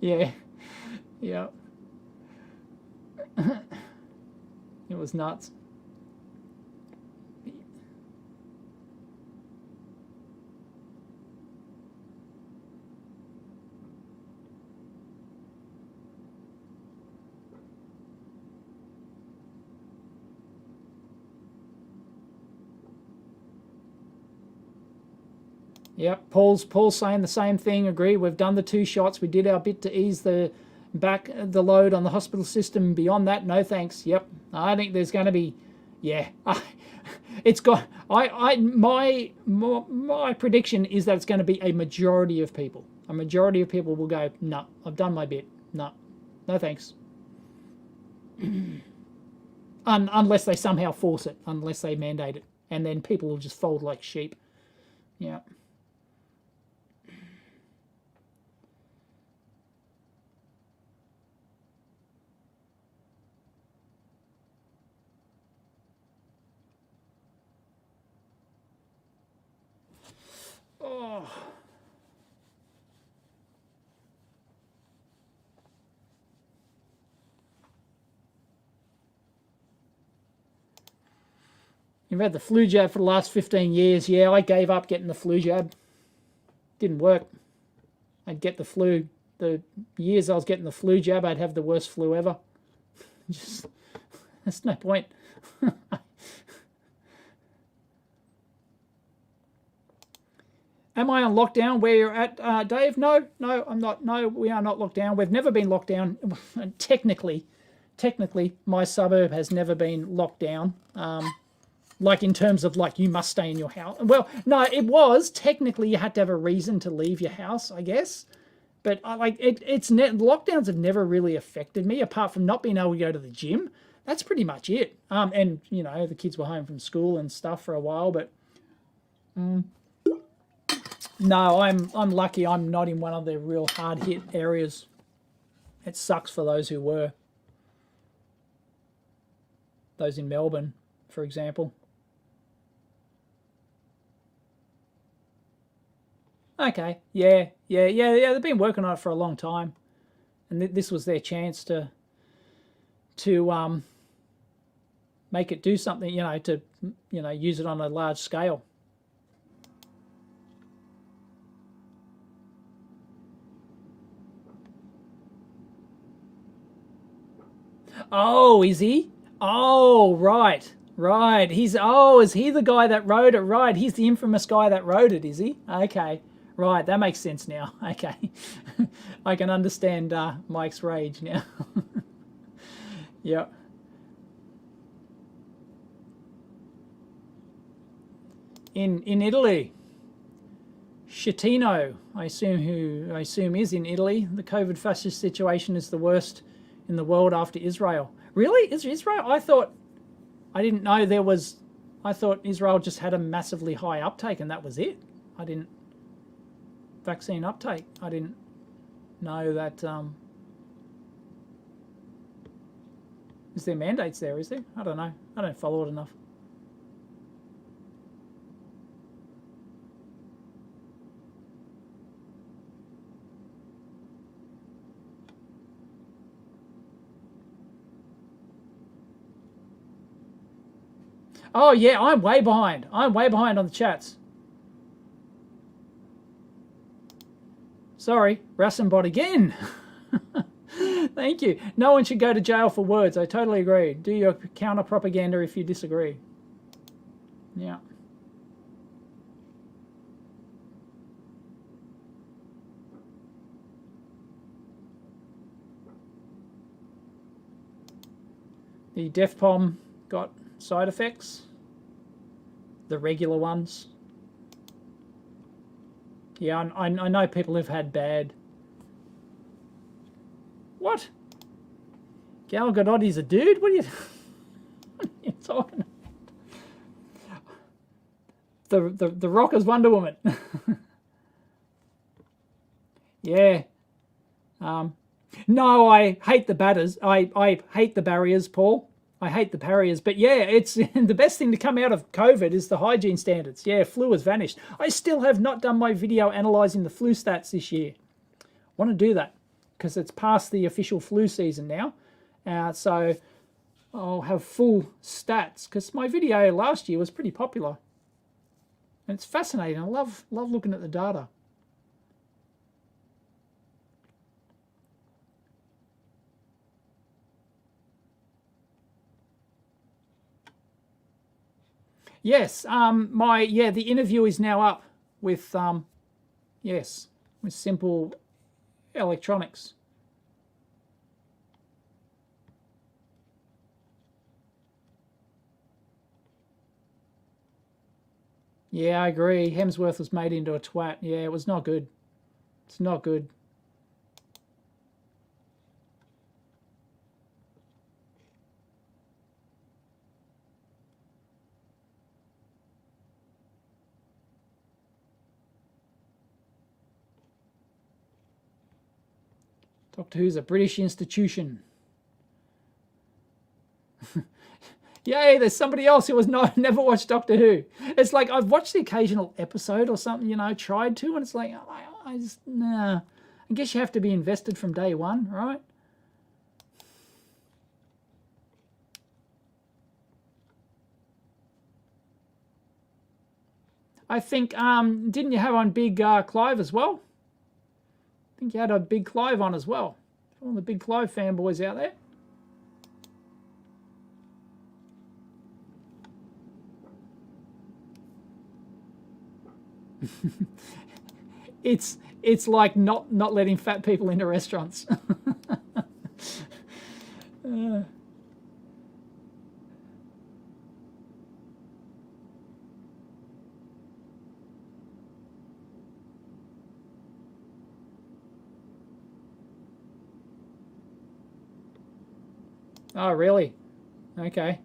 Yeah. Yeah. It was nuts. Yep, Paul's saying the same thing. Agree. We've done the 2 shots. We did our bit to ease the load on the hospital system. Beyond that, no thanks. Yep, I think there's going to be, yeah, it's got. My prediction is that it's going to be a majority of people. A majority of people will go, no, I've done my bit. No thanks. Unless they somehow force it, unless they mandate it, and then people will just fold like sheep. Yeah. Oh. You've had the flu jab for the last 15 years. Yeah, I gave up getting the flu jab. Didn't work. I'd get the flu. The years I was getting the flu jab, I'd have the worst flu ever. Just, there's no point. Am I on lockdown where you're at, Dave? No, I'm not. No, we are not locked down. We've never been locked down. Technically, my suburb has never been locked down. Like in terms of like you must stay in your house. Well, no, it was technically you had to have a reason to leave your house, I guess. But lockdowns have never really affected me apart from not being able to go to the gym. That's pretty much it. And you know the kids were home from school and stuff for a while, but. No, I'm lucky I'm not in one of the real hard hit areas. It sucks for those who were. Those in Melbourne, for example. Okay, yeah. They've been working on it for a long time, and this was their chance to make it do something. To use it on a large scale. Oh, is he? Oh, right. Is he the guy that wrote it? Right, he's the infamous guy that wrote it, is he? Okay, right, that makes sense now. Okay, I can understand Mike's rage now. Yep. In Italy, Schettino, I assume is in Italy. The COVID fascist situation is the worst in the world after Israel. Really? Is Israel? I didn't know there was. I thought Israel just had a massively high uptake and that was it. Vaccine uptake. I didn't know that. Is there mandates there? Is there? I don't know. I don't follow it enough. Oh, yeah, I'm way behind. I'm way behind on the chats. Sorry, Rassenbot again. Thank you. No one should go to jail for words. I totally agree. Do your counter propaganda if you disagree. Yeah. The Def Pom got side effects. The regular ones. Yeah, I know people who've had bad. What? Gal Gadotti's a dude? What are you talking about? The Rocker's Wonder Woman. Yeah. No, I hate the batters. I hate the barriers, Paul. I hate the barriers. But yeah, it's the best thing to come out of COVID is the hygiene standards. Yeah, flu has vanished. I still have not done my video analysing the flu stats this year. Want to do that because it's past the official flu season now. So I'll have full stats because my video last year was pretty popular. And it's fascinating. I love looking at the data. Yes, the interview is now up with yes, with Simple Electronics. Yeah, I agree. Hemsworth was made into a twat. Yeah, it was not good. It's not good. Doctor Who's a British institution. Yay, there's somebody else who has never watched Doctor Who. It's like I've watched the occasional episode or something, you know, tried to, and it's like, I just, nah. I guess you have to be invested from day one, right? I think, didn't you have on Big Clive as well? I think you had a Big Clive on as well. All the Big Clive fanboys out there. It's like not letting fat people into restaurants. Oh, really? Okay.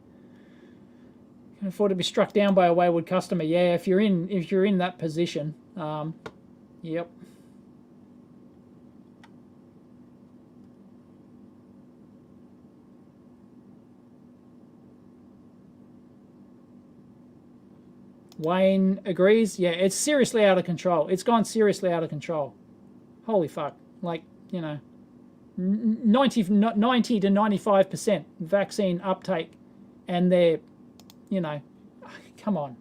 Can afford to be struck down by a wayward customer. Yeah, if you're in that position, yep. Wayne agrees. Yeah, it's seriously out of control. It's gone seriously out of control. Holy fuck! Like, you know, 90 to 95% vaccine uptake, and they're, you know, come on.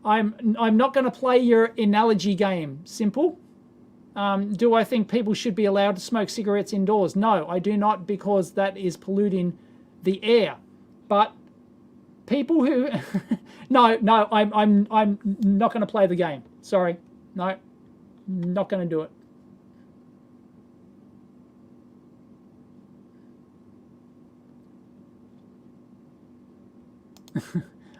I'm not going to play your analogy game, Simple. Do I think people should be allowed to smoke cigarettes indoors? No, I do not, because that is polluting the air. But people who no, I'm not going to play the game. Sorry, no, not going to do it.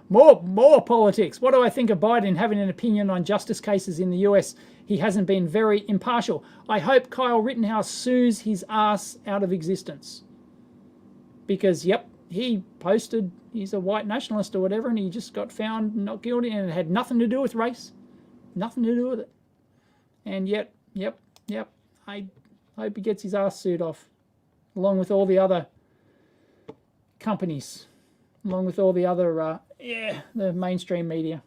More politics. What do I think of Biden having an opinion on justice cases in the US? He hasn't been very impartial. I hope Kyle Rittenhouse sues his ass out of existence. Because, yep, he posted he's a white nationalist or whatever, and he just got found not guilty, and it had nothing to do with race. Nothing to do with it. And yet, yep, I hope he gets his ass sued off, along with all the other companies. along with all the other, the mainstream media.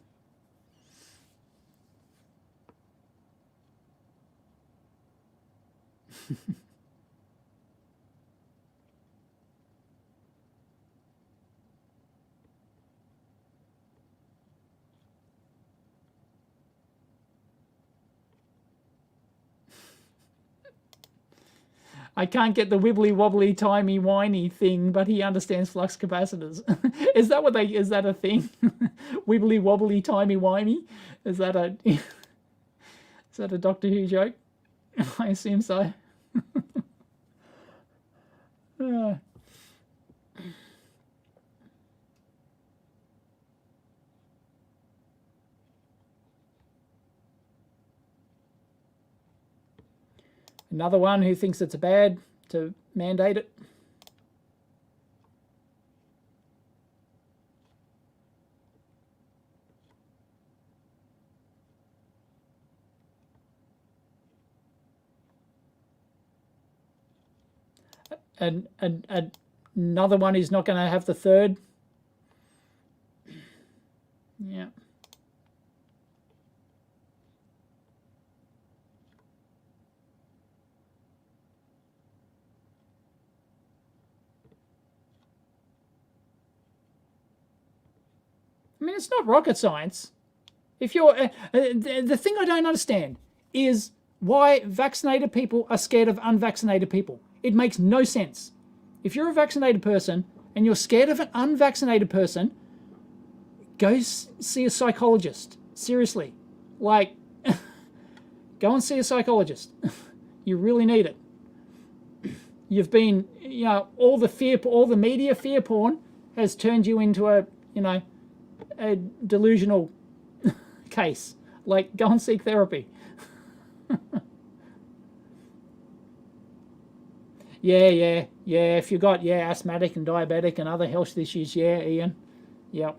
I can't get the wibbly wobbly timey whiny thing, but he understands flux capacitors. Is that what they? Is that a thing? Wibbly wobbly timey wimey? Is that a? Is that a Doctor Who joke? I assume so. Another one who thinks it's bad to mandate it. And another one who's not going to have the third. Yeah. I mean, it's not rocket science. If you're the thing I don't understand is why vaccinated people are scared of unvaccinated people. It makes no sense. If you're a vaccinated person and you're scared of an unvaccinated person, go see a psychologist. Seriously, like, go and see a psychologist. You really need it. You've been, all the media fear porn has turned you into a delusional case. Like, go and seek therapy. Yeah. If you got asthmatic and diabetic and other health issues, Ian. Yep.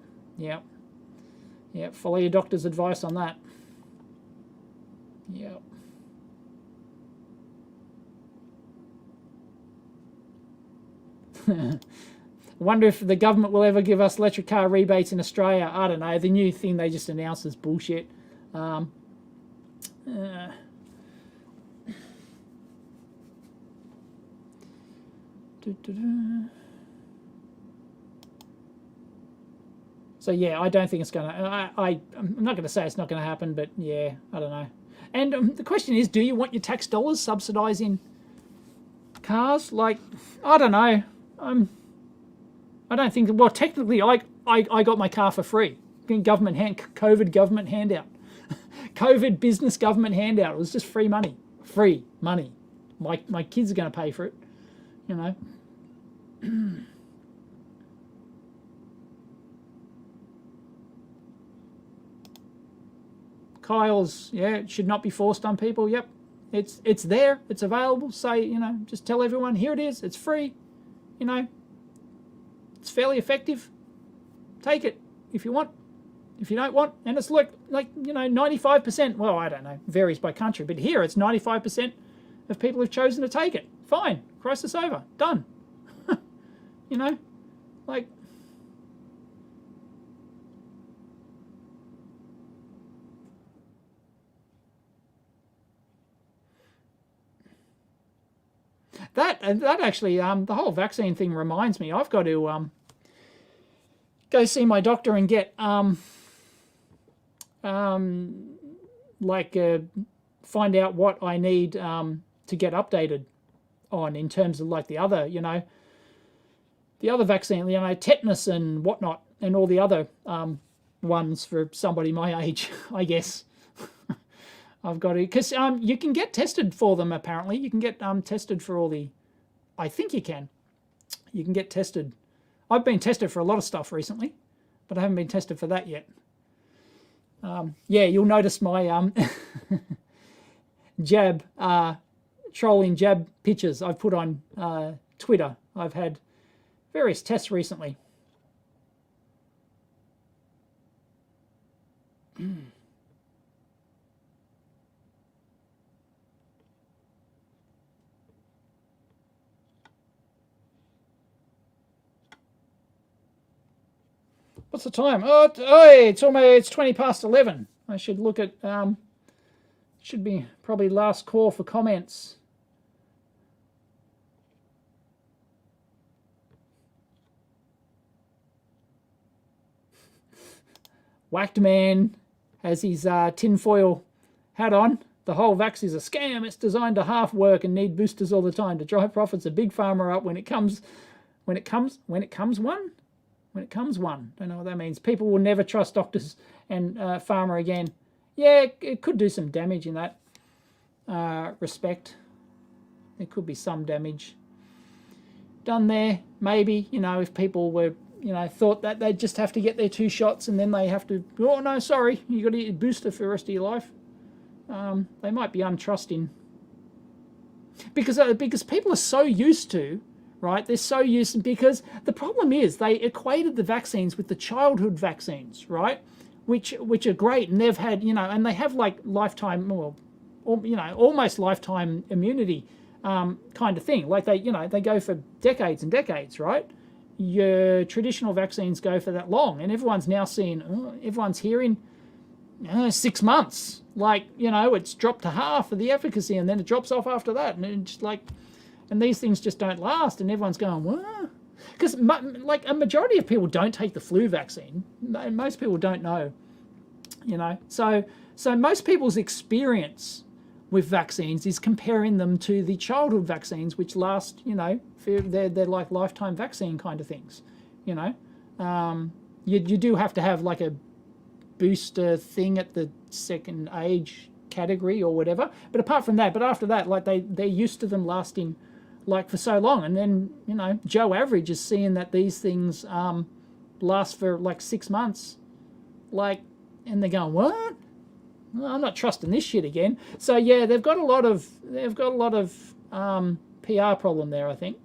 Follow your doctor's advice on that. Yep. Wonder if the government will ever give us electric car rebates in Australia. I don't know. The new thing they just announced is bullshit. So yeah, I don't think it's gonna. I'm not going to say it's not going to happen, but yeah, I don't know. And the question is, do you want your tax dollars subsidising cars? Like, I don't know. I don't think. Well, technically, I got my car for free. COVID government handout, COVID business government handout. It was just free money. Free money. My kids are going to pay for it. Kyle's, it should not be forced on people. Yep, it's there, it's available. Say, just tell everyone, here it is, it's free. It's fairly effective. Take it if you want. If you don't want, and it's like 95%. Well, I don't know, varies by country, but here it's 95% of people have chosen to take it. Fine, crisis over, done. Like. That actually, the whole vaccine thing reminds me. I've got to go see my doctor and get find out what I need to get updated on in terms of like the other vaccine, tetanus and whatnot, and all the other ones for somebody my age, I guess. I've got to, because you can get tested for them, apparently. You can get tested for all the, I think you can. You can get tested. I've been tested for a lot of stuff recently, but I haven't been tested for that yet. You'll notice my jab, trolling jab pictures I've put on Twitter. I've had various tests recently. What's the time? It's 20 past 11. I should look at, should be probably last call for comments. Whacked man has his tinfoil hat on. The whole vax is a scam. It's designed to half work and need boosters all the time to drive profits a big pharma up when it comes one. Don't know what that means. People will never trust doctors and pharma again. Yeah, it could do some damage in that respect. There could be some damage done there. Maybe, if people were, thought that they'd just have to get their 2 shots and then they have to, oh no, sorry, you got to get a booster for the rest of your life. They might be untrusting. Because people are so used to, right? They're so used, because the problem is they equated the vaccines with the childhood vaccines, right? Which are great, and they've had, and they have like lifetime, or almost lifetime immunity kind of thing. Like they go for decades and decades, right? Your traditional vaccines go for that long, and everyone's now seeing, everyone's hearing 6 months. Like, it's dropped to half of the efficacy, and then it drops off after that, and it's just like, and these things just don't last, and everyone's going, what? Because like a majority of people don't take the flu vaccine. Most people don't know, So most people's experience with vaccines is comparing them to the childhood vaccines, which last, they're like lifetime vaccine kind of things, You do have to have like a booster thing at the second age category or whatever. But apart from that, after that, like they're used to them lasting like for so long. And then, Joe Average is seeing that these things last for like 6 months. Like, and they're going, what? Well, I'm not trusting this shit again. So yeah, they've got a lot of PR problem there, I think.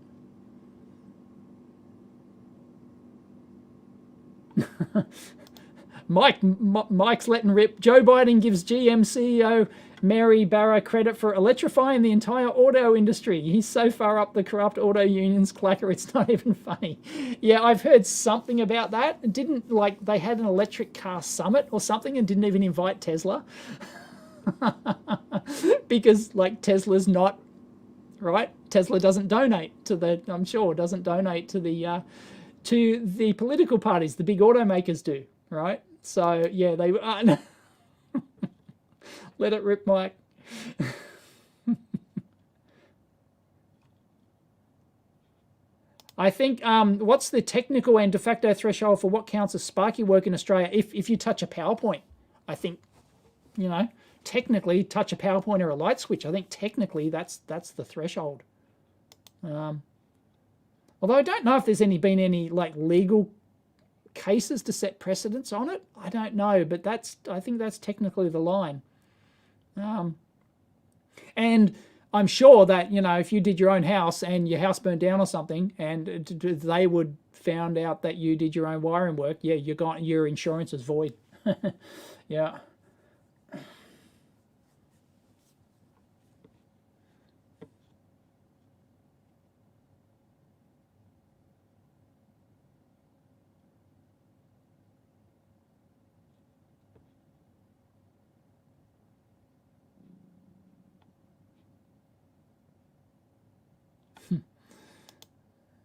Mike's letting rip. Joe Biden gives GM CEO Mary Barra credit for electrifying the entire auto industry. He's so far up the corrupt auto unions clacker, it's not even funny. Yeah, I've heard something about that. It didn't, like, they had an electric car summit or something and didn't even invite Tesla. Because, like, Tesla's not, right? Tesla doesn't donate to the, I'm sure, doesn't donate to the political parties. The big automakers do, right? So, yeah, they... Let it rip, Mike. I think, what's the technical and de facto threshold for what counts as sparky work in Australia? If you touch a PowerPoint, I think, technically touch a PowerPoint or a light switch. I think technically that's the threshold. Although I don't know if there's been any like legal cases to set precedents on it. I don't know, but I think that's technically the line. And I'm sure that, if you did your own house and your house burned down or something, and they would found out that you did your own wiring work, yeah, your insurance is void. Yeah.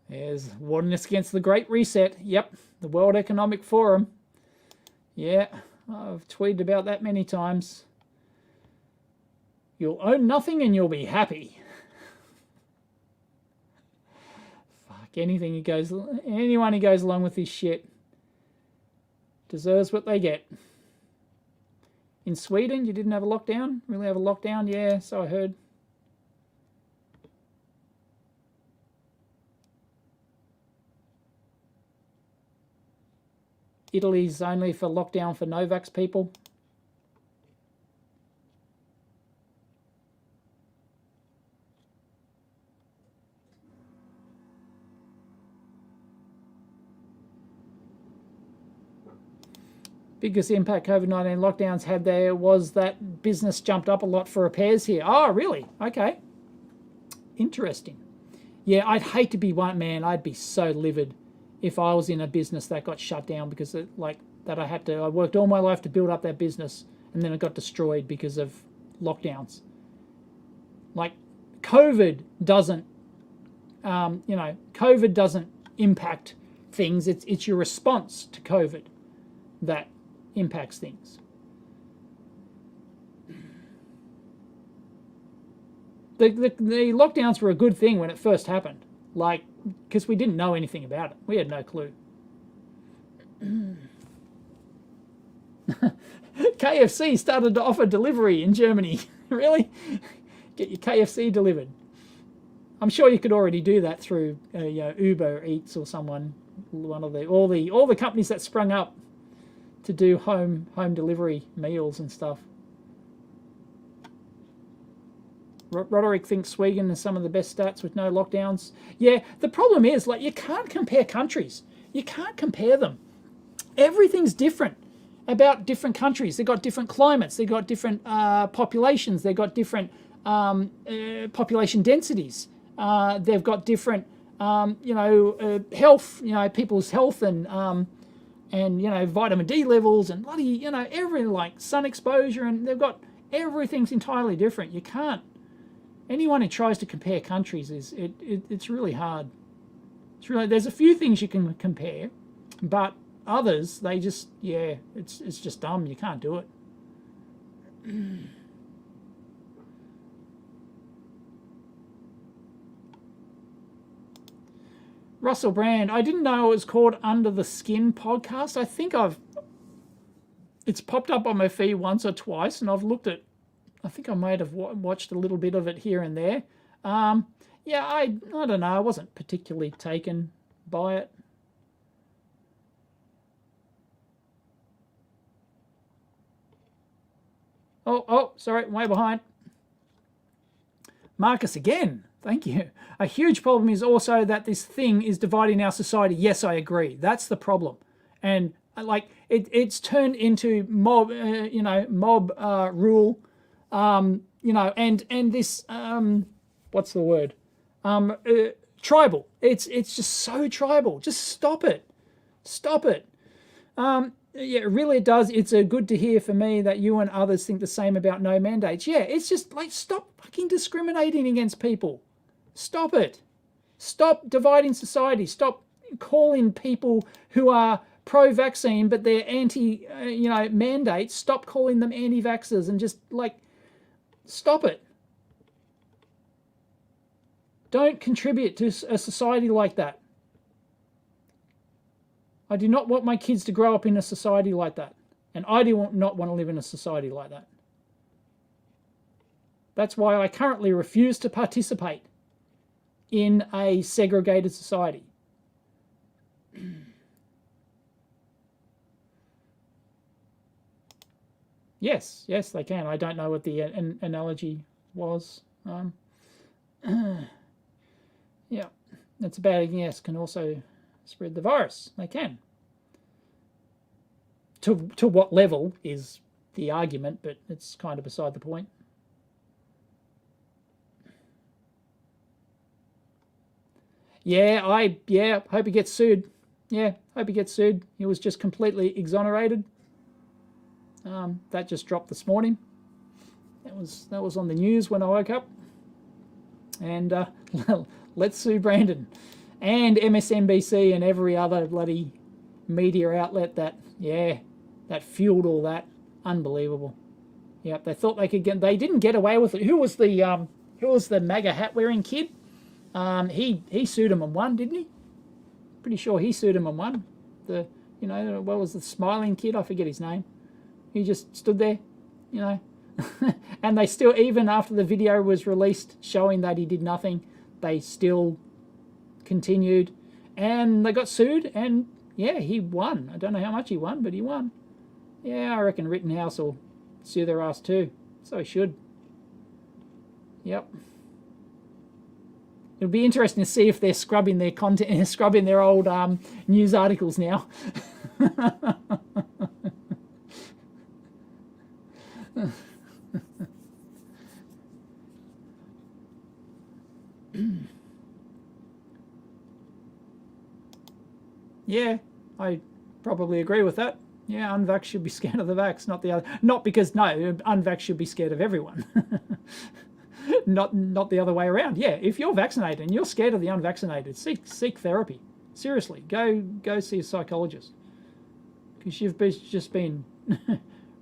There's wardness against the Great Reset. Yep, the World Economic Forum. Yeah, I've tweeted about that many times. You'll own nothing and you'll be happy. Fuck, anyone who goes along with this shit deserves what they get. In Sweden, you didn't have a lockdown? Really have a lockdown? Yeah, so I heard. Italy's only for lockdown for no-vax people. Biggest impact COVID-19 lockdowns had there was that business jumped up a lot for repairs here. Oh, really? Okay. Interesting. Yeah, I'd hate to be one man. I'd be so livid if I was in a business that got shut down because I worked all my life to build up that business and then it got destroyed because of lockdowns. Like COVID doesn't, COVID doesn't impact things. It's your response to COVID that impacts things. The lockdowns were a good thing when it first happened, like, because we didn't know anything about it. We had no clue. KFC started to offer delivery in Germany. Really? Get your KFC delivered. I'm sure you could already do that through Uber Eats or someone, one of all the companies that sprung up to do home delivery meals and stuff. Roderick thinks Sweden has some of the best stats with no lockdowns. Yeah, the problem is, like, you can't compare countries. You can't compare them. Everything's different about different countries. They've got different climates. They've got different populations. They've got different population densities. They've got different, health, people's health and vitamin D levels and bloody, everything, like sun exposure, and they've got, everything's entirely different. You can't. Anyone who tries to compare countries it's really hard. It's really, there's a few things you can compare, but others, they just, it's just dumb. You can't do it. Russell Brand, I didn't know it was called Under the Skin podcast. I think it's popped up on my feed once or twice, and I've looked at, I think I might have watched a little bit of it here and there. I don't know. I wasn't particularly taken by it. Oh, sorry, way behind. Marcus again. Thank you. A huge problem is also that this thing is dividing our society. Yes, I agree. That's the problem. And like it's turned into mob rule. And this what's the word? Tribal. It's just so tribal. Just stop it. Stop it. It really does. It's good to hear for me that you and others think the same about no mandates. Yeah, it's just like, stop fucking discriminating against people. Stop it. Stop dividing society. Stop calling people who are pro-vaccine but they're anti, mandates. Stop calling them anti-vaxxers and just like, stop it. Don't contribute to a society like that. I do not want my kids to grow up in a society like that. And I do not want to live in a society like that. That's why I currently refuse to participate in a segregated society. Yes, they can. I don't know what the analogy was. Yeah, that's about, yes, can also spread the virus. They can. To what level is the argument, but it's kind of beside the point. Hope he gets sued. Yeah, hope he gets sued. He was just completely exonerated. That just dropped this morning. That was on the news when I woke up. And let's sue Brandon and MSNBC and every other bloody media outlet that fueled all that. Unbelievable. Yep, they thought they could get. They didn't get away with it. Who was the MAGA hat wearing kid? He sued him and won, didn't he? Pretty sure he sued him and won. What was the smiling kid? I forget his name. He just stood there, and they still, even after the video was released showing that he did nothing, they still continued, and they got sued, and he won. I don't know how much he won, but he won. Yeah, I reckon Rittenhouse will sue their ass too. So he should. Yep. It'll be interesting to see if they're scrubbing their content, scrubbing their old news articles now. Yeah, I probably agree with that. Yeah, unvax should be scared of the vax, not the other. Not because, no, unvax should be scared of everyone. Not the other way around. Yeah, if you're vaccinated and you're scared of the unvaccinated, seek therapy. Seriously, go see a psychologist, because you've just been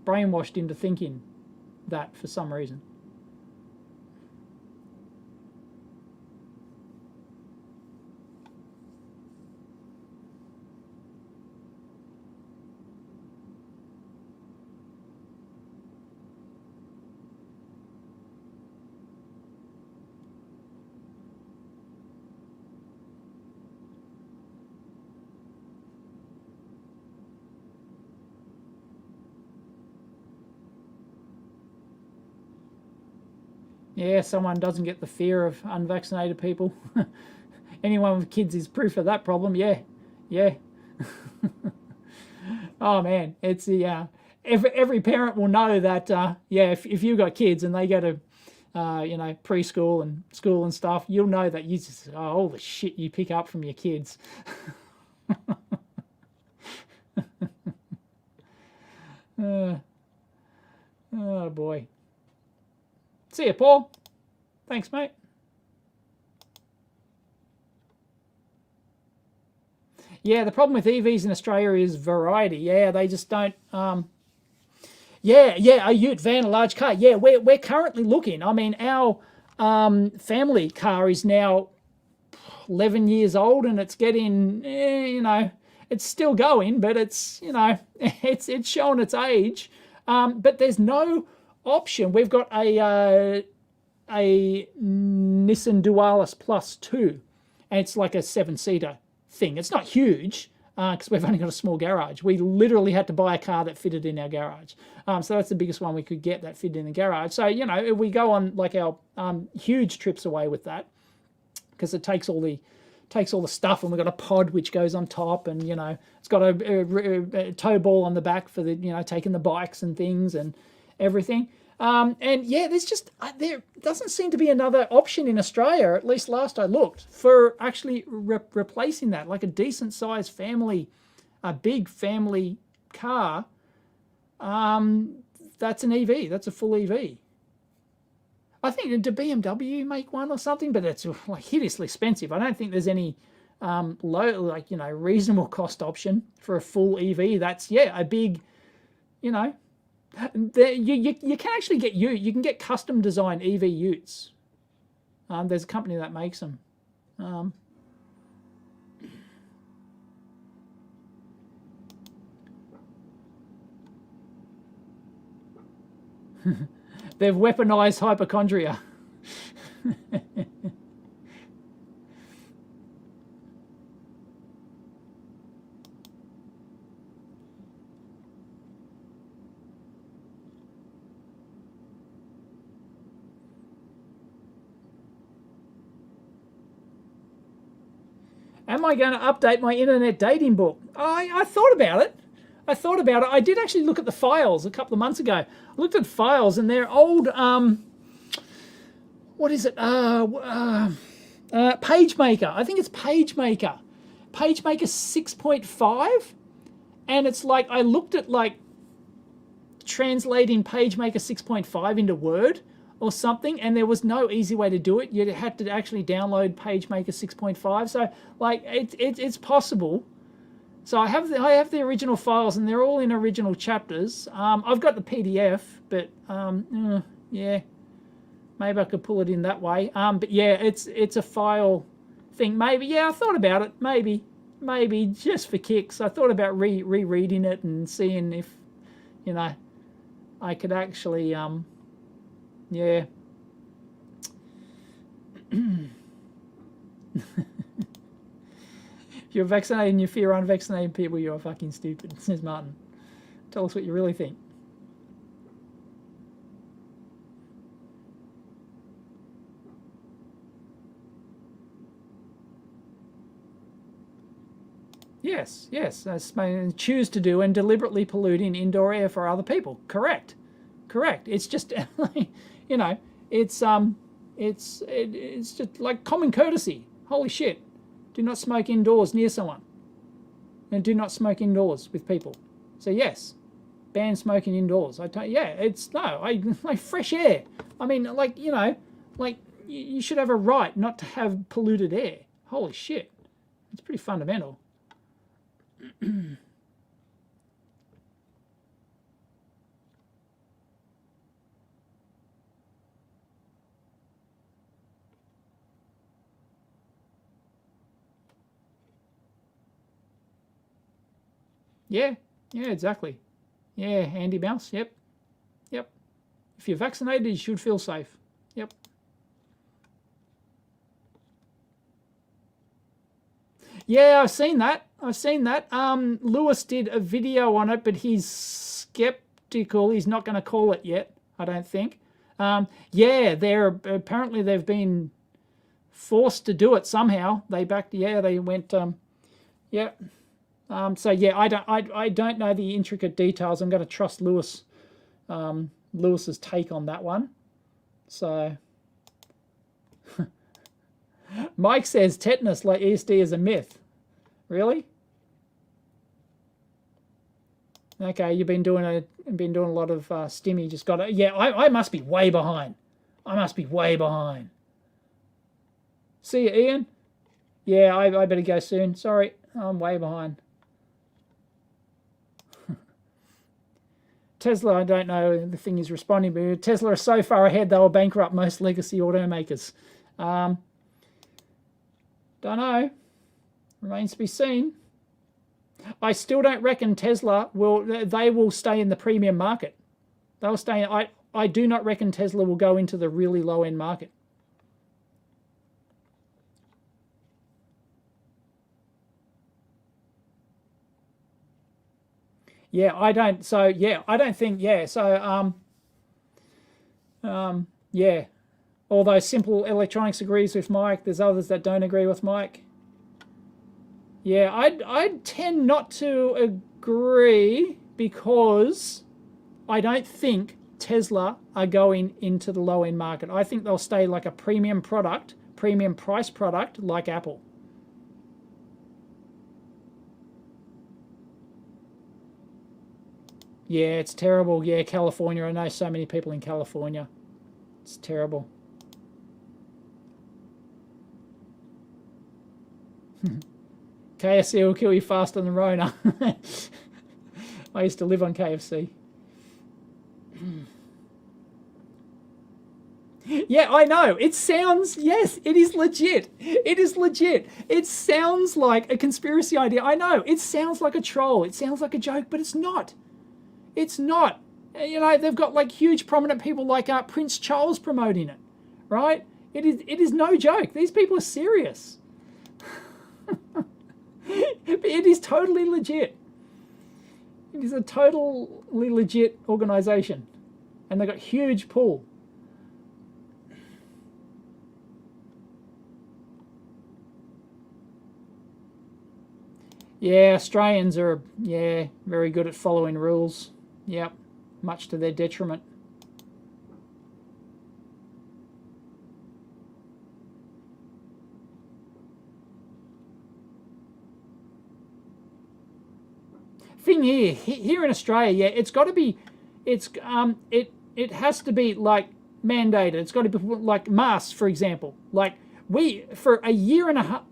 brainwashed into thinking that for some reason. Yeah, someone doesn't get the fear of unvaccinated people. Anyone with kids is proof of that problem. Yeah, yeah. Oh man, it's the every parent will know that. Yeah, if you've got kids and they go to preschool and school and stuff, you'll know that you just all the shit you pick up from your kids. Oh boy. See ya, Paul. Thanks, mate. Yeah, the problem with EVs in Australia is variety. Yeah, they just don't. Yeah, a ute, van, a large car. Yeah, we're currently looking. I mean, our family car is now 11 years old, and it's getting, it's still going, but it's, it's showing its age. But there's no option. We've got a Nissan Dualis Plus 2, and it's like a 7-seater thing. It's not huge because we've only got a small garage. We literally had to buy a car that fitted in our garage. So that's the biggest one we could get that fitted in the garage. So, if we go on like our huge trips away with that, because it takes all the stuff, and we've got a pod which goes on top, and it's got a tow ball on the back for the taking the bikes and things and everything. And yeah, there doesn't seem to be another option in Australia, at least last I looked, for actually replacing that, like a decent sized family, a big family car. That's an EV. That's a full EV. I think, did BMW make one or something? But it's like hideously expensive. I don't think there's any reasonable cost option for a full EV. That's a big, you can actually get you can get custom designed EV utes. There's a company that makes them. They've weaponized hypochondria. Am I going to update my internet dating book? I thought about it. I did actually look at the files a couple of months ago. I looked at files, and they're old. What is it? PageMaker. I think it's PageMaker. PageMaker 6.5, and it's like I looked at like translating PageMaker 6.5 into Word or something, and there was no easy way to do it. You had to actually download PageMaker 6.5. So like it's possible. So I have the original files, and they're all in original chapters. I've got the PDF, but yeah, maybe I could pull it in that way. But yeah, it's a file thing. Maybe, yeah, I thought about it. Maybe just for kicks. I thought about rereading it and seeing if I could actually yeah. If you're vaccinated and you fear unvaccinated people, you're fucking stupid, says Martin. Tell us what you really think. Yes, that's choose to do and deliberately polluting indoor air for other people. Correct. It's just, it's just like common courtesy. Holy shit. Do not smoke indoors near someone. and do not smoke indoors with people. So yes, ban smoking indoors. Yeah, it's no, like fresh air. I mean, like, you know, like you should have a right not to have polluted air. Holy shit, it's pretty fundamental. Yeah, yeah, exactly. Yeah, Andy Mouse, yep. Yep. If you're vaccinated, you should feel safe. Yep. Yeah, I've seen that. I've seen that. Lewis did a video on it, but he's skeptical. He's not going to call it yet, I don't think. Yeah, apparently they've been forced to do it somehow. They went, yeah. So yeah, I don't know the intricate details. I'm going to trust Lewis, Lewis's take on that one. So Mike says tetanus like ESD is a myth. Really? Okay, you've been doing a lot of stimmy. Just got it. Yeah, I must be way behind. I must be way behind. See you, Ian. Yeah, I better go soon. Sorry, I'm way behind. Tesla, I don't know the thing he's responding, but Tesla are so far ahead they will bankrupt most legacy automakers. Don't know. Remains to be seen. I still don't reckon Tesla they will stay in the premium market. They'll stay. I do not reckon Tesla will go into the really low end market. Yeah, I don't. So yeah, I don't think. Yeah, so yeah. Although Simple Electronics agrees with Mike, there's others that don't agree with Mike. Yeah, I tend not to agree because I don't think Tesla are going into the low end market. I think they'll stay like a premium product, premium price product like Apple. Yeah, it's terrible. Yeah, California. I know so many people in California. It's terrible. KFC will kill you faster than Rona. I used to live on KFC. Yeah, I know. It sounds, yes, it is legit. It is legit. It sounds like a conspiracy idea. I know. It sounds like a troll. It sounds like a joke, but it's not. It's not. You know, they've got like huge prominent people like Prince Charles promoting it, right? It is no joke. These people are serious. It is totally legit. It is a totally legit organization, and they've got huge pull. Yeah, Australians are, yeah, very good at following rules. Yep, much to their detriment. Thing here in Australia, yeah, it's got to be, it has to be like mandated. It's got to be like masks, for example. Like for a year and a half,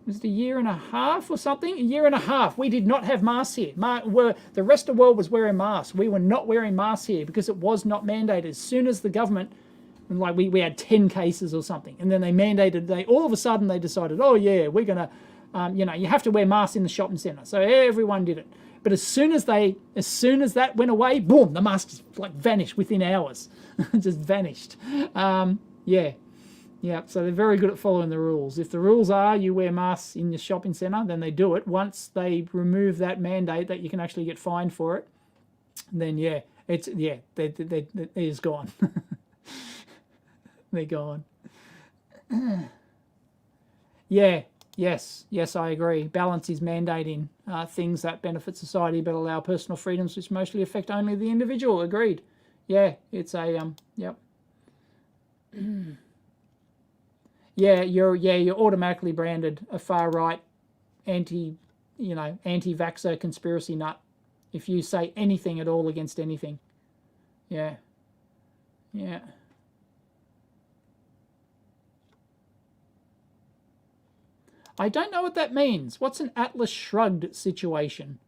was it a year and a half or something? A year and a half. We did not have masks here. The rest of the world was wearing masks. We were not wearing masks here because it was not mandated. As soon as the government, like we had 10 cases or something, and then they mandated, all of a sudden they decided, oh yeah, we're going to, you know, you have to wear masks in the shopping centre. So everyone did it. But as soon as that went away, boom, the masks like vanished within hours. Just vanished. Yeah, so they're very good at following the rules. If the rules are you wear masks in the shopping centre, then they do it. Once they remove that mandate that you can actually get fined for it, then yeah, it's gone. They're gone. Yeah, yes, I agree. Balance is mandating things that benefit society but allow personal freedoms which mostly affect only the individual. Agreed. Yeah, it's a, yep. Yeah, you're automatically branded a far right anti-vaxxer conspiracy nut if you say anything at all against anything. Yeah. Yeah. I don't know what that means. What's an Atlas Shrugged situation?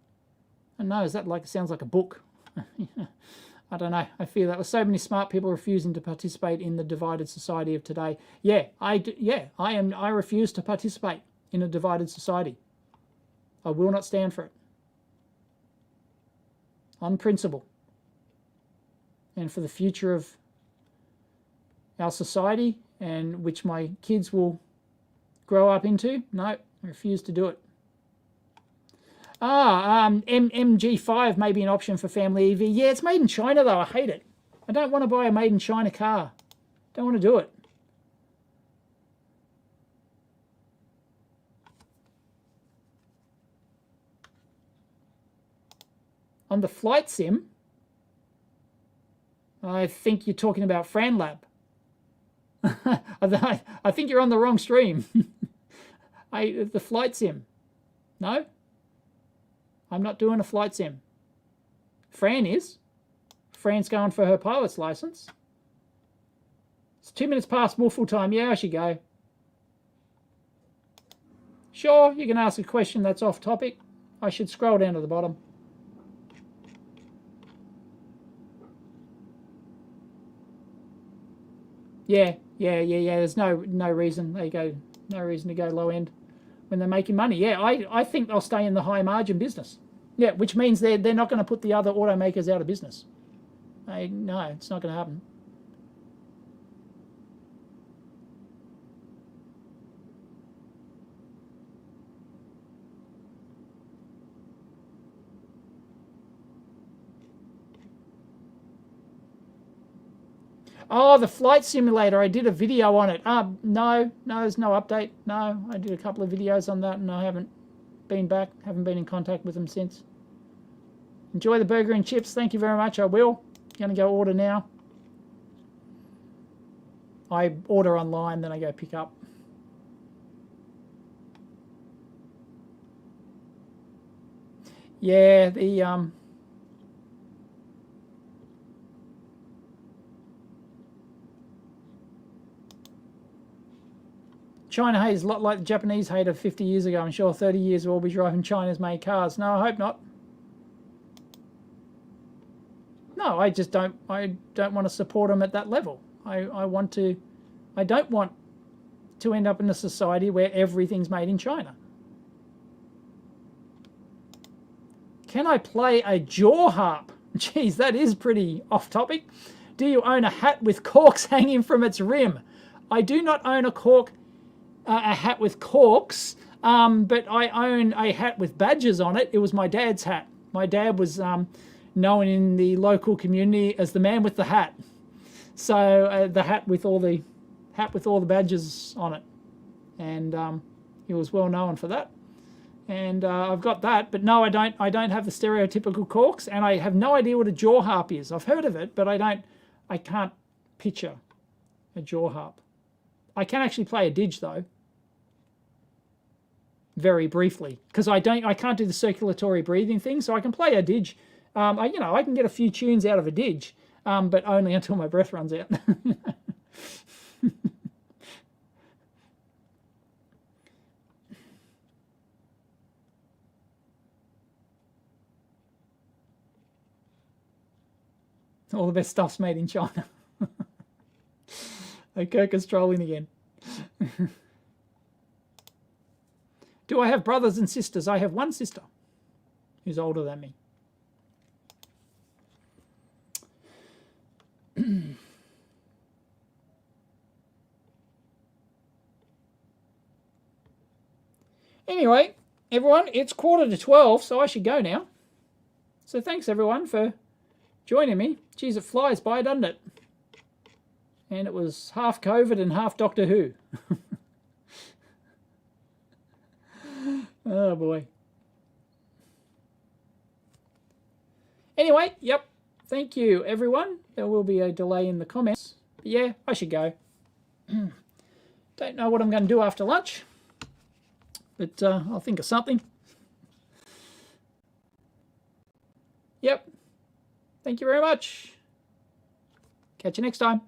I don't know. Is that like, sounds like a book? I don't know. I feel that with so many smart people refusing to participate in the divided society of today. Yeah, I refuse to participate in a divided society. I will not stand for it. On principle. And for the future of our society, and which my kids will grow up into, no, I refuse to do it. MG5 may be an option for family EV. Yeah, it's made in China though. I hate it. I don't want to buy a made in China car. Don't want to do it. On the flight sim, I think you're talking about FranLab. I think you're on the wrong stream. The flight sim. No? I'm not doing a flight sim. Fran is. Fran's going for her pilot's license. It's 2 minutes past Woofle time. Yeah, I should go. Sure, you can ask a question that's off topic. I should scroll down to the bottom. Yeah. There's no reason. There you go. No reason to go low end when they're making money. Yeah, I think they'll stay in the high margin business. Yeah, which means they're not going to put the other automakers out of business. No, it's not going to happen. Oh, the flight simulator. I did a video on it. No, there's no update. No, I did a couple of videos on that and I haven't been back. Haven't been in contact with them since. Enjoy the burger and chips. Thank you very much. I will. Going to go order now. I order online, then I go pick up. Yeah, the China hate is a lot like the Japanese hate of 50 years ago. I'm sure 30 years we'll all be driving China's made cars. No, I hope not. No, I just don't. I don't want to support them at that level. I don't want to end up in a society where everything's made in China. Can I play a jaw harp? Geez, that is pretty off topic. Do you own a hat with corks hanging from its rim? I do not own a hat with corks, but I own a hat with badges on it. It was my dad's hat. My dad was known in the local community as the man with the hat. So the hat with all the badges on it, and he was well known for that. And I've got that, but no, I don't have the stereotypical corks, and I have no idea what a jaw harp is. I've heard of it, but I can't picture a jaw harp. I can actually play a didge though, very briefly, because I can't do the circulatory breathing thing, so I can play a didge. I can get a few tunes out of a didge, but only until my breath runs out. All the best stuff's made in China. Kirk is trolling again. Do I have brothers and sisters? I have one sister who's older than me. Anyway, everyone, it's 11:45, so I should go now. So thanks everyone for joining me. Geez, it flies by, doesn't it? And it was half COVID and half Doctor Who. Oh boy. Anyway, yep. Thank you, everyone. There will be a delay in the comments. But yeah, I should go. Don't know what I'm going to do after lunch, but I'll think of something. Yep. Thank you very much. Catch you next time.